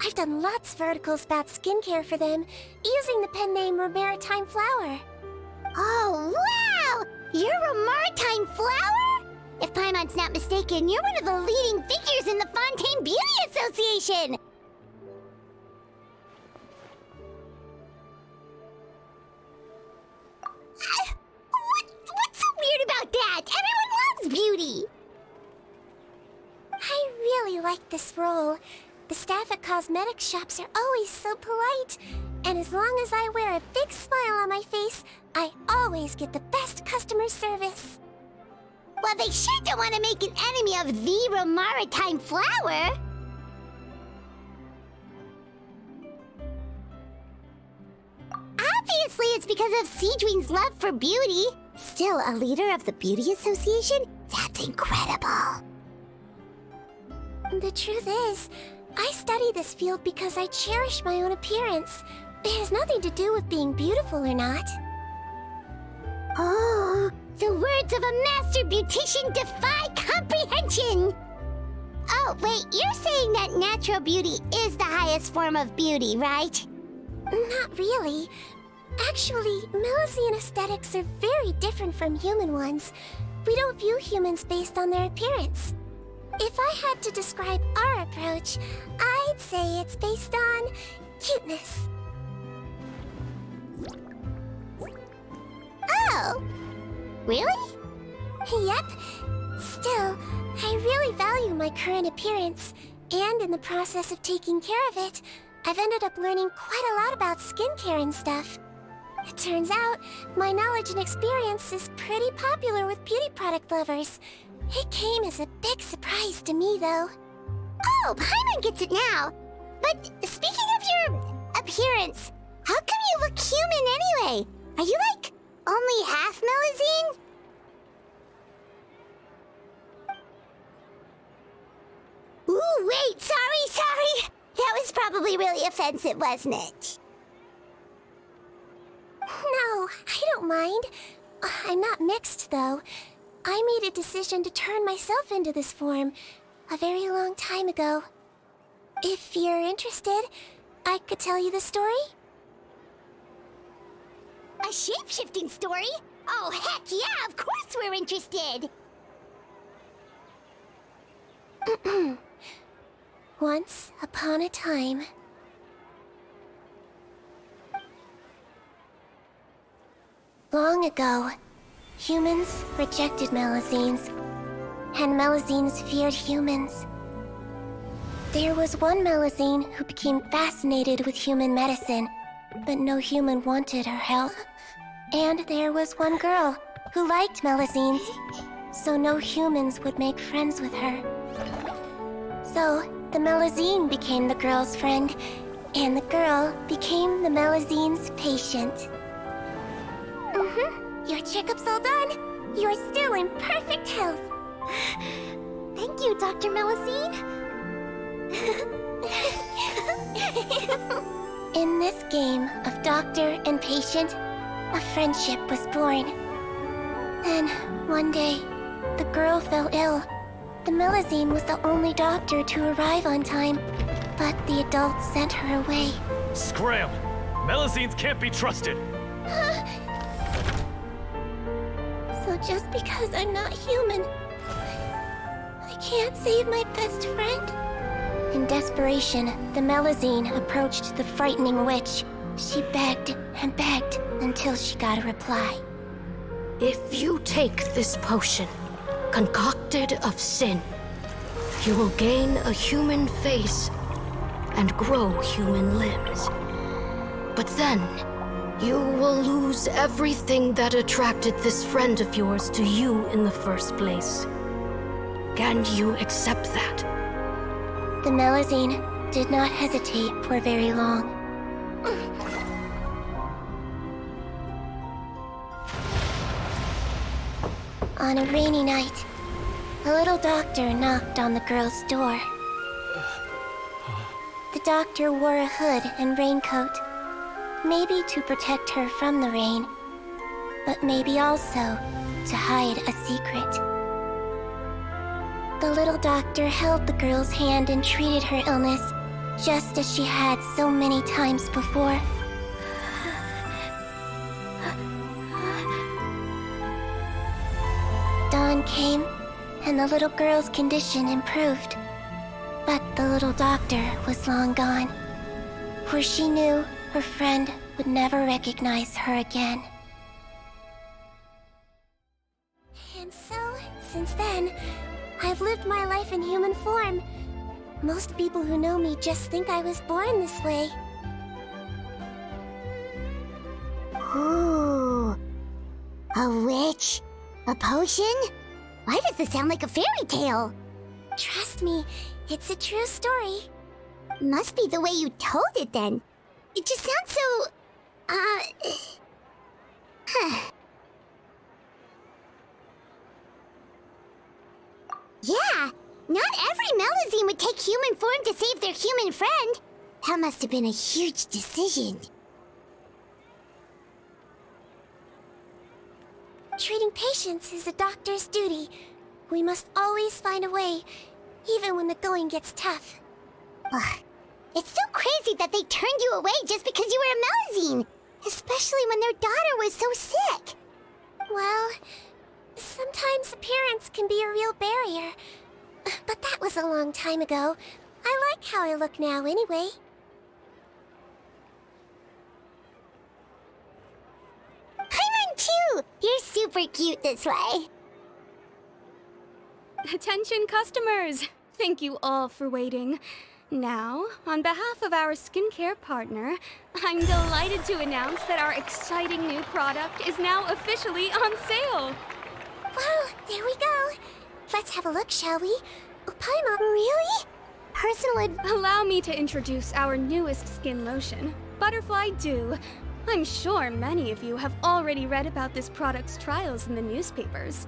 I've done lots of articles about skincare for them, using the pen name Maritime Flower. Oh, wow! You're a Maritime Flower? If Paimon's not mistaken, you're one of the leading figures in the Fontaine Beauty Association! What's so weird about that? Everyone loves beauty! I really like this role. The staff at cosmetics shops are always so polite. And as long as I wear a big smile on my face, I always get the best customer service. Well, they sure don't want to make an enemy of the Maritime Flower. Obviously, it's because of Sigewinne's love for beauty. Still, a leader of the Beauty Association? That's incredible. The truth is, I study this field because I cherish my own appearance. It has nothing to do with being beautiful or not. Oh, the words of a master beautician defy comprehension! Oh, wait, you're saying that natural beauty is the highest form of beauty, right? Not really. Actually, Melusine aesthetics are very different from human ones. We don't view humans based on their appearance. If I had to describe our approach, I'd say it's based on cuteness. Oh, really? Yep. Still, I really value my current appearance, and in the process of taking care of it, I've ended up learning quite a lot about skincare and stuff. It turns out, my knowledge and experience is pretty popular with beauty product lovers. It came as a big surprise to me, though. Oh, Paimon gets it now. But speaking of your appearance, how come you look human anyway? Are you like only half Melusine? Ooh, wait, sorry. That was probably really offensive, wasn't it? No, I don't mind. I'm not mixed, though. I made a decision to turn myself into this form a very long time ago. If you're interested, I could tell you the story. A shape-shifting story? Oh, heck yeah, of course we're interested! Once upon a time... Long ago, humans rejected Melusines, and Melusines feared humans. There was one Melusine who became fascinated with human medicine, but no human wanted her help. And there was one girl who liked Melusines, so no humans would make friends with her. So, the Melusine became the girl's friend, and the girl became the Melusine's patient. Your checkup's all done. You're still in perfect health. Thank you, Dr. Melusine. In this game of doctor and patient, a friendship was born. Then, one day, the girl fell ill. The Melusine was the only doctor to arrive on time, but the adults sent her away. Scram! Melusines can't be trusted! So just because I'm not human, I can't save my best friend? In desperation, the Melusine approached the frightening witch. She begged and begged until she got a reply. If you take this potion, concocted of sin, you will gain a human face and grow human limbs. But then, you will lose everything that attracted this friend of yours to you in the first place. Can you accept that? The Melusine did not hesitate for very long. On a rainy night, a little doctor knocked on the girl's door. The doctor wore a hood and raincoat, maybe to protect her from the rain, but maybe also to hide a secret. The little doctor held the girl's hand and treated her illness, just as she had so many times before. Dawn came, and the little girl's condition improved. But the little doctor was long gone, for she knew her friend would never recognize her again. And so, since then, I've lived my life in human form. Most people who know me just think I was born this way. Ooh. A witch? A potion? Why does this sound like a fairy tale? Trust me, it's a true story. Must be the way you told it then. It just sounds so, would take human form to save their human friend. That must have been a huge decision. Treating patients is a doctor's duty. We must always find a way, even when the going gets tough. Ugh. It's so crazy that they turned you away just because you were a Melusine, especially when their daughter was so sick. Well, sometimes appearance can be a real barrier. But that was a long time ago. I like how I look now anyway. Paimon too! You're super cute this way. Attention customers! Thank you all for waiting. Now, on behalf of our skincare partner, I'm delighted to announce that our exciting new product is now officially on sale. Wow, there we go. Let's have a look, shall we? Oh, Paimon. Really? Personal Allow me to introduce our newest skin lotion, Butterfly Dew. I'm sure many of you have already read about this product's trials in the newspapers.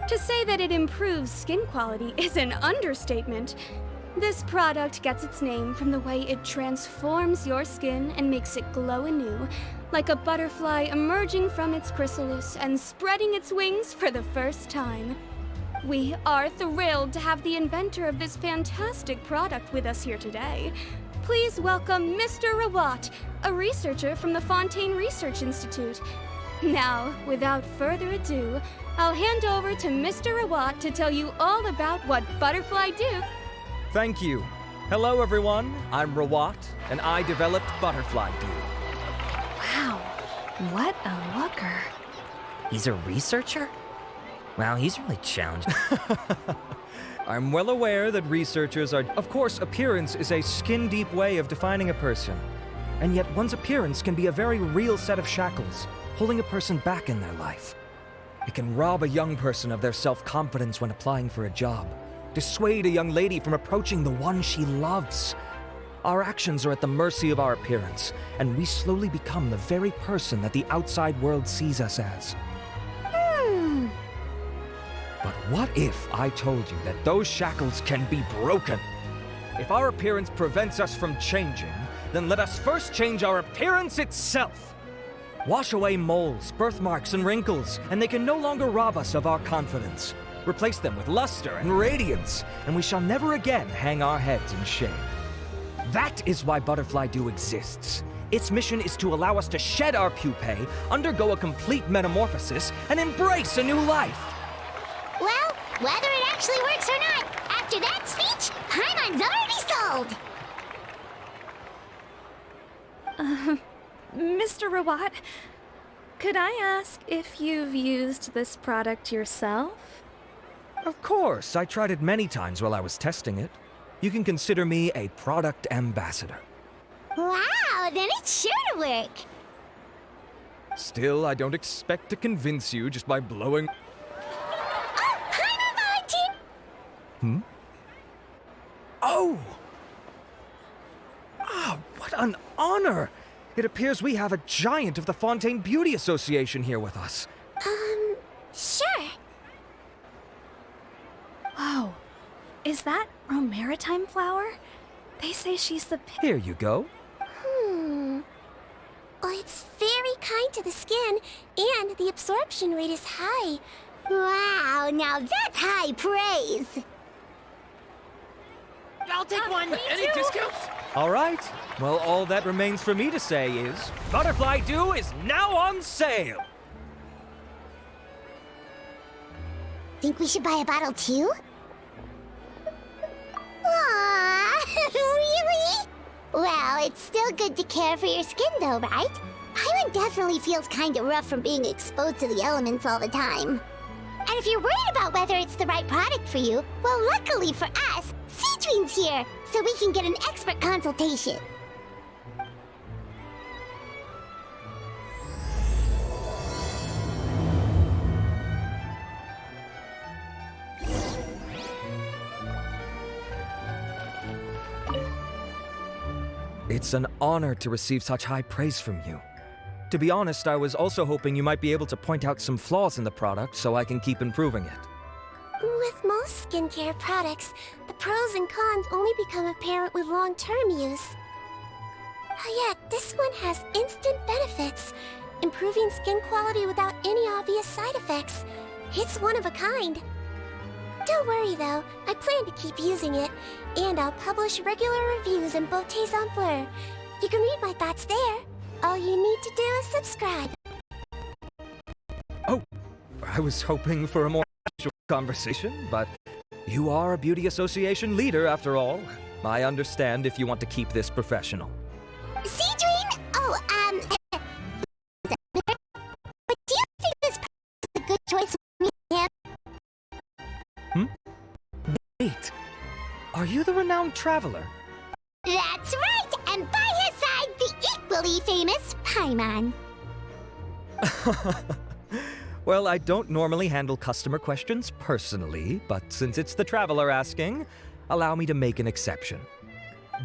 To say that it improves skin quality is an understatement. This product gets its name from the way it transforms your skin and makes it glow anew, like a butterfly emerging from its chrysalis and spreading its wings for the first time. We are thrilled to have the inventor of this fantastic product with us here today. Please welcome Mr. Rawat, a researcher from the Fontaine Research Institute. Now, without further ado, I'll hand over to Mr. Rawat to tell you all about what Butterfly Dew. Thank you. Hello, everyone. I'm Rawat, and I developed Butterfly Dew. Wow, what a looker. He's a researcher? Wow, he's really challenging. I'm well aware that researchers are... Of course, appearance is a skin-deep way of defining a person. And yet one's appearance can be a very real set of shackles, holding a person back in their life. It can rob a young person of their self-confidence when applying for a job, dissuade a young lady from approaching the one she loves. Our actions are at the mercy of our appearance, and we slowly become the very person that the outside world sees us as. But what if I told you that those shackles can be broken? If our appearance prevents us from changing, then let us first change our appearance itself. Wash away moles, birthmarks, and wrinkles, and they can no longer rob us of our confidence. Replace them with luster and radiance, and we shall never again hang our heads in shame. That is why Butterfly Dew exists. Its mission is to allow us to shed our pupae, undergo a complete metamorphosis, and embrace a new life. Well, whether it actually works or not, after that speech, Paimon's already sold! Mr. Rawat, could I ask if you've used this product yourself? Of course, I tried it many times while I was testing it. You can consider me a product ambassador. Wow, then it's sure to work! Still, I don't expect to convince you just by blowing... Oh, Paimon volunteered! Hmm? Oh! Ah, what an honor! It appears we have a giant of the Fontaine Beauty Association here with us. Sure. Whoa, is that romaritime flower? They say she's the... Here you go. Well, it's very kind to the skin, and the absorption rate is high. Wow, now that's high praise! I'll take one. Any discounts? All right. Well, all that remains for me to say is, Butterfly Dew is now on sale! Think we should buy a bottle too? Aww, really? Well, it's still good to care for your skin though, right? Paimon definitely feels kinda rough from being exposed to the elements all the time. And if you're worried about whether it's the right product for you, well, luckily for us, Sigewinne's here, so we can get an expert consultation. It's an honor to receive such high praise from you. To be honest, I was also hoping you might be able to point out some flaws in the product so I can keep improving it. With most skincare products, the pros and cons only become apparent with long-term use. Yet, this one has instant benefits, improving skin quality without any obvious side effects. It's one of a kind. Don't worry though, I plan to keep using it, and I'll publish regular reviews in Beautés en Fleur. You can read my thoughts there. All you need to do is subscribe. Oh, I was hoping for a more casual conversation, but you are a beauty association leader after all. I understand if you want to keep this professional. Sigewinne? Oh, but do you think this is a good choice for me and him? Wait, are you the renowned traveler? That's right, and by his side, the equally famous Paimon. Well, I don't normally handle customer questions personally, but since it's the traveler asking, allow me to make an exception.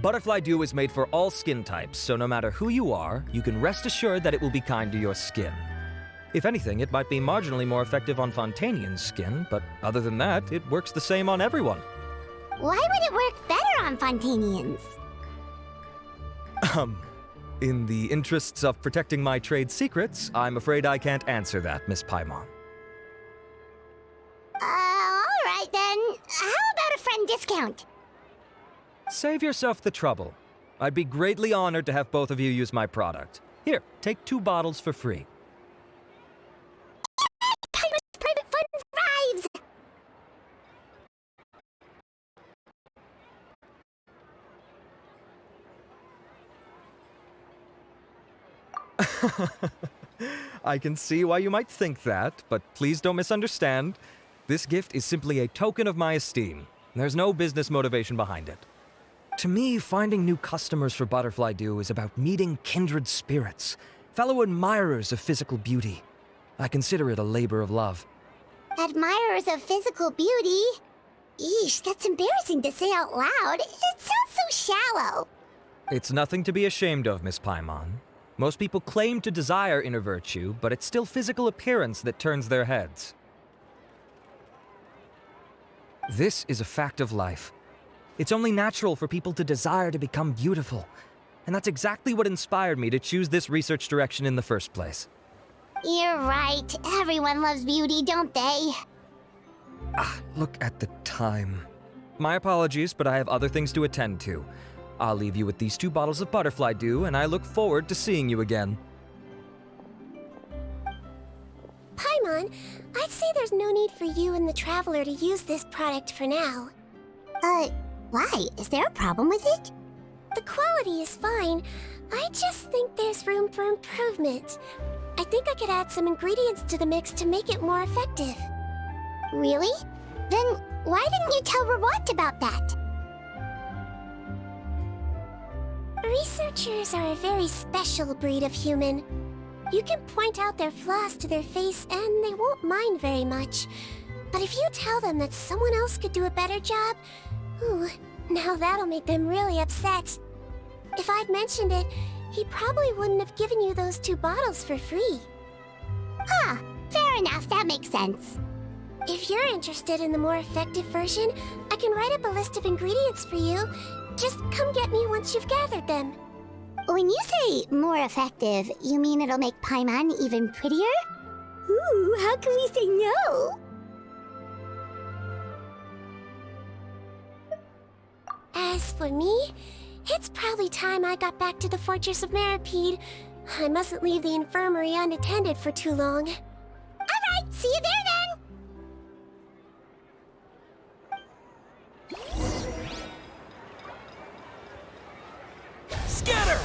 Butterfly Dew is made for all skin types, so no matter who you are, you can rest assured that it will be kind to your skin. If anything, it might be marginally more effective on Fontainian's skin, but other than that, it works the same on everyone. Why would it work better on Fontainians? In the interests of protecting my trade secrets, I'm afraid I can't answer that, Miss Paimon. Alright then. How about a friend discount? Save yourself the trouble. I'd be greatly honored to have both of you use my product. Here, take 2 bottles for free. Paimon's private funds arrives! I can see why you might think that, but please don't misunderstand. This gift is simply a token of my esteem. There's no business motivation behind it. To me, finding new customers for Butterfly Dew is about meeting kindred spirits, fellow admirers of physical beauty. I consider it a labor of love. Admirers of physical beauty? Eesh, that's embarrassing to say out loud. It sounds so shallow. It's nothing to be ashamed of, Miss Paimon. Most people claim to desire inner virtue, but it's still physical appearance that turns their heads. This is a fact of life. It's only natural for people to desire to become beautiful. And that's exactly what inspired me to choose this research direction in the first place. You're right. Everyone loves beauty, don't they? Look at the time. My apologies, but I have other things to attend to. I'll leave you with these 2 bottles of Butterfly Dew, and I look forward to seeing you again. Paimon, I'd say there's no need for you and the Traveler to use this product for now. Why? Is there a problem with it? The quality is fine. I just think there's room for improvement. I think I could add some ingredients to the mix to make it more effective. Really? Then why didn't you tell Rawat about that? Researchers are a very special breed of human. You can point out their flaws to their face and they won't mind very much. But if you tell them that someone else could do a better job, ooh, now that'll make them really upset. If I'd mentioned it, he probably wouldn't have given you those 2 bottles for free. Fair enough, that makes sense. If you're interested in the more effective version, I can write up a list of ingredients for you. Just come get me once you've gathered them. When you say more effective, you mean it'll make Paimon even prettier? Ooh, how can we say no? As for me, it's probably time I got back to the Fortress of Maripede. I mustn't leave the infirmary unattended for too long. Alright, see you there then! Scatter!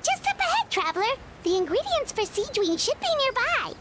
Just up ahead, Traveler. The ingredients for Sigewinne should be nearby.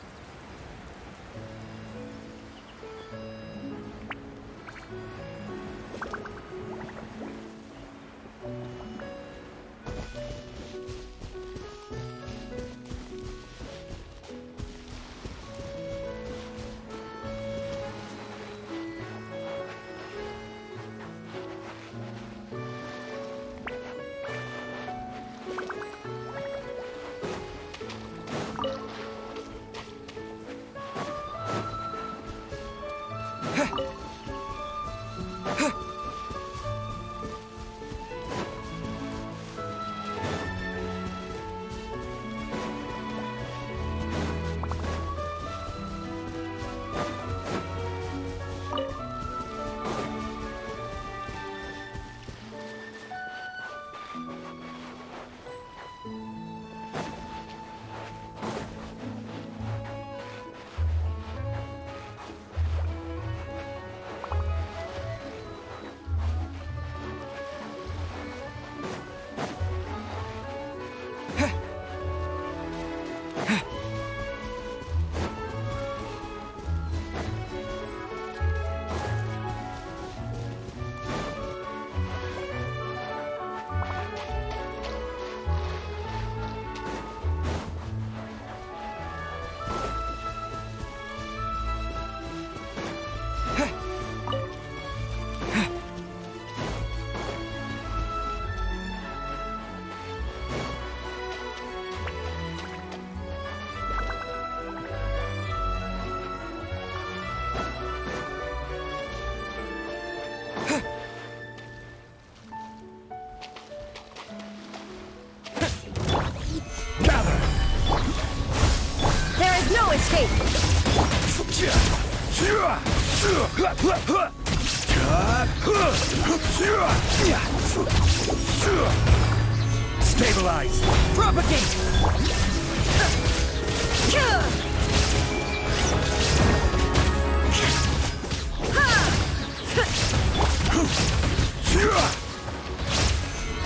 Stabilize! Propagate!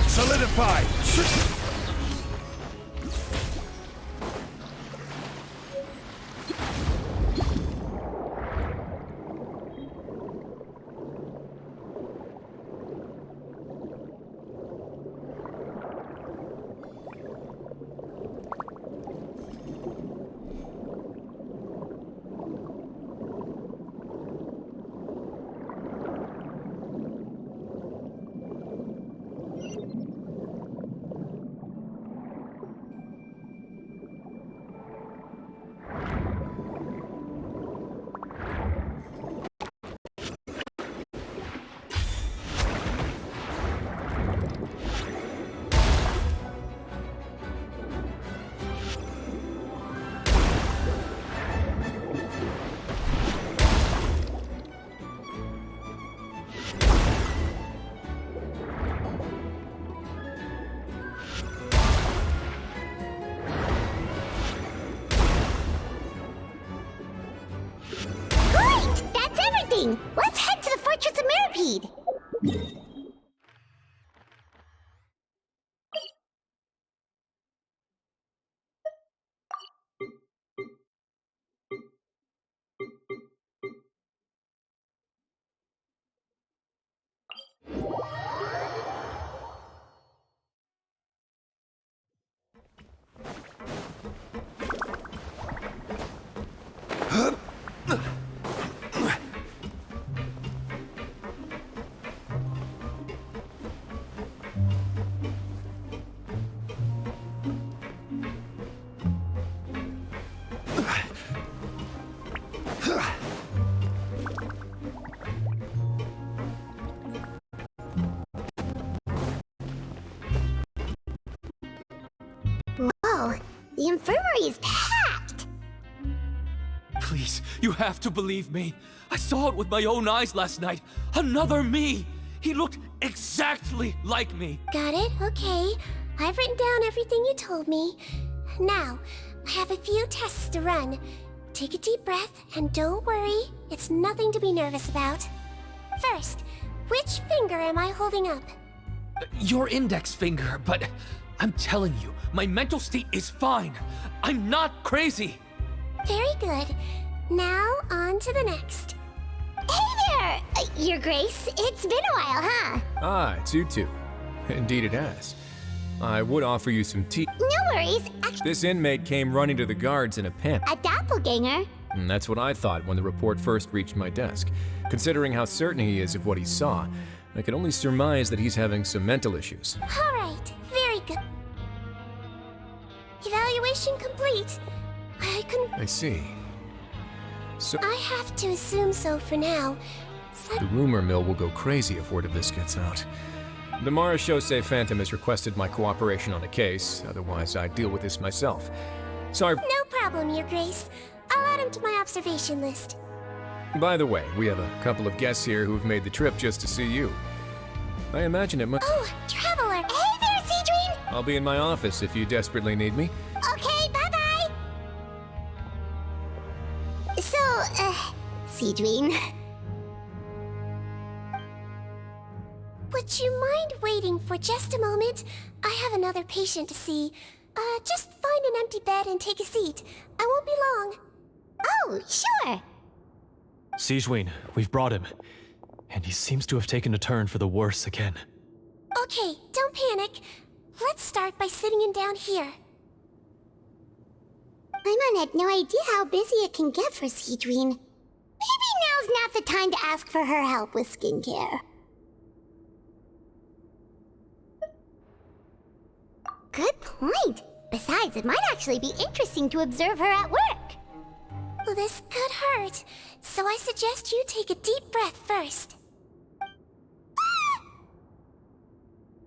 Solidify! Great! That's everything! Let's head to the Fortress of Mirapede! Whoa, the infirmary is packed! Please, you have to believe me. I saw it with my own eyes last night. Another me! He looked exactly like me. Got it? Okay. I've written down everything you told me. Now, I have a few tests to run. Take a deep breath, and don't worry, it's nothing to be nervous about. First, which finger am I holding up? Your index finger, but I'm telling you, my mental state is fine. I'm not crazy. Very good. Now, on to the next. Hey there! Your Grace, it's been a while, huh? Ah, it's you two. Indeed it has. I would offer you some tea. No worries. Actually, This inmate came running to the guards in a panic. a doppelganger? And that's what I thought when the report first reached my desk. Considering how certain he is of what he saw, I could only surmise that he's having some mental issues. All right, very good. Evaluation complete. I see. So, I have to assume so for now. the rumor mill will go crazy if word of this gets out. The Marachose Phantom has requested my cooperation on the case, otherwise I'd deal with this myself. Sorry. No problem, Your Grace. I'll add him to my observation list. By the way, we have a couple of guests here who've made the trip just to see you. I imagine it must. Oh, Traveler! Hey there, Sigewinne! I'll be in my office if you desperately need me. Okay, bye-bye! So, Sigewinne, Would you mind waiting for just a moment? I have another patient to see. Just find an empty bed and take a seat. I won't be long. Oh, sure! Sigewinne, we've brought him. And he seems to have taken a turn for the worse again. Okay, don't panic. Let's start by sitting him down here. Paimon had no idea how busy it can get for Sigewinne. Maybe now's not the time to ask for her help with skincare. Good point. Besides, it might actually be interesting to observe her at work. Well, this could hurt, so I suggest you take a deep breath first.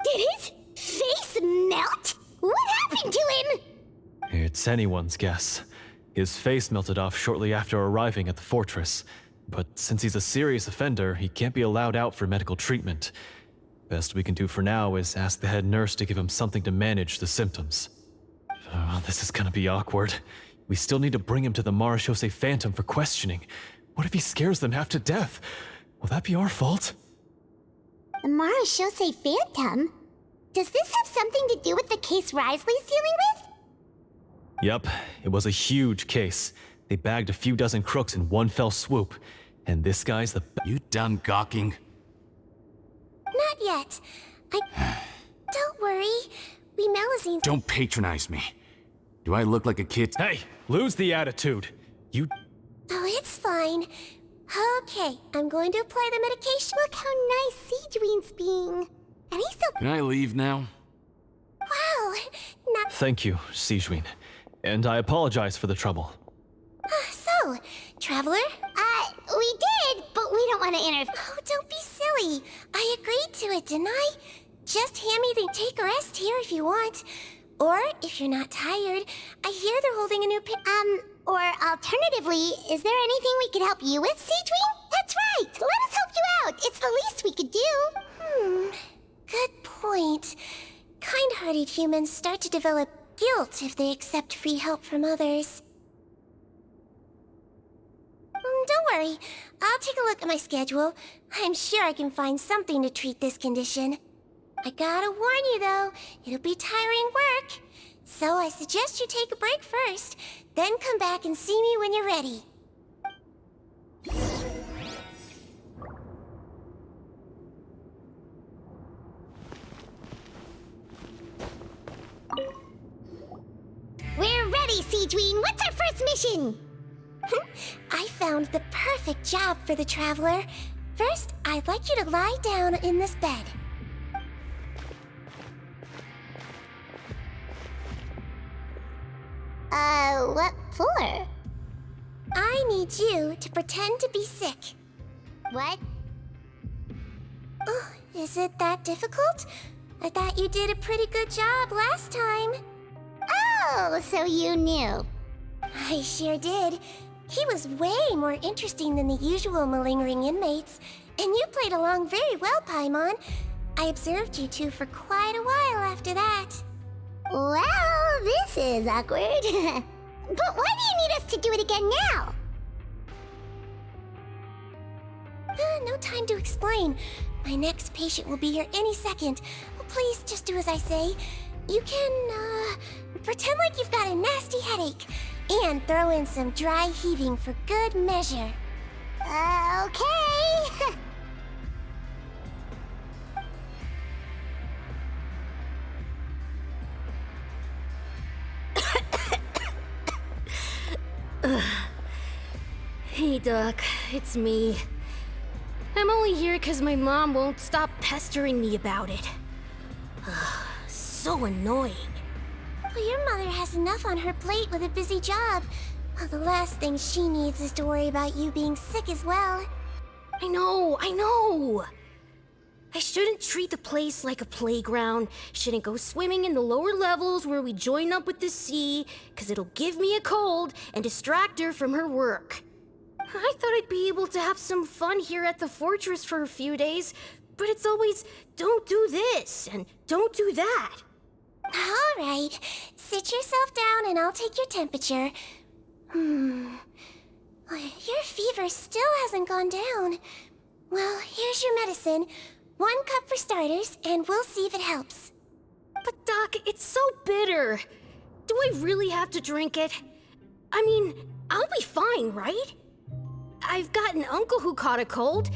Did his face melt? What happened to him? It's anyone's guess. His face melted off shortly after arriving at the fortress. but since he's a serious offender, he can't be allowed out for medical treatment. Best we can do for now is ask the head nurse to give him something to manage the symptoms. Oh, this is gonna be awkward. We still need to bring him to the Marechaussee Phantom for questioning. What if he scares them half to death? Will that be our fault? The Marechaussee Phantom? Does this have something to do with the case Risley's dealing with? Yep, it was a huge case. They bagged a few dozen crooks in one fell swoop. And this guy's the... You done gawking? Not yet. Don't worry. We Melusines... Don't patronize me. Do I look like a kid? Hey, lose the attitude. You... Oh, it's fine. Okay, I'm going to apply the medication. Look how nice Sigewinne's being. And he's so... Can I leave now? Wow, not... Thank you, Sigewinne. And I apologize for the trouble. So, Traveler? We did, but we don't want to interfere. Oh, don't be silly. I agreed to it, didn't I? Just hand me the take a rest here if you want. Or, if you're not tired, I hear they're holding a new Or alternatively, is there anything we could help you with, Sigewinne? That's right! Let us help you out! It's the least we could do! Good point. Kind-hearted humans start to develop guilt if they accept free help from others. Don't worry. I'll take a look at my schedule. I'm sure I can find something to treat this condition. I gotta warn you, though, it'll be tiring work. So I suggest you take a break first, then come back and see me when you're ready. We're ready, Sigewinne! What's our first mission? I found the perfect job for the Traveler. First, I'd like you to lie down in this bed. What for? I need you to pretend to be sick. What? Oh, is it that difficult? I thought you did a pretty good job last time. Oh, so you knew. I sure did. He was way more interesting than the usual malingering inmates, and you played along very well, Paimon. I observed you two for quite a while after that. Well, this is awkward. But why do you need us to do it again now? No time to explain. My next patient will be here any second. Please just do as I say. You can, pretend like you've got a nasty headache. And throw in some dry heaving for good measure. Okay. Hey, Doc. It's me. I'm only here because my mom won't stop pestering me about it. So annoying. Well, your mother has enough on her plate with a busy job. Well, the last thing she needs is to worry about you being sick as well. I know. I shouldn't treat the place like a playground. Shouldn't go swimming in the lower levels where we join up with the sea, because it'll give me a cold and distract her from her work. I thought I'd be able to have some fun here at the fortress for a few days, but it's always, don't do this and don't do that. All right. Sit yourself down and I'll take your temperature. Your fever still hasn't gone down. Well, here's your medicine. 1 cup for starters, and we'll see if it helps. But Doc, it's so bitter. Do I really have to drink it? I mean, I'll be fine, right? I've got an uncle who caught a cold.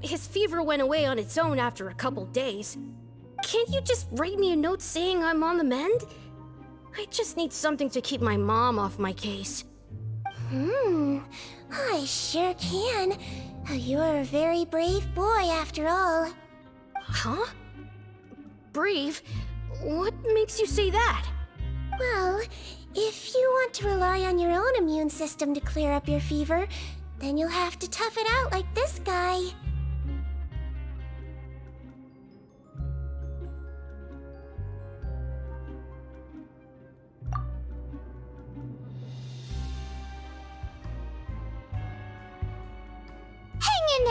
His fever went away on its own after a couple days. Can't you just write me a note saying I'm on the mend? I just need something to keep my mom off my case. I sure can. You're a very brave boy after all. Huh? Brave? What makes you say that? Well, if you want to rely on your own immune system to clear up your fever, then you'll have to tough it out like this guy.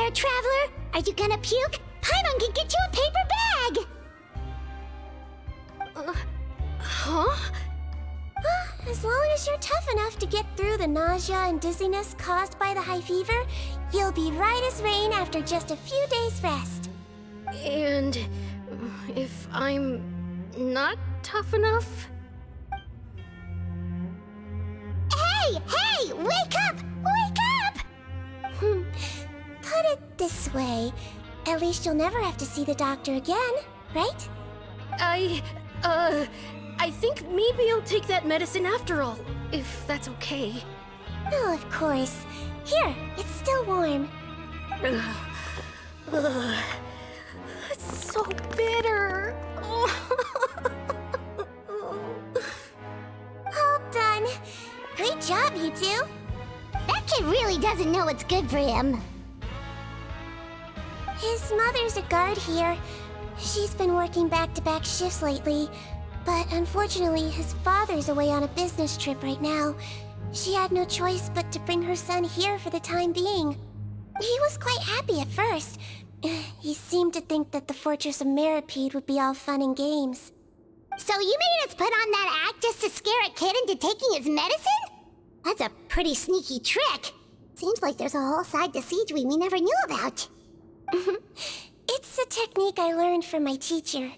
there, traveler? Are you gonna puke? Paimon can get you a paper bag! Huh? As long as you're tough enough to get through the nausea and dizziness caused by the high fever, you'll be right as rain after just a few days' rest. And if I'm not tough enough? Hey! Wake up! Wake up! Put it this way, at least you'll never have to see the doctor again, right? I think maybe I'll take that medicine after all, if that's okay. Oh, of course. Here, it's still warm. It's so bitter. All done. Great job, you two. That kid really doesn't know what's good for him. His mother's a guard here. She's been working back-to-back shifts lately, but unfortunately his father's away on a business trip right now. She had no choice but to bring her son here for the time being. He was quite happy at first. He seemed to think that the Fortress of Meripede would be all fun and games. So you made us put on that act just to scare a kid into taking his medicine? That's a pretty sneaky trick. Seems like there's a whole side to Sigewinne we never knew about. It's a technique I learned from my teacher.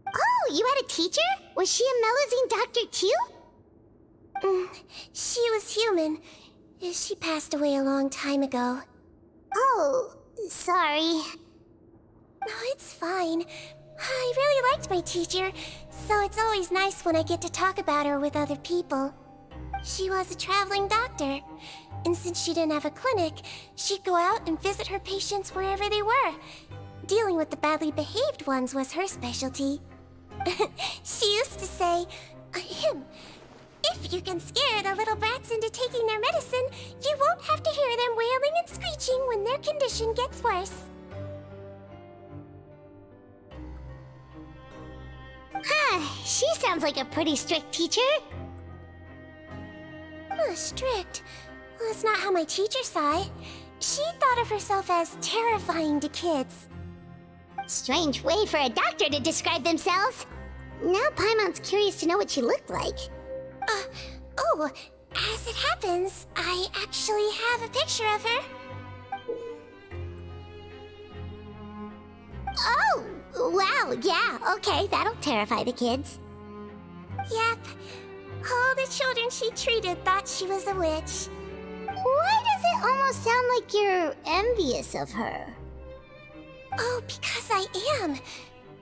Oh, you had a teacher? Was she a Melusine doctor too? She was human. She passed away a long time ago. Oh, sorry. No, it's fine. I really liked my teacher, so it's always nice when I get to talk about her with other people. She was a traveling doctor, and since she didn't have a clinic, she'd go out and visit her patients wherever they were. Dealing with the badly behaved ones was her specialty. She used to say, if you can scare the little brats into taking their medicine, you won't have to hear them wailing and screeching when their condition gets worse. She sounds like a pretty strict teacher. Strict? Well, that's not how my teacher saw it. She thought of herself as terrifying to kids. Strange way for a doctor to describe themselves. Now Paimon's curious to know what she looked like. As it happens, I actually have a picture of her. Oh, wow, yeah, okay, that'll terrify the kids. Yep. All the children she treated thought she was a witch. Why does it almost sound like you're envious of her? Oh, because I am.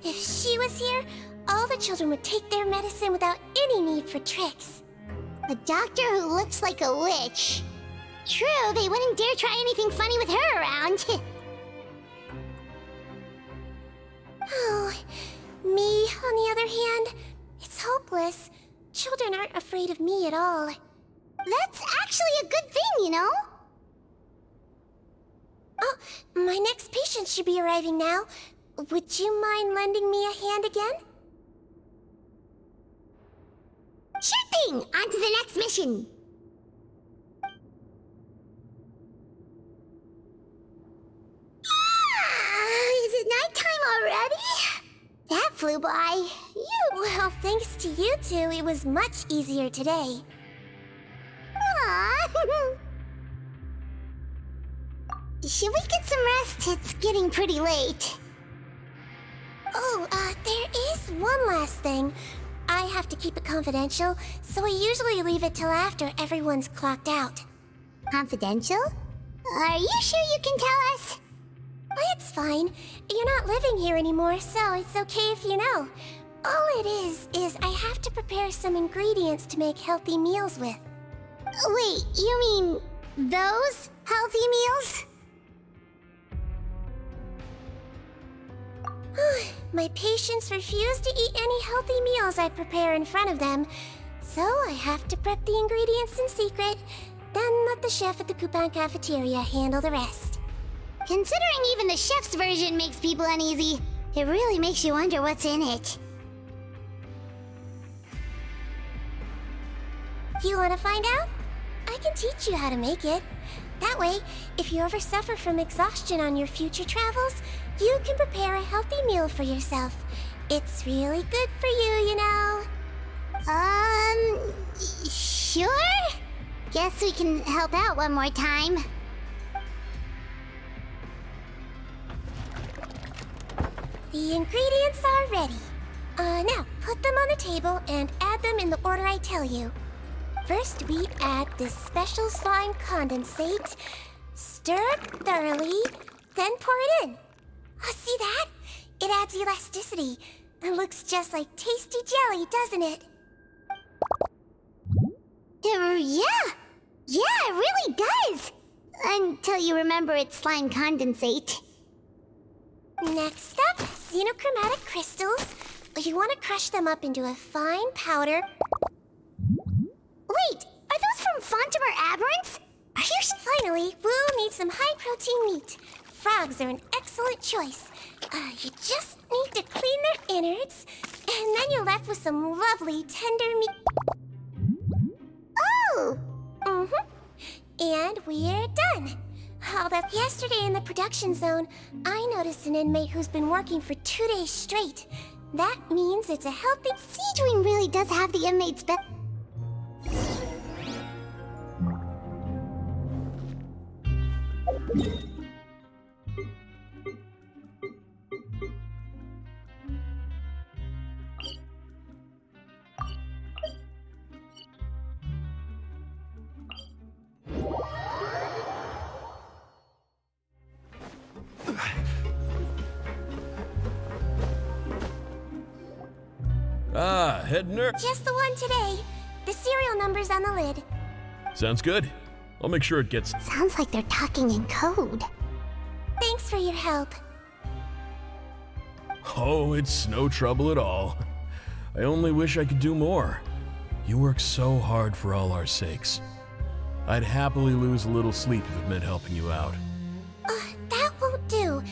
If she was here, all the children would take their medicine without any need for tricks. A doctor who looks like a witch. True, they wouldn't dare try anything funny with her around. Oh, me, on the other hand, it's hopeless. Children aren't afraid of me at all. That's actually a good thing, you know? Oh, my next patient should be arriving now. Would you mind lending me a hand again? Sure thing! On to the next mission! Is it nighttime already? That flew by. Well, thanks to you two, it was much easier today. Aww. Should we get some rest? It's getting pretty late. Oh, there is one last thing. I have to keep it confidential, so I usually leave it till after everyone's clocked out. Confidential? Are you sure you can tell us? It's fine. You're not living here anymore, so it's okay if you know. All it is I have to prepare some ingredients to make healthy meals with. Wait, you mean those healthy meals? My patients refuse to eat any healthy meals I prepare in front of them, so I have to prep the ingredients in secret, then let the chef at the Coupon cafeteria handle the rest. Considering even the chef's version makes people uneasy, it really makes you wonder what's in it. You want to find out? I can teach you how to make it. That way, if you ever suffer from exhaustion on your future travels, you can prepare a healthy meal for yourself. It's really good for you, you know. Sure? Guess we can help out one more time. The ingredients are ready. Now, put them on the table and add them in the order I tell you. First, we add this special slime condensate, stir it thoroughly, then pour it in. Oh, see that? It adds elasticity and looks just like tasty jelly, doesn't it? Yeah, it really does. Until you remember it's slime condensate. Next up, xenochromatic crystals. You want to crush them up into a fine powder. Wait, are those from Fontimer Aberrants? Are you Finally, we'll need some high-protein meat. Frogs are an excellent choice. You just need to clean their innards, and then you're left with some lovely tender meat. Oh! And we're done. Although yesterday in the production zone, I noticed an inmate who's been working for 2 days straight. That means it's a healthy... Sigewinne really does have the inmates' best... Ah, head nurse. Just the one today. The serial number's on the lid. Sounds good. I'll make sure it gets... Sounds like they're talking in code. Thanks for your help. Oh, it's no trouble at all. I only wish I could do more. You work so hard for all our sakes. I'd happily lose a little sleep if it meant helping you out. That won't do.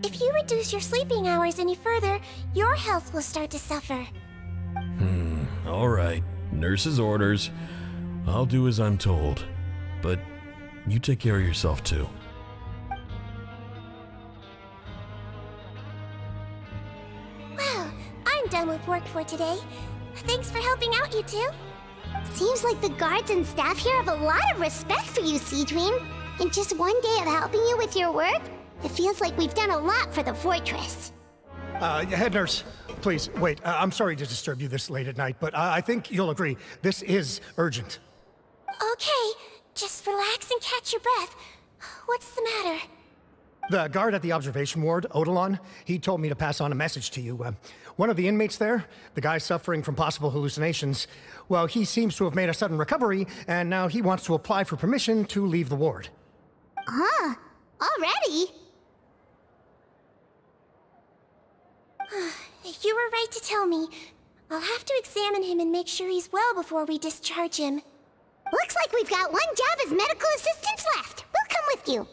If you reduce your sleeping hours any further, your health will start to suffer. All right. Nurse's orders. I'll do as I'm told. But you take care of yourself too. Well, I'm done with work for today. Thanks for helping out, you two. Seems like the guards and staff here have a lot of respect for you, Sigewinne. In just one day of helping you with your work, it feels like we've done a lot for the fortress. Head nurse, please, wait. I'm sorry to disturb you this late at night, but I think you'll agree. This is urgent. Okay, just relax and catch your breath. What's the matter? The guard at the observation ward, Odilon, he told me to pass on a message to you. One of the inmates there, the guy suffering from possible hallucinations, well, he seems to have made a sudden recovery, and now he wants to apply for permission to leave the ward. Huh? Already? You were right to tell me. I'll have to examine him and make sure he's well before we discharge him. Looks like we've got one job as medical assistants left. We'll come with you.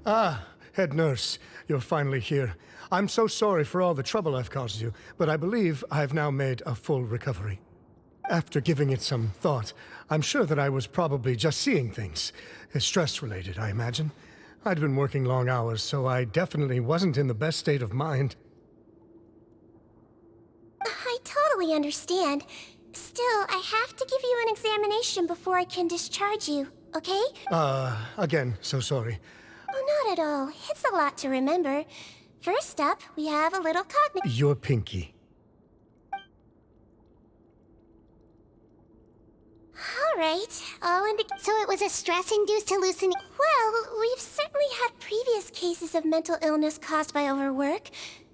Ah, head nurse, you're finally here. I'm so sorry for all the trouble I've caused you, but I believe I've now made a full recovery. After giving it some thought, I'm sure that I was probably just seeing things. Stress-related, I imagine. I'd been working long hours, so I definitely wasn't in the best state of mind. I totally understand. Still, I have to give you an examination before I can discharge you, okay? Again, so sorry. Oh, not at all. It's a lot to remember. First up, we have a little cognitive... Your pinky. All right, I'll indicate. So it was a stress-induced hallucination? Well, we've certainly had previous cases of mental illness caused by overwork,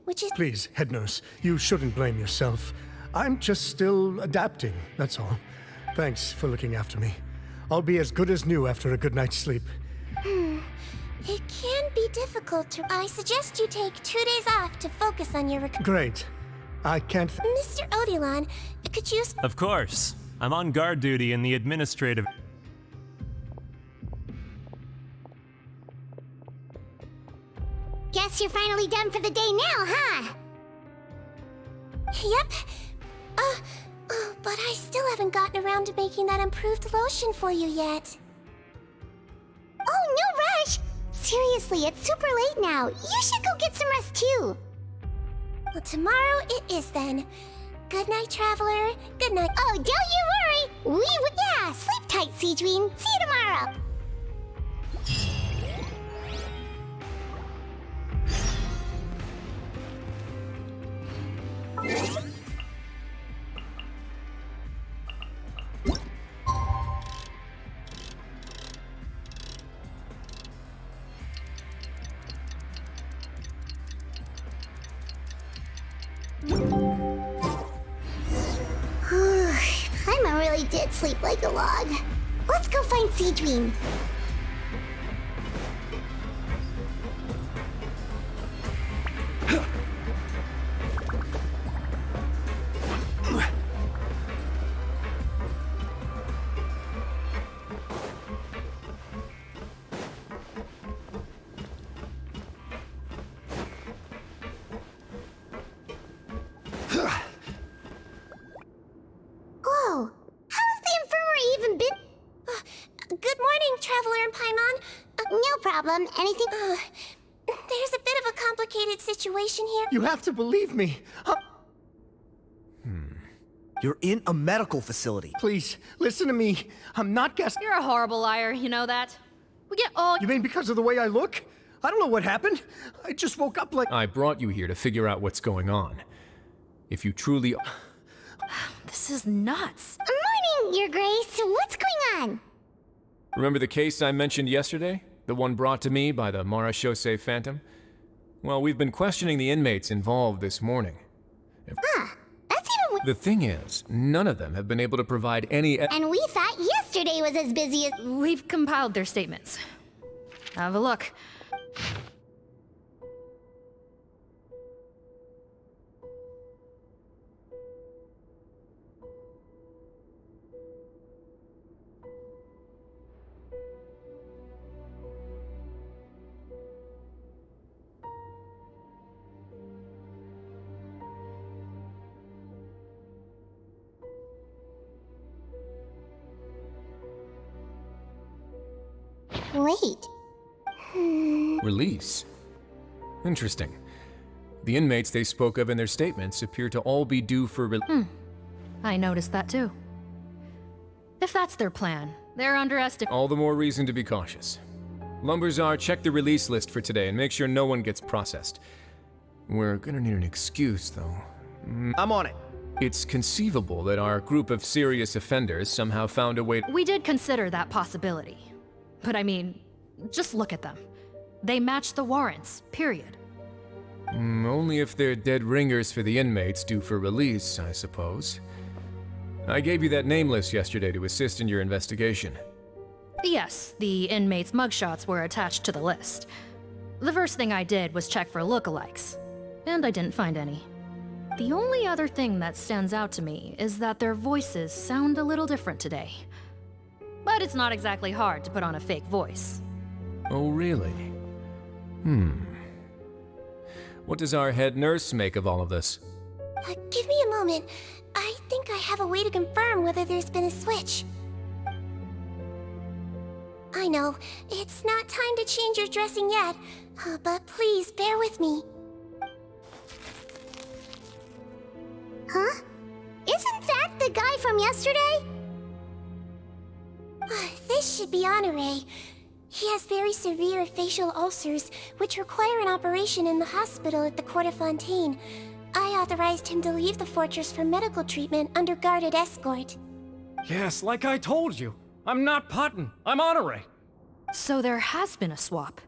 which is... Please, head nurse, you shouldn't blame yourself. I'm just still adapting, that's all. Thanks for looking after me. I'll be as good as new after a good night's sleep. It can be difficult to... I suggest you take 2 days off to focus on your recovery. Great. I can't... Mr. Odilon, could you... Of course. I'm on guard duty in the administrative... Guess you're finally done for the day now, huh? Yep. But I still haven't gotten around to making that improved lotion for you yet. Oh, no rush! Seriously, it's super late now. You should go get some rest too. Well, tomorrow it is then. Good night, Traveler. Good night. Oh, don't you worry. Yeah, sleep tight, Sigewinne. See you tomorrow. Paimon really did sleep like a log. Let's go find Sigewinne. Whoa! How has the infirmary even been? Good morning, Traveler and Paimon. No problem. Anything? There's a bit of a complicated situation here. You have to believe me. You're in a medical facility. Please, listen to me. I'm not guessing. You're a horrible liar, you know that? We get all... You mean because of the way I look? I don't know what happened. I just woke up like... I brought you here to figure out what's going on. If you truly... This is nuts. Morning, Your Grace. What's going on? Remember the case I mentioned yesterday? The one brought to me by the Marechaussee Phantom? Well, we've been questioning the inmates involved this morning. That's even... The thing is, none of them have been able to provide any... And we thought yesterday was as busy as... We've compiled their statements. Have a look. Wait. Release? Interesting. The inmates they spoke of in their statements appear to all be due for I noticed that too. If that's their plan, they're underestimating... All the more reason to be cautious. Lumberzar, check the release list for today and make sure no one gets processed. We're gonna need an excuse, though. I'm on it. It's conceivable that our group of serious offenders somehow found a way... We did consider that possibility. But I mean, just look at them. They match the warrants, period. Only if they're dead ringers for the inmates due for release, I suppose. I gave you that name list yesterday to assist in your investigation. Yes, the inmates' mugshots were attached to the list. The first thing I did was check for lookalikes, and I didn't find any. The only other thing that stands out to me is that their voices sound a little different today. But it's not exactly hard to put on a fake voice. Oh, really? What does our head nurse make of all of this? Give me a moment. I think I have a way to confirm whether there's been a switch. I know, it's not time to change your dressing yet, but please bear with me. Huh? Isn't that the guy from yesterday? This should be Honore. He has very severe facial ulcers, which require an operation in the hospital at the Court of Fontaine. I authorized him to leave the fortress for medical treatment under guarded escort. Yes, like I told you. I'm not Putton. I'm Honore. So there has been a swap.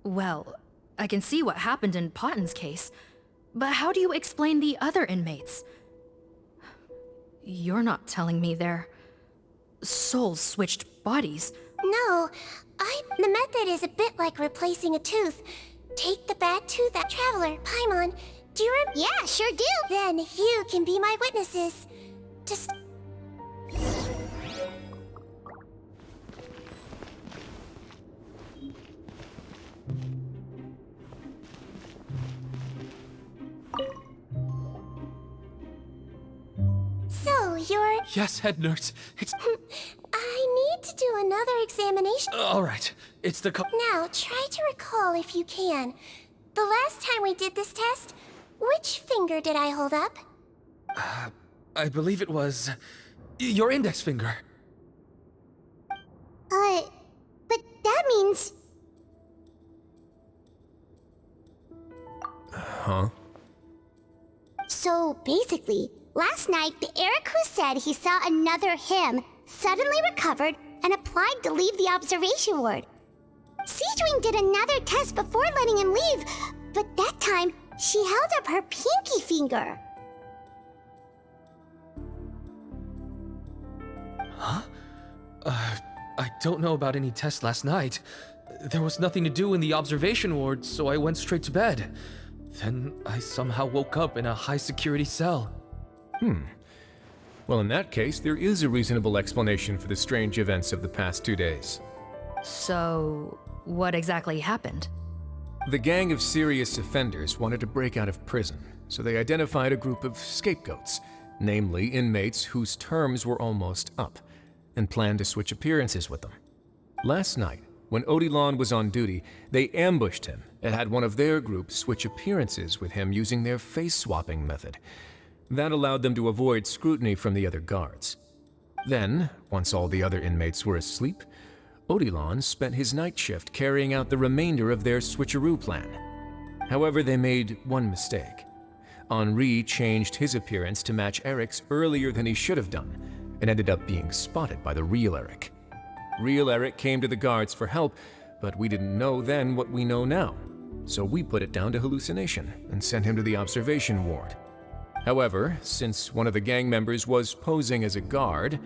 Well, I can see what happened in Potton's case, but how do you explain the other inmates? You're not telling me their souls switched bodies. No, the method is a bit like replacing a tooth. Take the bad tooth that traveler, Paimon. Do you remember? Yeah, sure do. Then you can be my witnesses. Just... So, you're... Yes, head nurse. It's... I need to do another examination. All right. It's the Now, try to recall if you can. The last time we did this test, which finger did I hold up? I believe it was... your index finger. But that means... Huh? So, basically, last night, the Eric who said he saw another him suddenly recovered and applied to leave the observation ward. Sigewinne did another test before letting him leave, but that time, she held up her pinky finger. Huh? I don't know about any test last night. There was nothing to do in the observation ward, so I went straight to bed. Then I somehow woke up in a high-security cell. Well, in that case, there is a reasonable explanation for the strange events of the past 2 days. So, what exactly happened? The gang of serious offenders wanted to break out of prison, so they identified a group of scapegoats, namely inmates whose terms were almost up, and planned to switch appearances with them. Last night, when Odilon was on duty, they ambushed him and had one of their group switch appearances with him using their face-swapping method. That allowed them to avoid scrutiny from the other guards. Then, once all the other inmates were asleep, Odilon spent his night shift carrying out the remainder of their switcheroo plan. However, they made one mistake. Henri changed his appearance to match Eric's earlier than he should have done, and ended up being spotted by the real Eric. Real Eric came to the guards for help, but we didn't know then what we know now, so we put it down to hallucination and sent him to the observation ward. However, since one of the gang members was posing as a guard,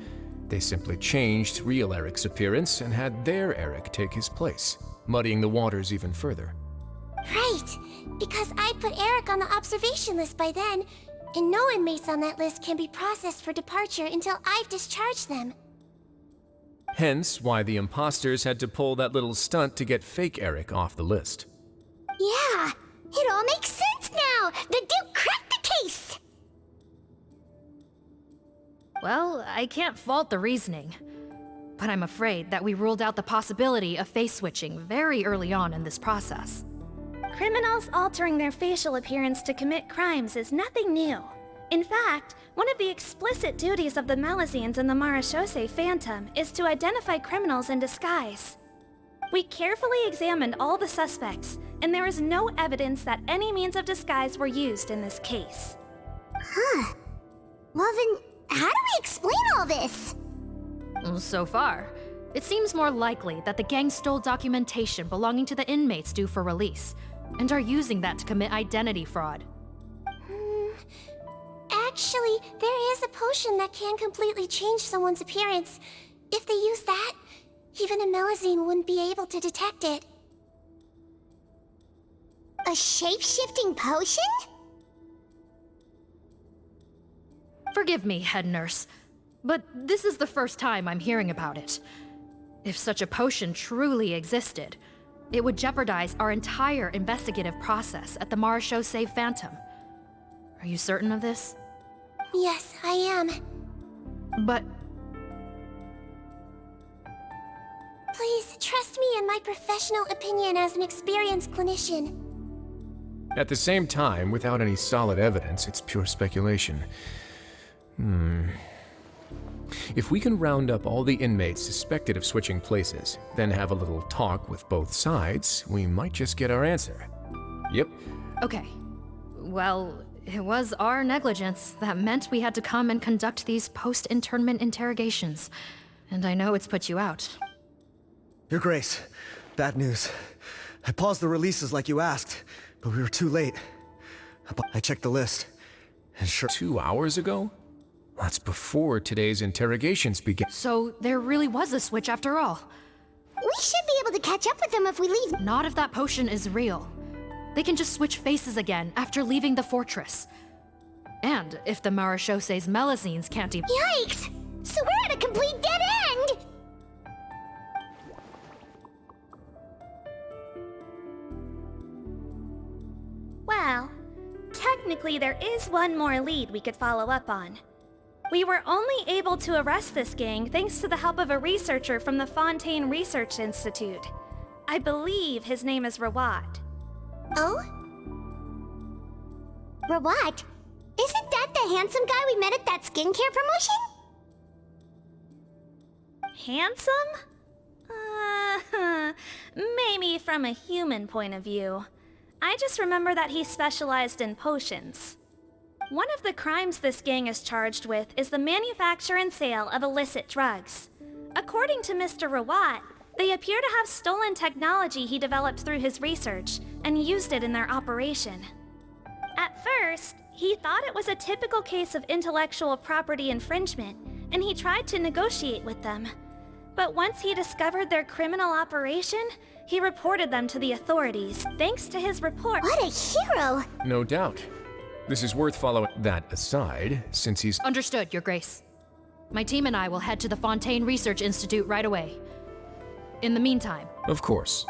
they simply changed real Eric's appearance and had their Eric take his place, muddying the waters even further. Right, because I put Eric on the observation list by then, and no inmates on that list can be processed for departure until I've discharged them. Hence why the imposters had to pull that little stunt to get fake Eric off the list. Yeah, it all makes sense now! The Duke cracked the case! Well, I can't fault the reasoning, but I'm afraid that we ruled out the possibility of face switching very early on in this process. Criminals altering their facial appearance to commit crimes is nothing new. In fact, one of the explicit duties of the Malazines in the Marechaussee Phantom is to identify criminals in disguise. We carefully examined all the suspects, and there is no evidence that any means of disguise were used in this case. Huh. Well then, how do we explain all this? So far, it seems more likely that the gang stole documentation belonging to the inmates due for release, and are using that to commit identity fraud. Actually, there is a potion that can completely change someone's appearance. If they use that, even a Malazine wouldn't be able to detect it. A shape-shifting potion? Forgive me, head nurse, but this is the first time I'm hearing about it. If such a potion truly existed, it would jeopardize our entire investigative process at the Marechaussee Phantom. Are you certain of this? Yes, I am. But... Please, trust me in my professional opinion as an experienced clinician. At the same time, without any solid evidence, it's pure speculation. If we can round up all the inmates suspected of switching places, then have a little talk with both sides, we might just get our answer. Yep. Okay. Well, It was our negligence that meant we had to come and conduct these post-internment interrogations. And I know it's put you out. Your Grace, bad news. I paused the releases like you asked, but we were too late. I checked the list, and sure— 2 hours ago? That's before today's interrogations began. So there really was a switch after all. We should be able to catch up with them if we leave. Not if that potion is real. They can just switch faces again after leaving the fortress. And if the Maréchaussee's melusines can't even— Yikes! So we're at a complete dead end! Well, technically there is one more lead we could follow up on. We were only able to arrest this gang thanks to the help of a researcher from the Fontaine Research Institute. I believe his name is Rawat. Oh? Rawat? Isn't that the handsome guy we met at that skincare promotion? Handsome? Maybe from a human point of view. I just remember that he specialized in potions. One of the crimes this gang is charged with is the manufacture and sale of illicit drugs. According to Mr. Rawat, they appear to have stolen technology he developed through his research and used it in their operation. At first, he thought it was a typical case of intellectual property infringement, and he tried to negotiate with them. But once he discovered their criminal operation, he reported them to the authorities. Thanks to his report— What a hero! No doubt. This is worth following. That aside, since he's— Understood, Your Grace. My team and I will head to the Fontaine Research Institute right away. In the meantime— Of course.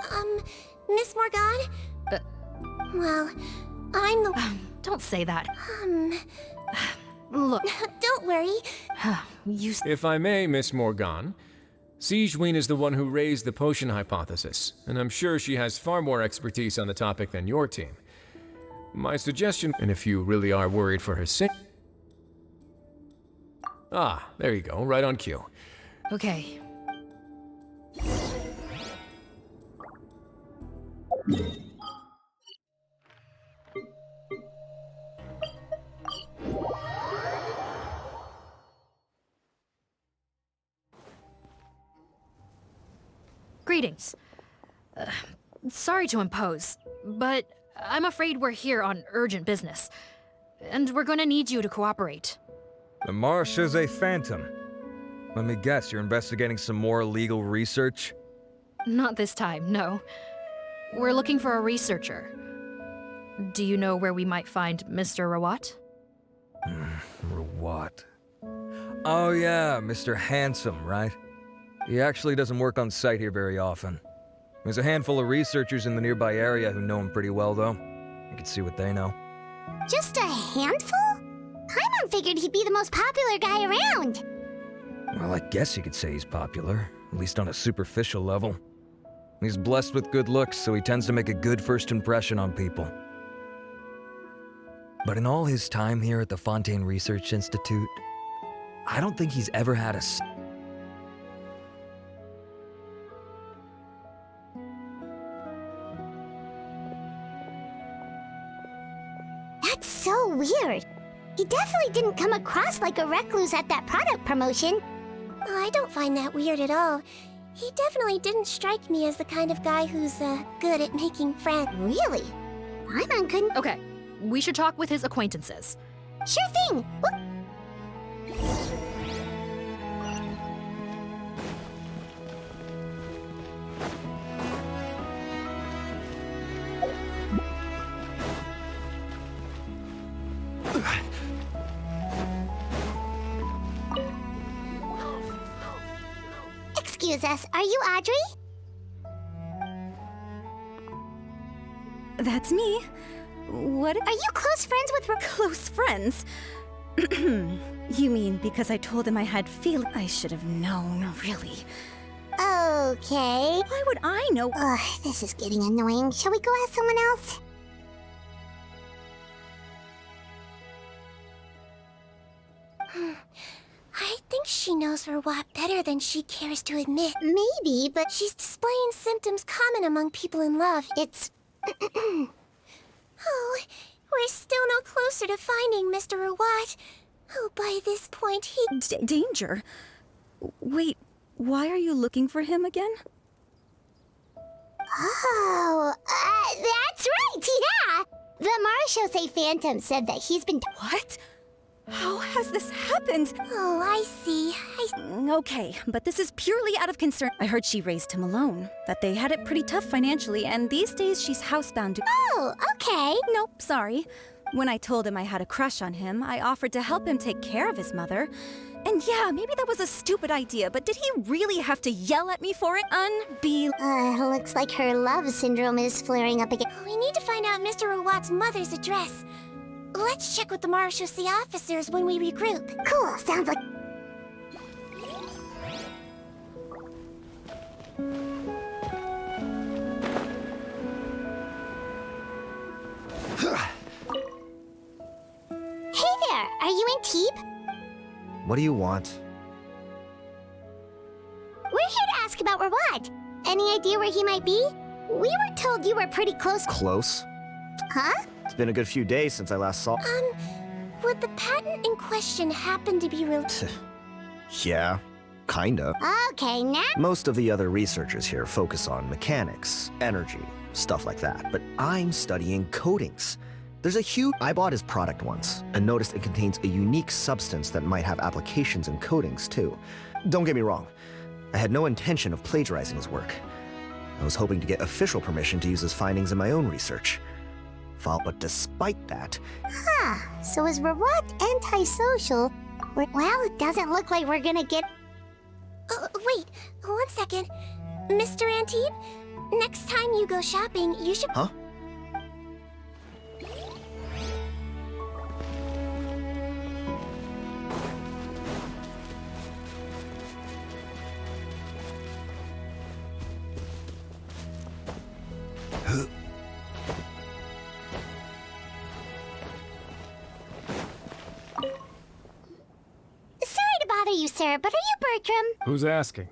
Miss Morgan? Well, I'm the— Don't say that. Look. Don't worry. If I may, Miss Morgan, Sigewinne is the one who raised the potion hypothesis, and I'm sure she has far more expertise on the topic than your team. My suggestion, and if you really are worried for her safety— Ah, there you go, right on cue. Okay. Greetings. Sorry to impose, but I'm afraid we're here on urgent business, and we're gonna need you to cooperate. The Maréchaussee Phantom. Let me guess, you're investigating some more illegal research? Not this time, no. We're looking for a researcher. Do you know where we might find Mr. Rawat? Rawat. Oh yeah, Mr. Handsome, right? He actually doesn't work on site here very often. There's a handful of researchers in the nearby area who know him pretty well, though. You can see what they know. Just a handful? Paimon figured he'd be the most popular guy around. Well, I guess you could say he's popular, at least on a superficial level. He's blessed with good looks, so he tends to make a good first impression on people. But in all his time here at the Fontaine Research Institute, I don't think he's ever had a— That's so weird. He definitely didn't come across like a recluse at that product promotion. I don't find that weird at all. He definitely didn't strike me as the kind of guy who's, good at making friends. Really? Paimon couldn't— Okay, we should talk with his acquaintances. Sure thing! Excuse us, are you Audrey? That's me. What— Are you close friends with Close friends? You mean because I told him I had I should have known, really. Okay. Why would I know? Ugh, this is getting annoying. Shall we go ask someone else? I think she knows Rawat better than she cares to admit. Maybe, but she's displaying symptoms common among people in love. It's... Oh, We're still no closer to finding Mr. Rawat. Oh, by this point, he... Danger? Wait, why are you looking for him again? Oh, that's right, yeah! The Marechaussee Phantom said that he's been... What? How has this happened? Oh, I see. Okay, but this is purely out of concern. I heard she raised him alone, that they had it pretty tough financially, and these days she's housebound to... Oh, okay. Nope, sorry. When I told him I had a crush on him, I offered to help him take care of his mother. And yeah, maybe that was a stupid idea, but did he really have to yell at me for it? Looks like her love syndrome is flaring up again. We need to find out Mr. Rawat's mother's address. Let's check with the Marechaussee officers when we regroup. Cool, sounds like... Hey there, are you in Teep? What do you want? We're here to ask about Rawat. Any idea where he might be? We were told you were pretty close. Close? Huh? It's been a good few days since I last saw... Would the patent in question happen to be real? Yeah, kinda. Okay, now... Most of the other researchers here focus on mechanics, energy, stuff like that, but I'm studying coatings. There's a huge... I bought his product once and noticed it contains a unique substance that might have applications in coatings too. Don't get me wrong, I had no intention of plagiarizing his work. I was hoping to get official permission to use his findings in my own research. But despite that... Huh, so is Rawat antisocial? Well, it doesn't look like we're gonna get... Wait, 1 second. Mr. Antibes, next time you go shopping, you should... Huh? You, sir, but are you Bertram? Who's asking?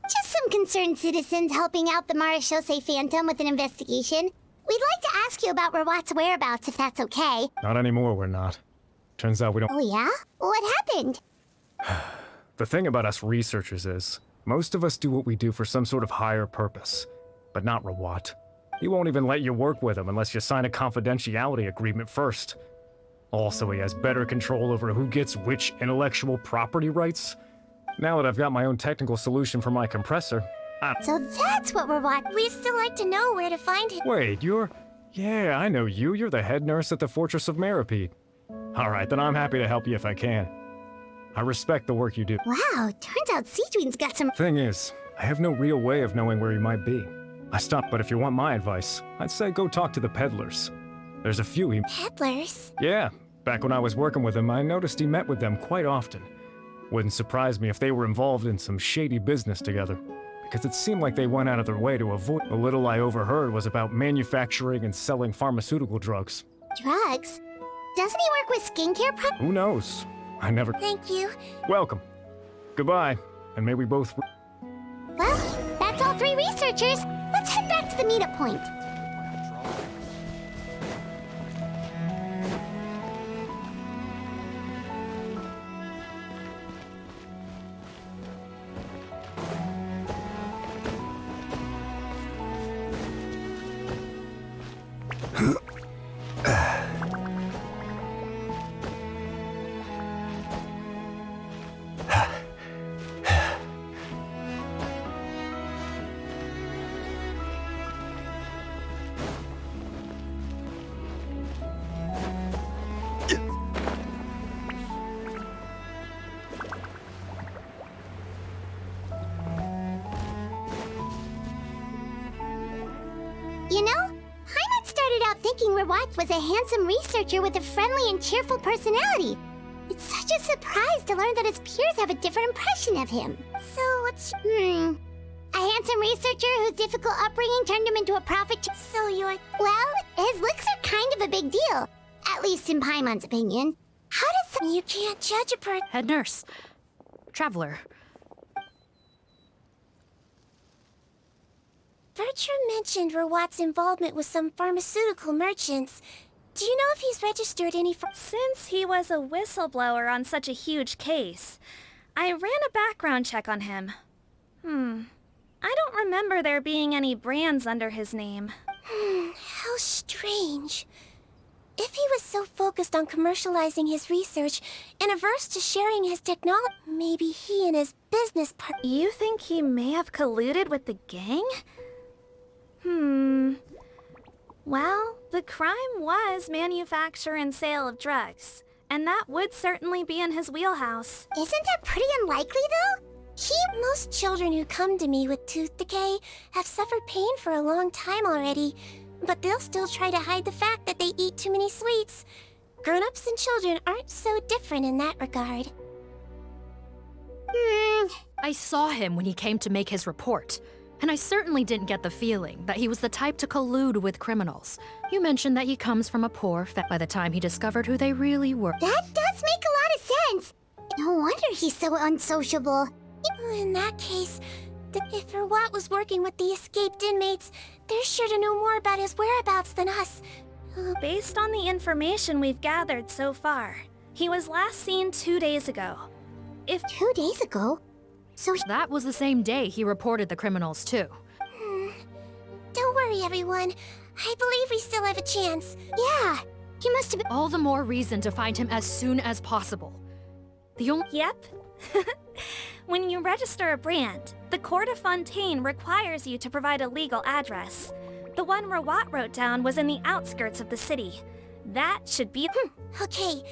Just some concerned citizens helping out the Marechaussee Phantom with an investigation. We'd like to ask you about Rawat's whereabouts, if that's okay. Not anymore, we're not. Turns out we don't... Oh, yeah? What happened? The thing about us researchers is, most of us do what we do for some sort of higher purpose. But not Rawat. He won't even let you work with him unless you sign a confidentiality agreement first. Also, he has better control over who gets which intellectual property rights. Now that I've got my own technical solution for my compressor, So that's what we're watching. We'd still like to know where to find him. Wait, you're... Yeah, I know you. You're the head nurse at the Fortress of Meripede. Alright, then I'm happy to help you if I can. I respect the work you do. Wow, turns out Sigewinne's got some... Thing is, I have no real way of knowing where he might be. I stopped, but if you want my advice, I'd say go talk to the peddlers. There's a few he... Peddlers? Yeah. Back when I was working with him, I noticed he met with them quite often. Wouldn't surprise me if they were involved in some shady business together, because it seemed like they went out of their way to avoid... The little I overheard was about manufacturing and selling pharmaceutical drugs. Drugs? Doesn't he work with skincare products? Who knows? I never... Thank you. Welcome. Goodbye, and may we both... Well, that's all 3 researchers. Let's head back to the meetup point. You know, Heimat started out thinking Rawat was a handsome researcher with a friendly and cheerful personality. It's such a surprise to learn that his peers have a different impression of him. So what's... A handsome researcher whose difficult upbringing turned him into a prophet. So you're... Well, his looks are kind of a big deal. At least in Paimon's opinion. How does... You can't judge a person... Head nurse. Traveler. Bertram mentioned Rawat's involvement with some pharmaceutical merchants. Do you know if he's registered any Since he was a whistleblower on such a huge case, I ran a background check on him. I don't remember there being any brands under his name. How strange. If he was so focused on commercializing his research and averse to sharing his technology, maybe he and his business partner... You think he may have colluded with the gang? Well, the crime was manufacture and sale of drugs, and that would certainly be in his wheelhouse. Isn't that pretty unlikely, though? Most children who come to me with tooth decay have suffered pain for a long time already, but they'll still try to hide the fact that they eat too many sweets. Grown-ups and children aren't so different in that regard. I saw him when he came to make his report, and I certainly didn't get the feeling that he was the type to collude with criminals. You mentioned that he comes from a poor by the time he discovered who they really were. That does make a lot of sense. No wonder he's so unsociable. In that case, if Rawat was working with the escaped inmates, they're sure to know more about his whereabouts than us. Based on the information we've gathered so far, he was last seen 2 days ago. 2 days ago? So that was the same day he reported the criminals, too. Don't worry, everyone. I believe we still have a chance. Yeah, he must have been... All the more reason to find him as soon as possible. The only... Yep. When you register a brand, the Court of Fontaine requires you to provide a legal address. The one Rawat wrote down was in the outskirts of the city. That should be... Okay.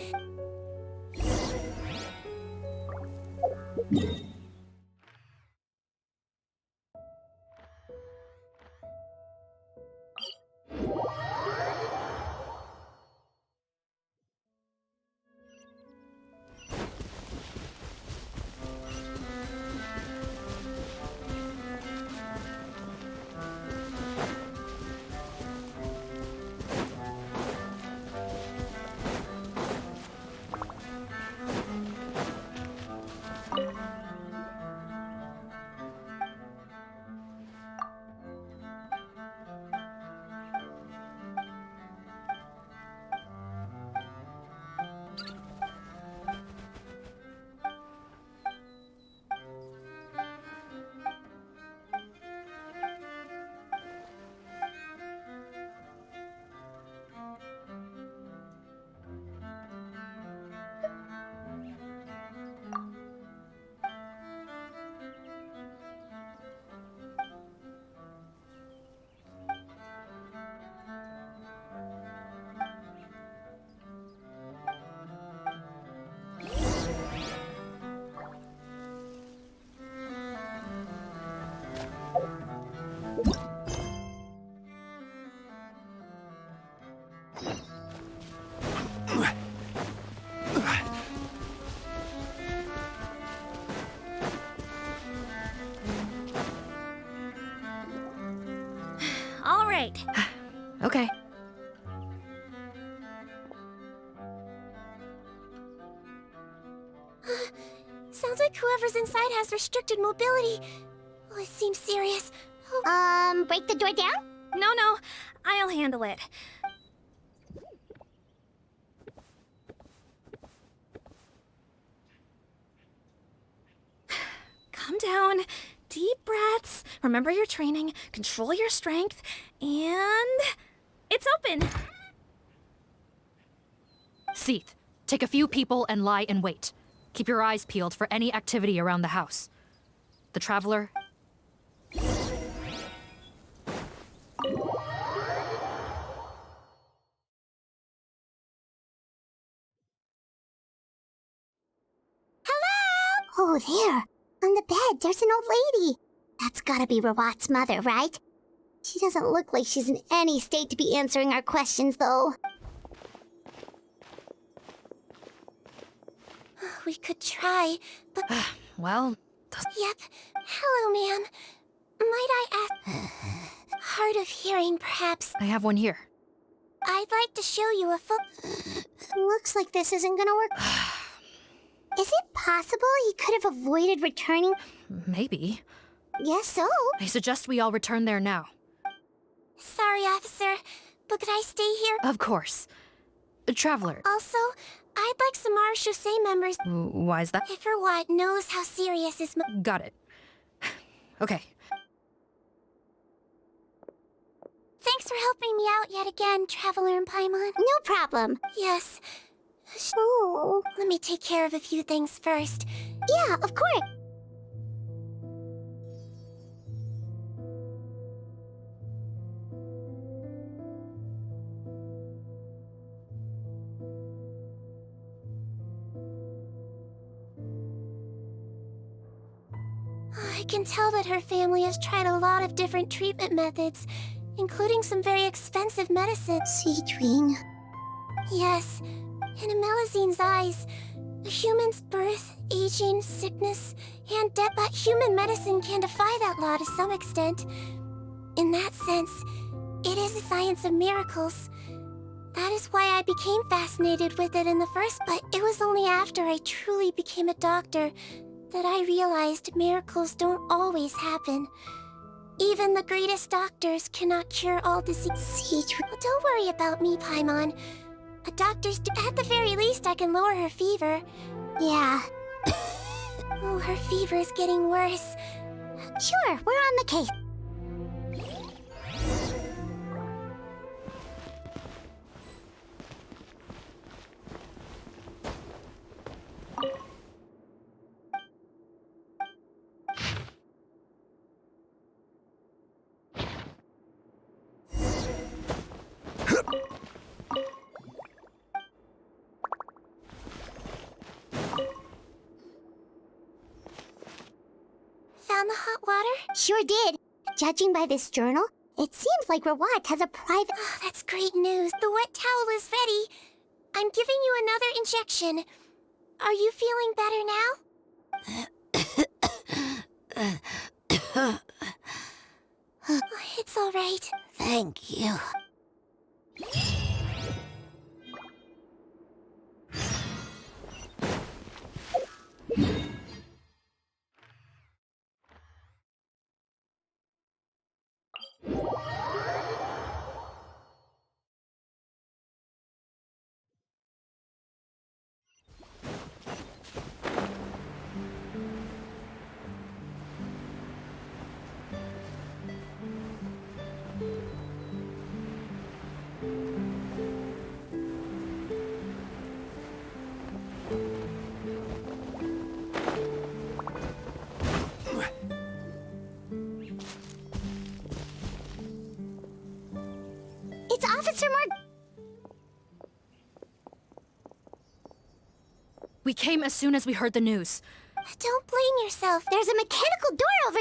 All right. Okay. Sounds like whoever's inside has restricted mobility. Oh, it seems serious. Break the door down? No, I'll handle it. Calm down. Deep breaths. Remember your training. Control your strength. And... it's open! Seath, take a few people and lie in wait. Keep your eyes peeled for any activity around the house. The Traveler... Oh, there. On the bed, there's an old lady. That's gotta be Rawat's mother, right? She doesn't look like she's in any state to be answering our questions, though. We could try, but... well... Yep. Hello, ma'am. Might I ask... Hard of hearing, perhaps. I have one here. I'd like to show you a Looks like this isn't gonna work. Is it possible he could have avoided returning? Maybe. Guess so. I suggest we all return there now. Sorry, officer, but could I stay here? Of course. Traveler. Also, I'd like some Marechaussee members. Why is that? If Rewat knows how serious his Got it. Okay. Thanks for helping me out yet again, Traveler and Paimon. No problem. Yes. Oh. Let me take care of a few things first. Yeah, of course. I can tell that her family has tried a lot of different treatment methods, including some very expensive medicine. Sigewinne. Yes, in Melizine's eyes, a human's birth, aging, sickness, and death, but human medicine can defy that law to some extent. In that sense, it is a science of miracles. That is why I became fascinated with it in the first, but it was only after I truly became a doctor that I realized miracles don't always happen. Even the greatest doctors cannot cure all disease. Don't worry about me, Paimon. A doctor's at the very least, I can lower her fever. Yeah. Oh, her fever is getting worse. Sure, we're on the case. Found the hot water? Sure did. Judging by this journal, it seems like Rewat has a private... Oh, that's great news. The wet towel is ready. I'm giving you another injection. Are you feeling better now? It's all right. Thank you. It's Officer Mark. We came as soon as we heard the news. Don't blame yourself. There's a mechanical door over...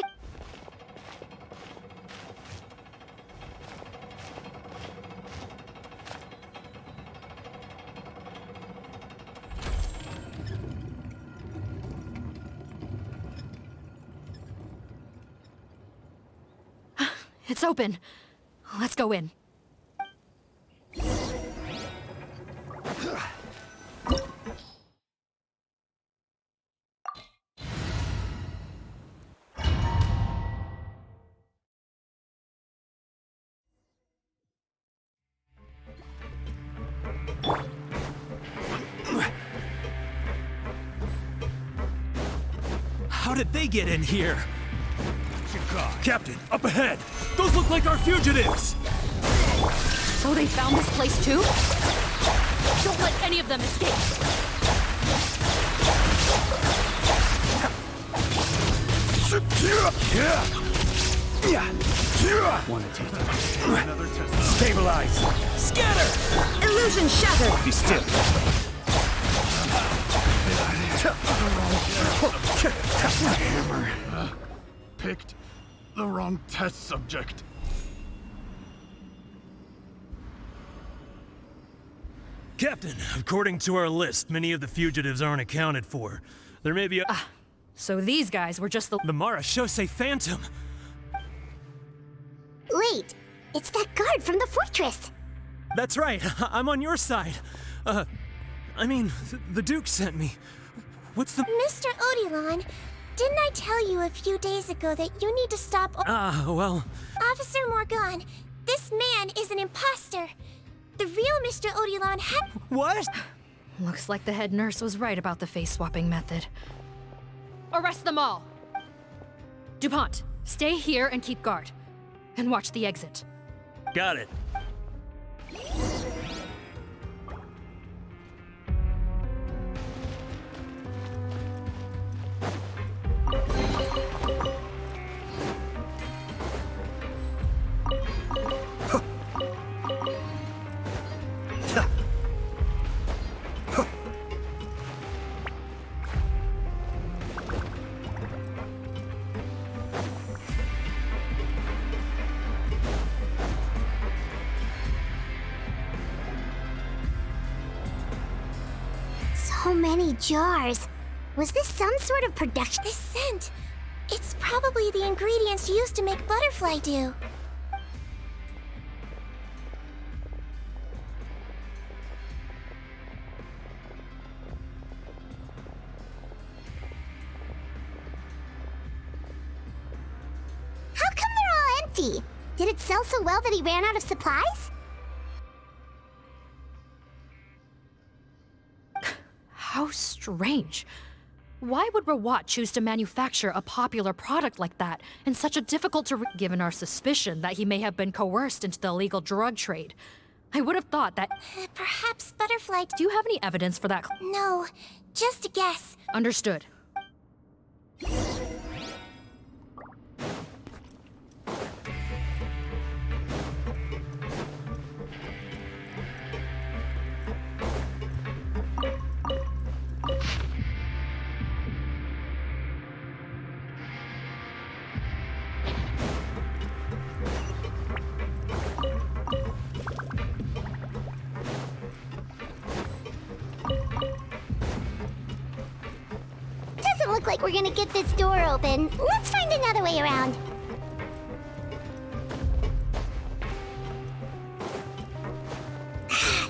It's open. Let's go in. How did they get in here? Captain, up ahead! Those look like our fugitives! So they found this place too? Don't let any of them escape! Want to take another test. Stabilize! Scatter! Illusion shattered! Be still! Hammer. Picked the wrong test subject. Captain, according to our list, many of the fugitives aren't accounted for. There may be a... So these guys were just the Marechaussee Phantom! Wait, it's that guard from the fortress! That's right, I'm on your side. I mean, the Duke sent me. What's the... Mr. Odilon, didn't I tell you a few days ago that you need to stop... well... Officer Morgan, this man is an imposter. The real Mr. Odilon had— What? Looks like the head nurse was right about the face-swapping method. Arrest them all! DuPont, stay here and keep guard. And watch the exit. Got it. So many jars. Was this some sort of production? This scent. It's probably the ingredients used to make butterfly dew. How come they're all empty? Did it sell so well that he ran out of supplies? How strange. Why would Rawat choose to manufacture a popular product like that in such a difficult to given our suspicion that he may have been coerced into the illegal drug trade? I would have thought that— Perhaps butterfly— Do you have any evidence for that? No, just a guess. Understood. Doesn't look like we're gonna get this door open. Let's find another way around.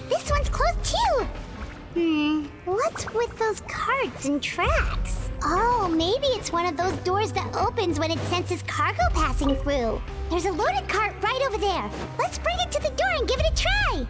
This one's closed too. What's with those carts and tracks? Oh, maybe it's one of those doors that opens when it senses cargo passing through. There's a loaded cart right over there. Let's bring it to the door and give it a try.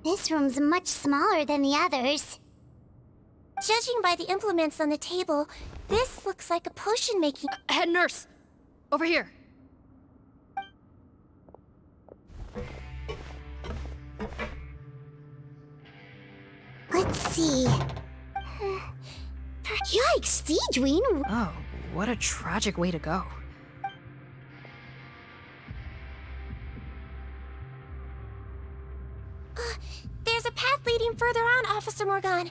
This room's much smaller than the others. Judging by the implements on the table, this looks like a potion making. Head nurse! Over here! Let's see. Yikes, Sigewinne! Oh, what a tragic way to go. There's a path leading further on, Officer Morgan.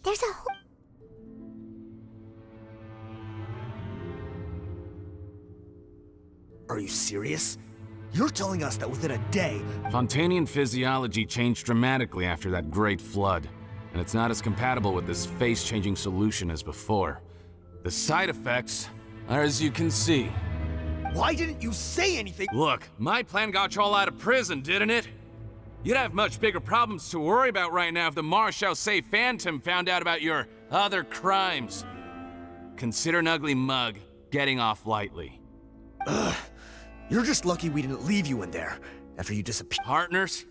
There's a whole... Are you serious? You're telling us that within a day... Fontanian physiology changed dramatically after that great flood, and it's not as compatible with this face-changing solution as before. The side effects are as you can see. Why didn't you say anything? Look, my plan got you all out of prison, didn't it? You'd have much bigger problems to worry about right now if the Marechaussee Phantom found out about your other crimes. Consider an ugly mug getting off lightly. Ugh. You're just lucky we didn't leave you in there after you disappeared. Partners?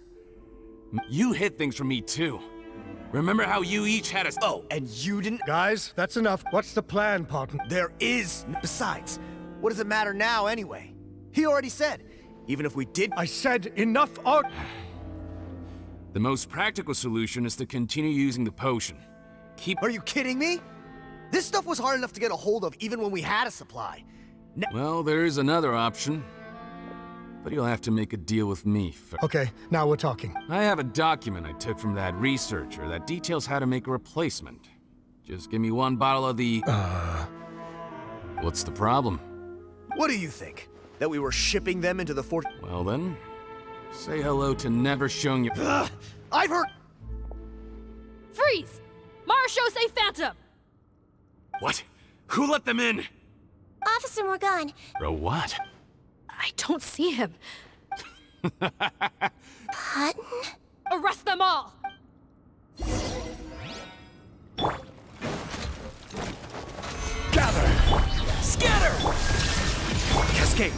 You hid things from me too. Remember how you each had a... Oh, and you didn't... Guys, that's enough. What's the plan, partner? There is... Besides, what does it matter now anyway? He already said, even if we did... I said enough art... The most practical solution is to continue using the potion. Are you kidding me? This stuff was hard enough to get a hold of even when we had a supply. Well, there is another option. But you'll have to make a deal with me first. Okay, now we're talking. I have a document I took from that researcher that details how to make a replacement. Just give me one bottle of the... What's the problem? What do you think? That we were shipping them into the fort... Well then, say hello to never showing you... I've heard... Freeze! Marechaussee Phantom! What? Who let them in? Officer Morgan. Bro, what? I don't see him. Cotton? Arrest them all! Gather! Scatter! Cascade!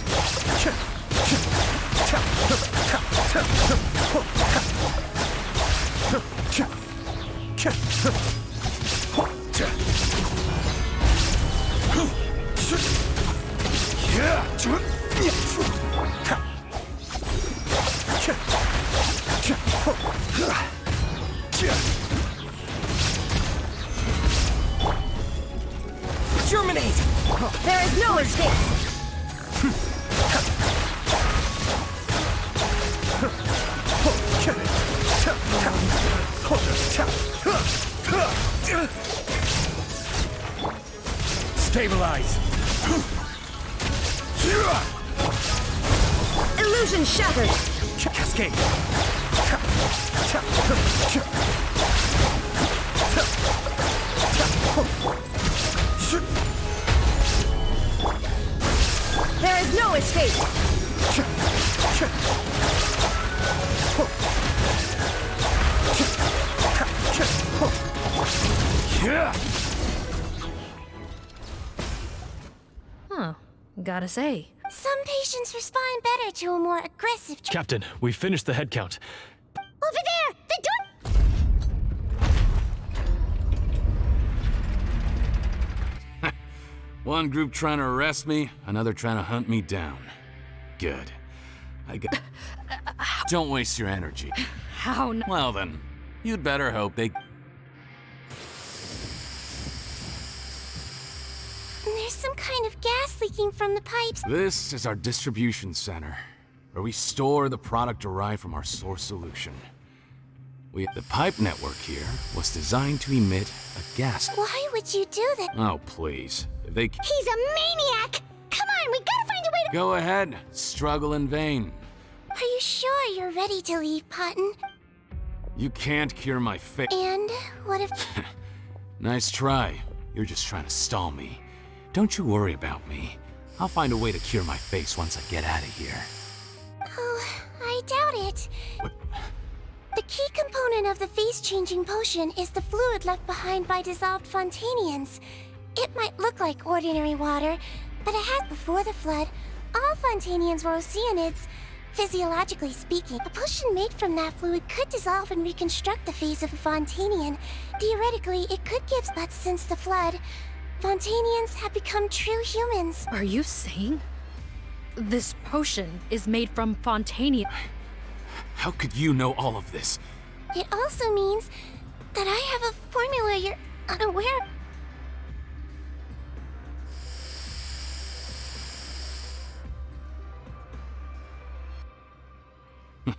Germinate! There is no escape! Stabilize! Illusion shattered! Cascade! There is no escape! Huh. Gotta say. Some patients respond better to a more aggressive... Captain, we finished the head count. Over there! The door... One group trying to arrest me, another trying to hunt me down. Good. I got... Don't waste your energy. How n- Well then, you'd better hope they... There's some kind of gas leaking from the pipes. This is our distribution center, where we store the product derived from our source solution. The pipe network here was designed to emit a gas. Why would you do that? Oh, please. If they... He's a maniac! Come on, we gotta find a way to... Go ahead. Struggle in vain. Are you sure you're ready to leave, Potton? You can't cure my face. And what if... Nice try. You're just trying to stall me. Don't you worry about me. I'll find a way to cure my face once I get out of here. Oh, I doubt it. What? The key component of the face-changing potion is the fluid left behind by dissolved Fontanians. It might look like ordinary water, but it has before the flood. All Fontanians were oceanids. Physiologically speaking, a potion made from that fluid could dissolve and reconstruct the face of a Fontanian. Theoretically, it could give, but since the flood, Fontanians have become true humans. Are you saying this potion is made from Fontanian? How could you know all of this? It also means that I have a formula you're unaware of.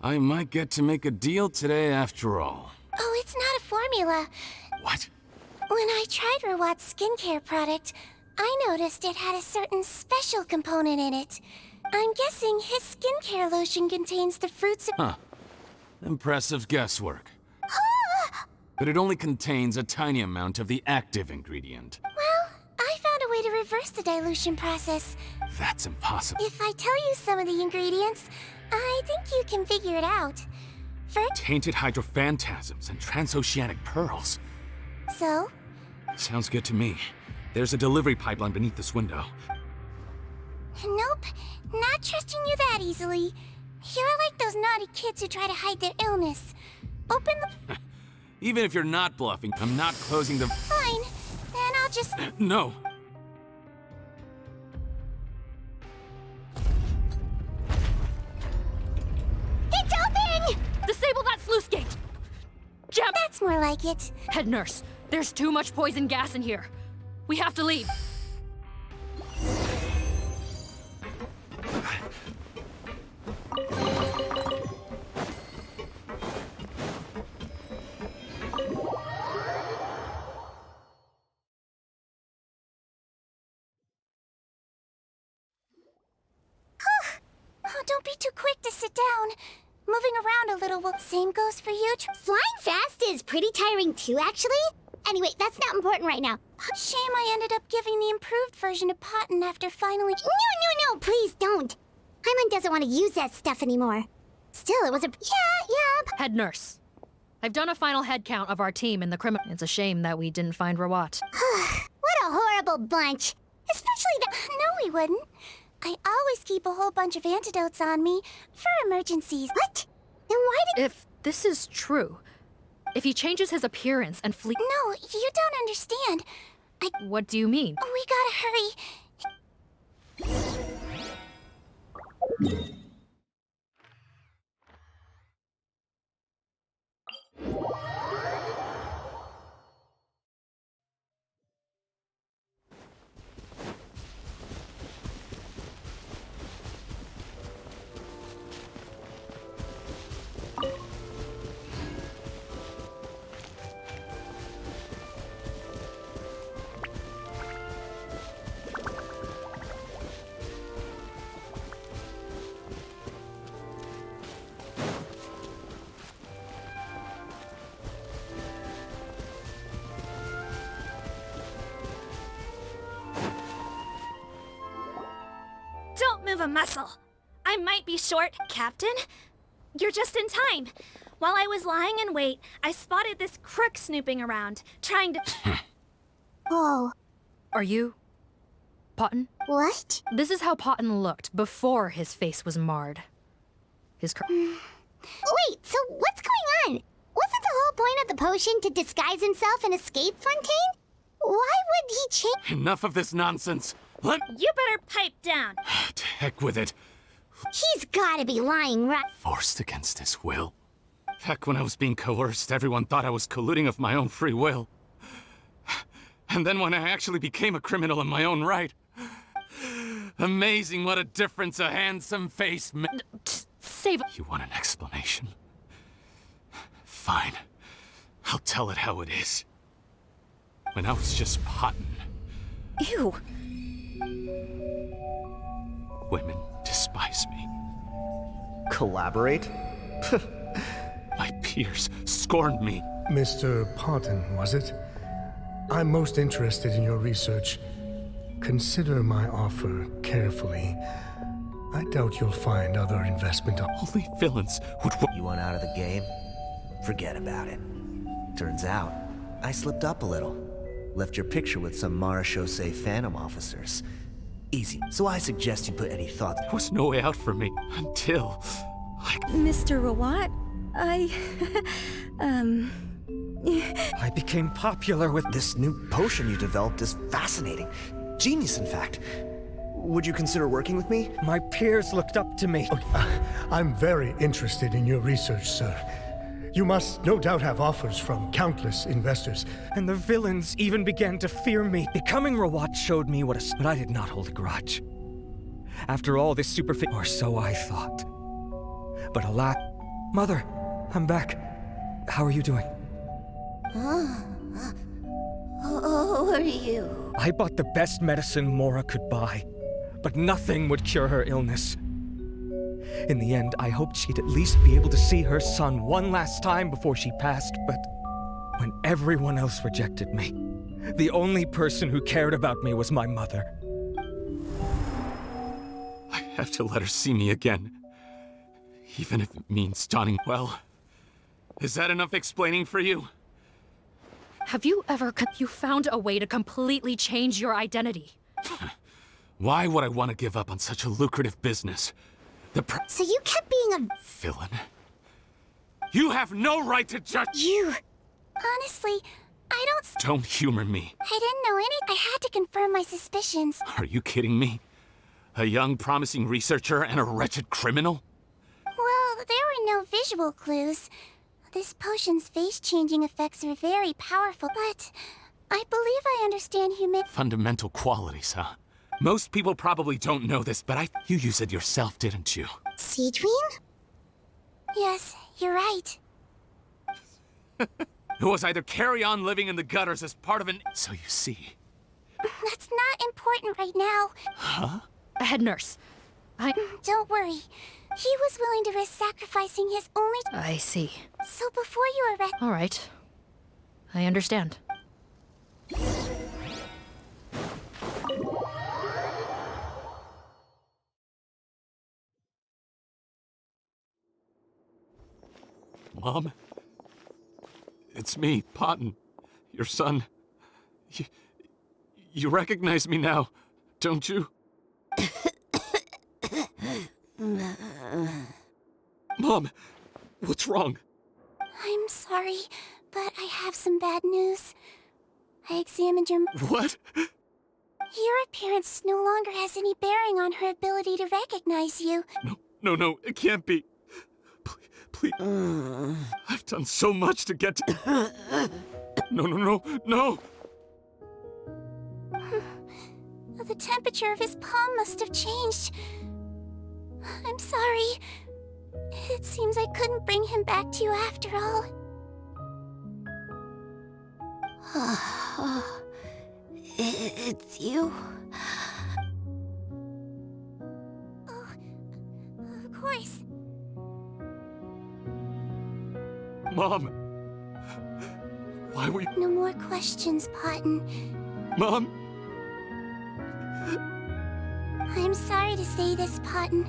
I might get to make a deal today after all. Oh, it's not a formula. What? When I tried Rawat's skincare product, I noticed it had a certain special component in it. I'm guessing his skincare lotion contains the fruits of... Huh. Impressive guesswork. But it only contains a tiny amount of the active ingredient. Well, I found a way to reverse the dilution process. That's impossible. If I tell you some of the ingredients, I think you can figure it out. First... Tainted hydrophantasms and transoceanic pearls. So? Sounds good to me. There's a delivery pipeline beneath this window. Nope, not trusting you that easily. You're like those naughty kids who try to hide their illness. Open the... Even if you're not bluffing, I'm not closing the... Fine, then I'll just... No. It's open! Disable that sluice gate! Jump! That's more like it. Head nurse, there's too much poison gas in here. We have to leave. Oh, don't be too quick to sit down. Moving around a little will... Same goes for you. Flying fast is pretty tiring too, actually. Anyway, that's not important right now. Shame I ended up giving the improved version to Potton after finally... No, please don't. Hyman doesn't want to use that stuff anymore. Still, it was a... Yeah. Head nurse, I've done a final head count of our team in the criminal... It's a shame that we didn't find Rawat. What a horrible bunch. Especially the... No, we wouldn't. I always keep a whole bunch of antidotes on me for emergencies. What? Then why did... If this is true, if he changes his appearance and flee... No, you don't understand. What do you mean? We gotta hurry. Don't move a muscle. I might be short, Captain. You're just in time. While I was lying in wait, I spotted this crook snooping around, trying to... Oh. Are you... Potton? What? This is how Potton looked before his face was marred. Wait, so what's going on? Wasn't the whole point of the potion to disguise himself and escape Fontaine? Why would he change... Enough of this nonsense. You better pipe down. To heck with it. He's gotta be lying, right? Forced against his will. Heck, when I was being coerced, everyone thought I was colluding of my own free will. And then when I actually became a criminal in my own right... Amazing what a difference a handsome face Save... You want an explanation? tell it how it is. When I was just potting, Ew. women despise me. Collaborate? My peers scorned me. Mr. Potton, was it? I'm most interested in your research. Consider my offer carefully. I doubt you'll find other investment. Only villains would. You want out of the game? Forget about it. Turns out, I slipped up a little. Left your picture with some Marechaussee Phantom officers. Easy. So I suggest you put any thought. There was no way out for me until Mr. Rawat, I became popular with this new potion you developed is fascinating. Genius, in fact. Would you consider working with me? My peers looked up to me. I'm very interested in your research, sir. You must no doubt have offers from countless investors. And the villains even began to fear me. Becoming Rawat showed me but I did not hold a grudge. After all this or so I thought. But alas, Mother, I'm back. How are you doing? Who are you? I bought the best medicine Mora could buy, but nothing would cure her illness. In the end, I hoped she'd at least be able to see her son one last time before she passed, but when everyone else rejected me, the only person who cared about me was my mother. I have to let her see me again. Even if it means donning. Well, is that enough explaining for you? Have you ever you found a way to completely change your identity? Why would I want to give up on such a lucrative business? So you kept being a villain? You have no right to judge. You. Honestly, I don't. Don't humor me. I didn't know any. I had to confirm my suspicions. Are you kidding me? A young, promising researcher and a wretched criminal? Well, there were no visual clues. This potion's face-changing effects are very powerful, but I believe I understand human. Fundamental qualities, huh? Most people probably don't know this, but you use it yourself, didn't you? Sigewinne? Yes, you're right. It was either carry on living in the gutters as part of an. So you see. That's not important right now. Huh? Head nurse. Don't worry. He was willing to risk sacrificing his only. I see. So before you arrest. All right. I understand. Mom? It's me, Potton. Your son. You recognize me now, don't you? Mom, what's wrong? I'm sorry, but I have some bad news. I examined your... What? Your appearance no longer has any bearing on her ability to recognize you. No, it can't be. Please. I've done so much to get to... No. The temperature of his palm must have changed. I'm sorry. It seems I couldn't bring him back to you after all. It's you? Oh, of course. Mom! Why were you... No more questions, Potton. Mom! I'm sorry to say this, Potton.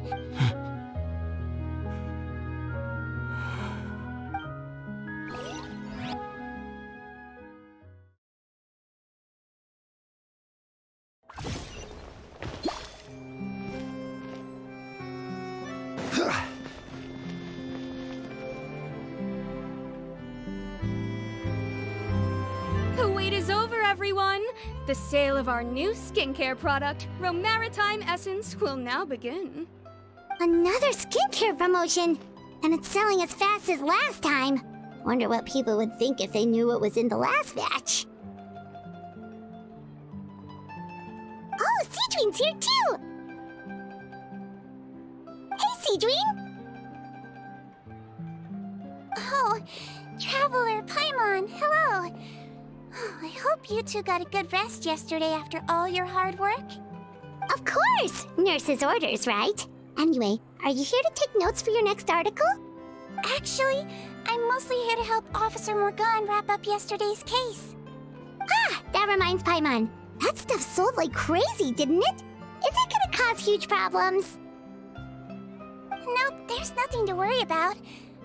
The wait is over, everyone! The sale of our new skincare product, Romaritime Essence, will now begin. Another skincare promotion! And it's selling as fast as last time. Wonder what people would think if they knew what was in the last batch. Oh, Sigewinne's here too! Hey, Sigewinne! Oh, Traveler Paimon, hello! hope you two got a good rest yesterday after all your hard work. Of course! Nurse's orders, right? Anyway, are you here to take notes for your next article? Actually, I'm mostly here to help Officer Morgan wrap up yesterday's case. Ah, that reminds Paimon. That stuff sold like crazy, didn't it? Is it gonna cause huge problems? Nope, there's nothing to worry about.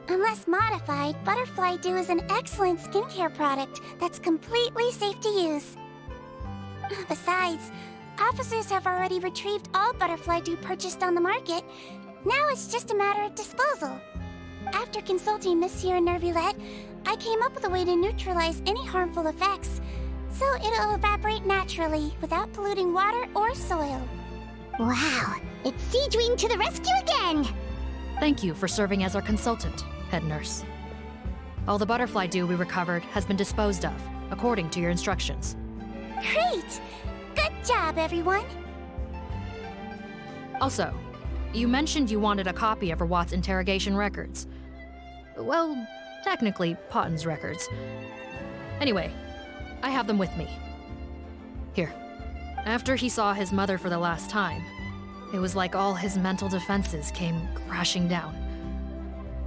Unless modified, Butterfly Dew is an excellent skincare product that's completely safe to use. Besides, officers have already retrieved all Butterfly Dew purchased on the market. Now it's just a matter of disposal. After consulting Monsieur Nervulette, I came up with a way to neutralize any harmful effects, so it'll evaporate naturally without polluting water or soil. Wow, it's Sigewinne to the rescue again! Thank you for serving as our consultant, head nurse. All the butterfly dew we recovered has been disposed of, according to your instructions. Great! Good job, everyone! Also, you mentioned you wanted a copy of Rawat's interrogation records. Well, technically, Potten's records. Anyway, I have them with me. Here. After he saw his mother for the last time, it was like all his mental defenses came crashing down.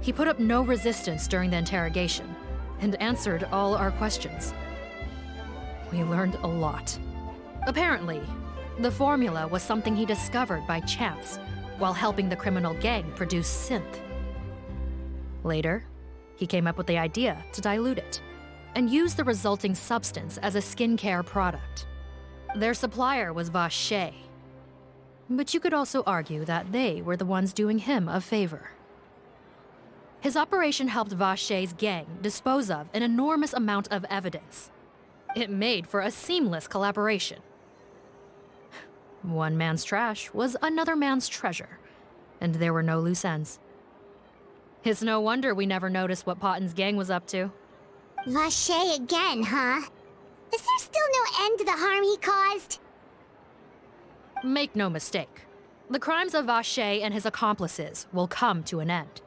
He put up no resistance during the interrogation, and answered all our questions. We learned a lot. Apparently, the formula was something he discovered by chance while helping the criminal gang produce synth. Later, he came up with the idea to dilute it and use the resulting substance as a skincare product. Their supplier was Vache, but you could also argue that they were the ones doing him a favor. His operation helped Vache's gang dispose of an enormous amount of evidence. It made for a seamless collaboration. One man's trash was another man's treasure, and there were no loose ends. It's no wonder we never noticed what Potten's gang was up to. Vache again, huh? Is there still no end to the harm he caused? Make no mistake, the crimes of Vache and his accomplices will come to an end.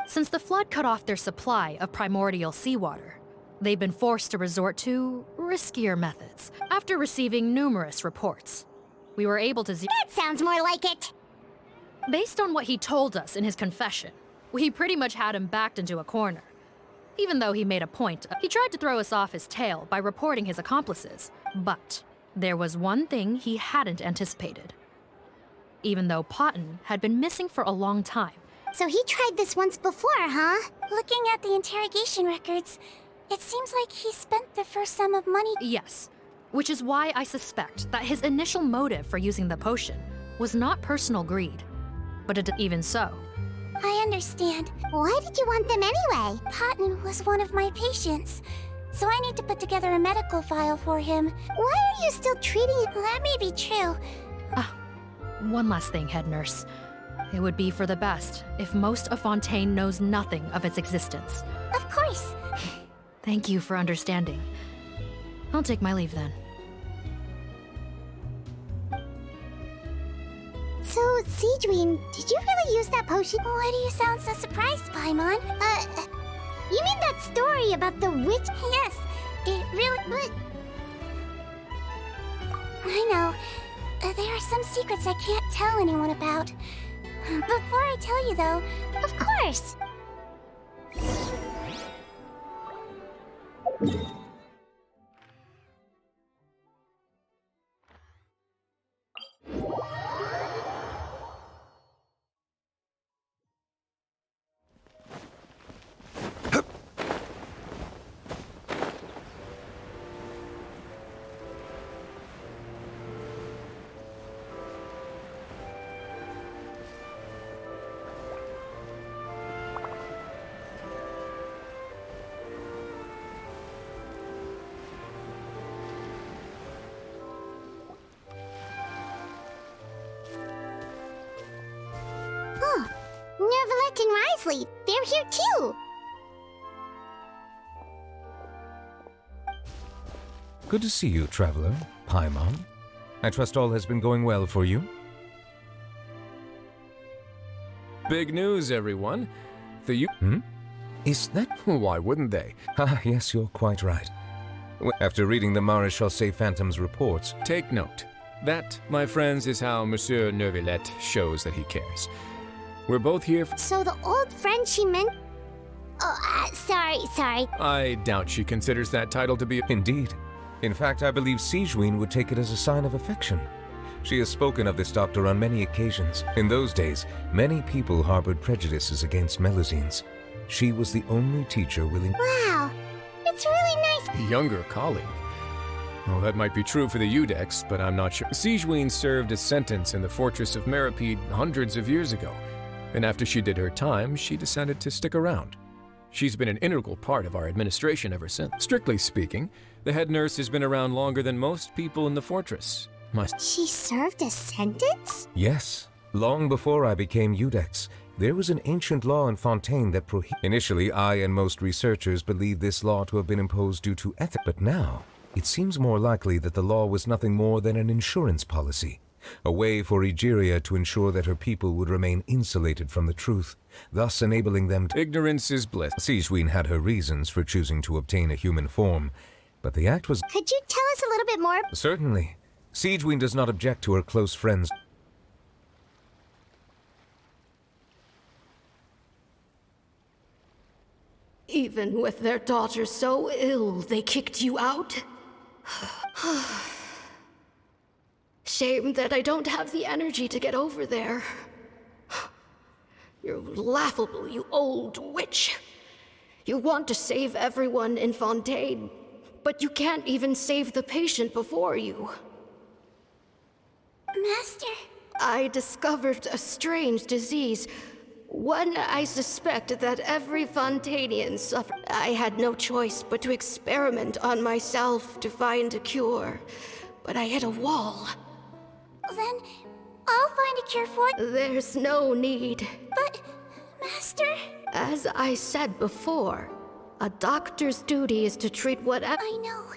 Since the flood cut off their supply of primordial seawater, they've been forced to resort to riskier methods. After receiving numerous reports, we were able to That sounds more like it! Based on what he told us in his confession, we pretty much had him backed into a corner. Even though he made a point, he tried to throw us off his tail by reporting his accomplices. But there was one thing he hadn't anticipated. Even though Potten had been missing for a long time. So he tried this once before, huh? Looking at the interrogation records, it seems like he spent the first sum of money. Yes, which is why I suspect that his initial motive for using the potion was not personal greed. But even so, I understand. Why did you want them anyway? Potten was one of my patients, so I need to put together a medical file for him. Why are you still treating it? That may be true. One last thing, head nurse. It would be for the best if most of Fontaine knows nothing of its existence. Of course. Thank you for understanding. I'll take my leave then. So, Sigewinne, did you really use that potion? Why do you sound so surprised, Paimon? You mean that story about the witch? Yes, it really... But... I know. There are some secrets I can't tell anyone about. Before I tell you, though, of course! Nervulette and Risley, they're here too! Good to see you, traveler. Paimon. I trust all has been going well for you? Big news, everyone. Is that? Why wouldn't they? Ah, yes, you're quite right. After reading the Maréchal Phantom's reports, take note. That, my friends, is how Monsieur Neuvillette shows that he cares. We're both here So the old friend she meant... Oh, sorry. I doubt she considers that title to be... Indeed. In fact, I believe Sigewinne would take it as a sign of affection. She has spoken of this doctor on many occasions. In those days, many people harbored prejudices against Melusines. She was the only teacher willing... Wow, it's really nice. Younger colleague. Well, that might be true for the Udex, but I'm not sure. Sigewinne served a sentence in the fortress of Meripede hundreds of years ago, and after she did her time, she decided to stick around. She's been an integral part of our administration ever since. Strictly speaking, the head nurse has been around longer than most people in the fortress. She served a sentence? Yes. Long before I became Udex, there was an ancient law in Fontaine that Initially, I and most researchers believed this law to have been imposed due to ethics, but now, it seems more likely that the law was nothing more than an insurance policy, a way for Egeria to ensure that her people would remain insulated from the truth, thus enabling them to... Ignorance is bliss. Sigewinne had her reasons for choosing to obtain a human form, but the act was... Could you tell us a little bit more? Certainly. Sigewinne does not object to her close friends. Even with their daughter so ill, they kicked you out? Shame that I don't have the energy to get over there. You're laughable, you old witch. You want to save everyone in Fontaine, but you can't even save the patient before you. Master. I discovered a strange disease. One I suspect that every Fontainian suffers. I had no choice but to experiment on myself to find a cure, but I hit a wall. Then I'll find a cure for it. There's no need. But, Master... As I said before, a doctor's duty is to treat whatever... I know.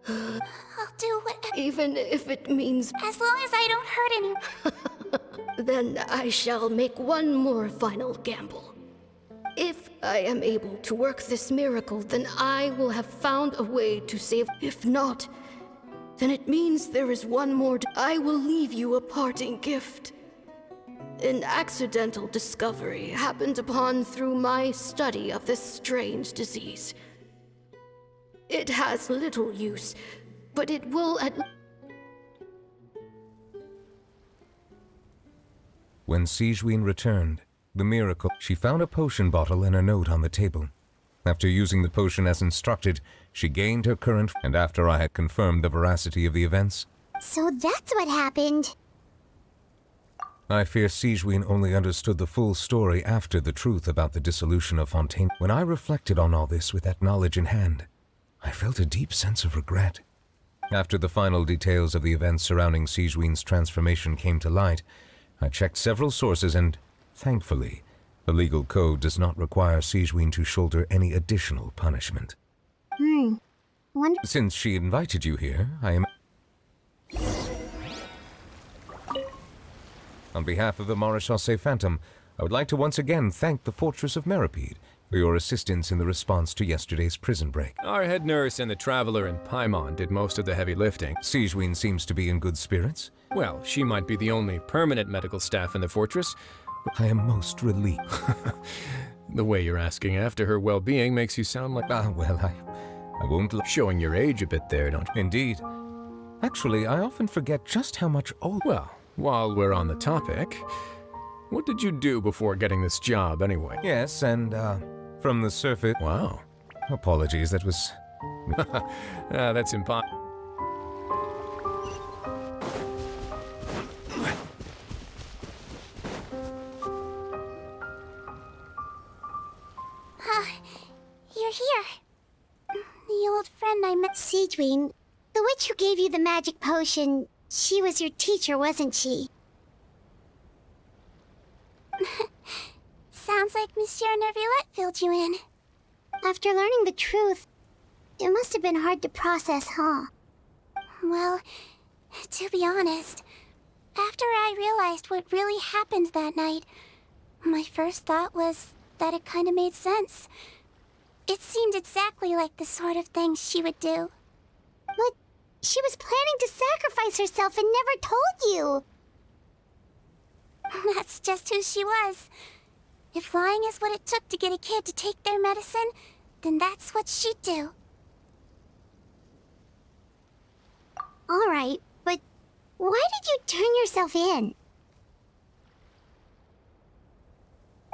I'll do whatever... Even if it means... As long as I don't hurt anyone. Then I shall make one more final gamble. If I am able to work this miracle, then I will have found a way to save... If not, then it means there is one more... I will leave you a parting gift. An accidental discovery happened upon through my study of this strange disease. It has little use, but it will at... When Sigewinne returned, the miracle, she found a potion bottle and a note on the table. After using the potion as instructed, she gained her current, and after I had confirmed the veracity of the events... So that's what happened. I fear Sigewinne only understood the full story after the truth about the dissolution of Fontaine. When I reflected on all this with that knowledge in hand, I felt a deep sense of regret. After the final details of the events surrounding Sigewinne's transformation came to light, I checked several sources and, thankfully, the legal code does not require Sigewinne to shoulder any additional punishment. Since she invited you here, I am... On behalf of the Maréchal Phantom, I would like to once again thank the Fortress of Meripede for your assistance in the response to yesterday's prison break. Our head nurse and the traveler in Paimon did most of the heavy lifting. Sigewinne seems to be in good spirits. Well, she might be the only permanent medical staff in the fortress. I am most relieved. The way you're asking after her well-being makes you sound like... well, I won't... Showing your age a bit there, don't you? Indeed. Actually, I often forget just how much older... Well, while we're on the topic, what did you do before getting this job, anyway? Yes, and, from the surface... Wow. Apologies, that was... That's impossible. You're here. The old friend I met... Sigewinne, the witch who gave you the magic potion, she was your teacher, wasn't she? Sounds like Monsieur Neuvillette filled you in. After learning the truth, it must have been hard to process, huh? Well, to be honest, after I realized what really happened that night, my first thought was that it kind of made sense. It seemed exactly like the sort of thing she would do. But she was planning to sacrifice herself and never told you. That's just who she was. If lying is what it took to get a kid to take their medicine, then that's what she'd do. All right, but why did you turn yourself in?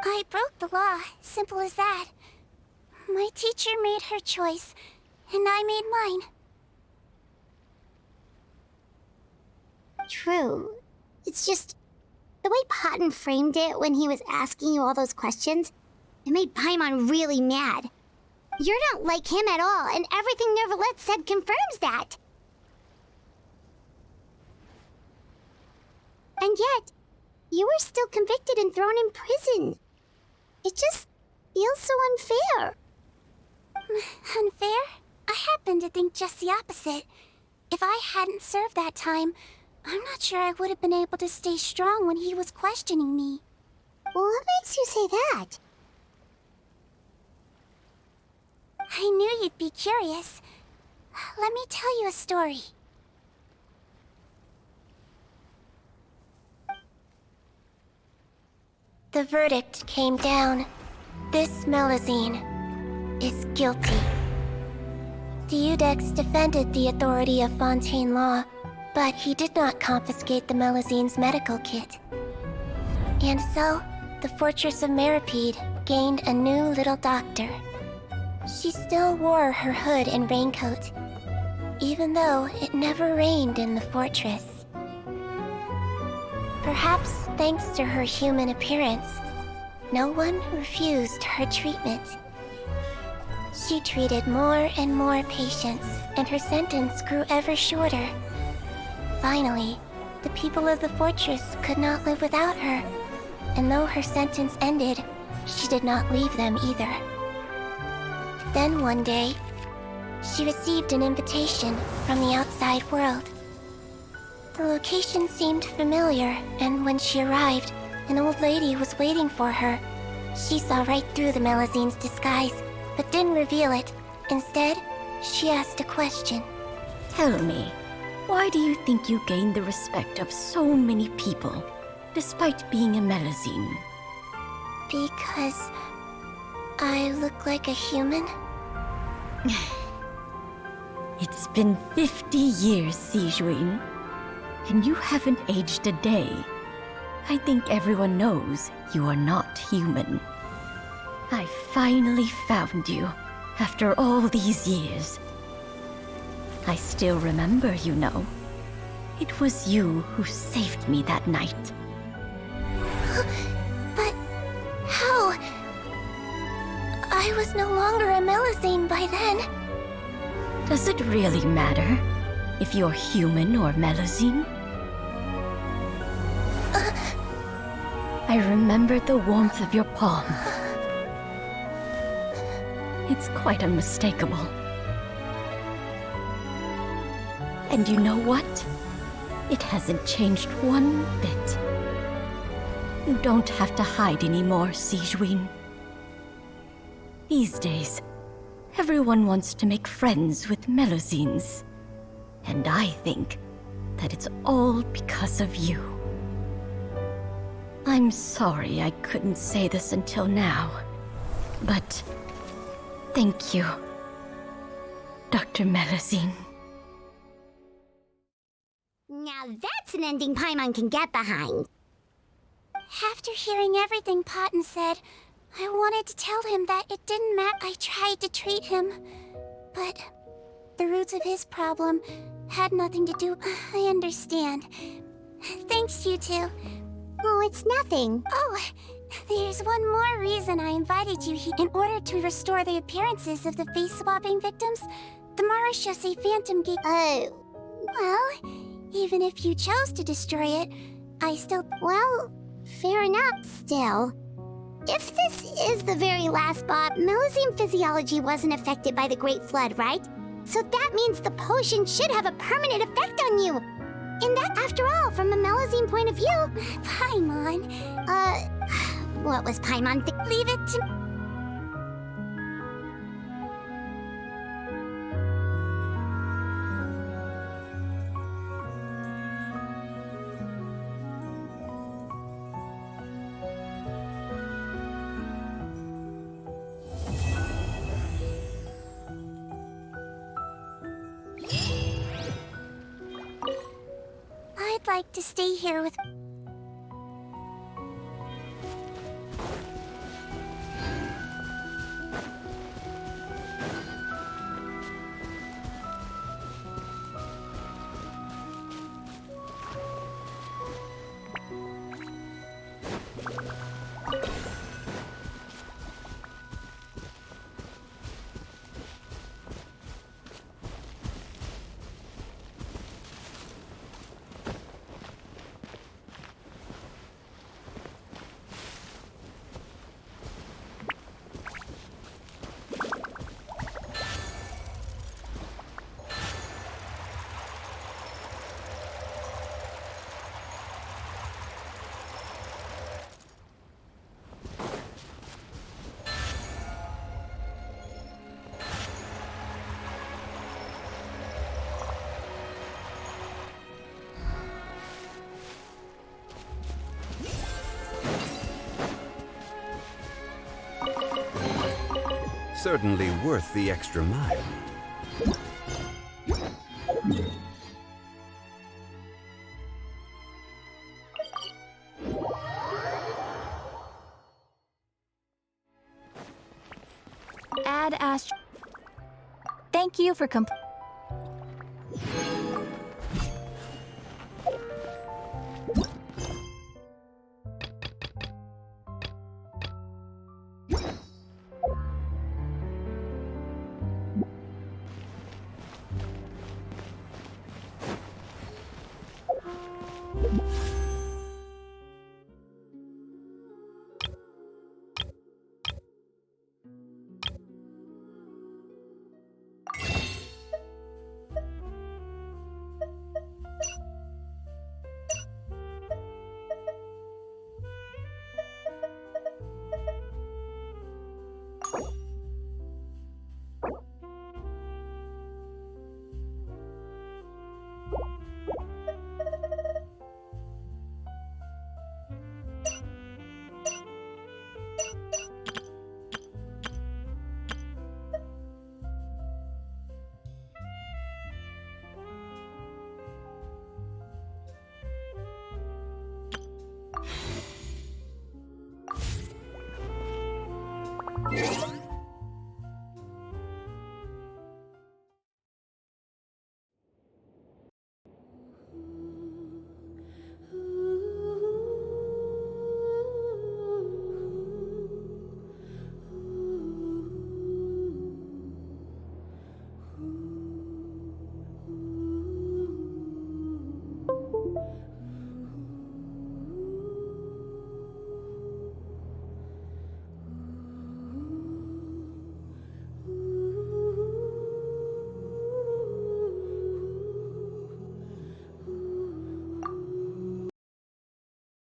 I broke the law, simple as that. My teacher made her choice, and I made mine. True. It's just the way Potton framed it when he was asking you all those questions, it made Paimon really mad. You're not like him at all, and everything Neverlet said confirms that. And yet, you were still convicted and thrown in prison. It just feels so unfair. Unfair? I happen to think just the opposite. If I hadn't served that time, I'm not sure I would have been able to stay strong when he was questioning me. What makes you say that? I knew you'd be curious. Let me tell you a story. The verdict came down. This Melazine is guilty. The Eudex defended the authority of Fontaine law, but he did not confiscate the Melazine's medical kit. And so, the Fortress of Meripede gained a new little doctor. She still wore her hood and raincoat, even though it never rained in the fortress. Perhaps thanks to her human appearance, no one refused her treatment. She treated more and more patients, and her sentence grew ever shorter. Finally, the people of the fortress could not live without her, and though her sentence ended, she did not leave them either. Then one day, she received an invitation from the outside world. The location seemed familiar, and when she arrived, an old lady was waiting for her. She saw right through the Melazine's disguise, but didn't reveal it. Instead, she asked a question. Tell me, why do you think you gained the respect of so many people, despite being a Melazine? Because I look like a human? It's been 50 years, Sigewinne, and you haven't aged a day. I think everyone knows you are not human. I finally found you, after all these years. I still remember, you know. It was you who saved me that night. But how? I was no longer a Melazine by then. Does it really matter if you're human or Melazine? I remembered the warmth of your palm. It's quite unmistakable. And you know what? It hasn't changed one bit. You don't have to hide anymore, Sigewinne. These days, everyone wants to make friends with Melazines. And I think that it's all because of you. I'm sorry I couldn't say this until now, but thank you, Dr. Melazine. Now that's an ending Paimon can get behind. After hearing everything Potton said, I wanted to tell him that it didn't matter. I tried to treat him, but the roots of his problem had nothing to do. I understand. Thanks, you two. Oh, it's nothing. Oh, there's one more reason I invited you here. In order to restore the appearances of the face-swapping victims, the Marechaussee Phantom gave... Well, even if you chose to destroy it, I still... Well, fair enough, still. If this is the very last Bob, Melazine physiology wasn't affected by the Great Flood, right? So that means the potion should have a permanent effect on you. And that, after all, from a Melazine point of view... Paimon... What was Paimon Leave it to... like to stay here with... Certainly worth the extra mile. Thank you for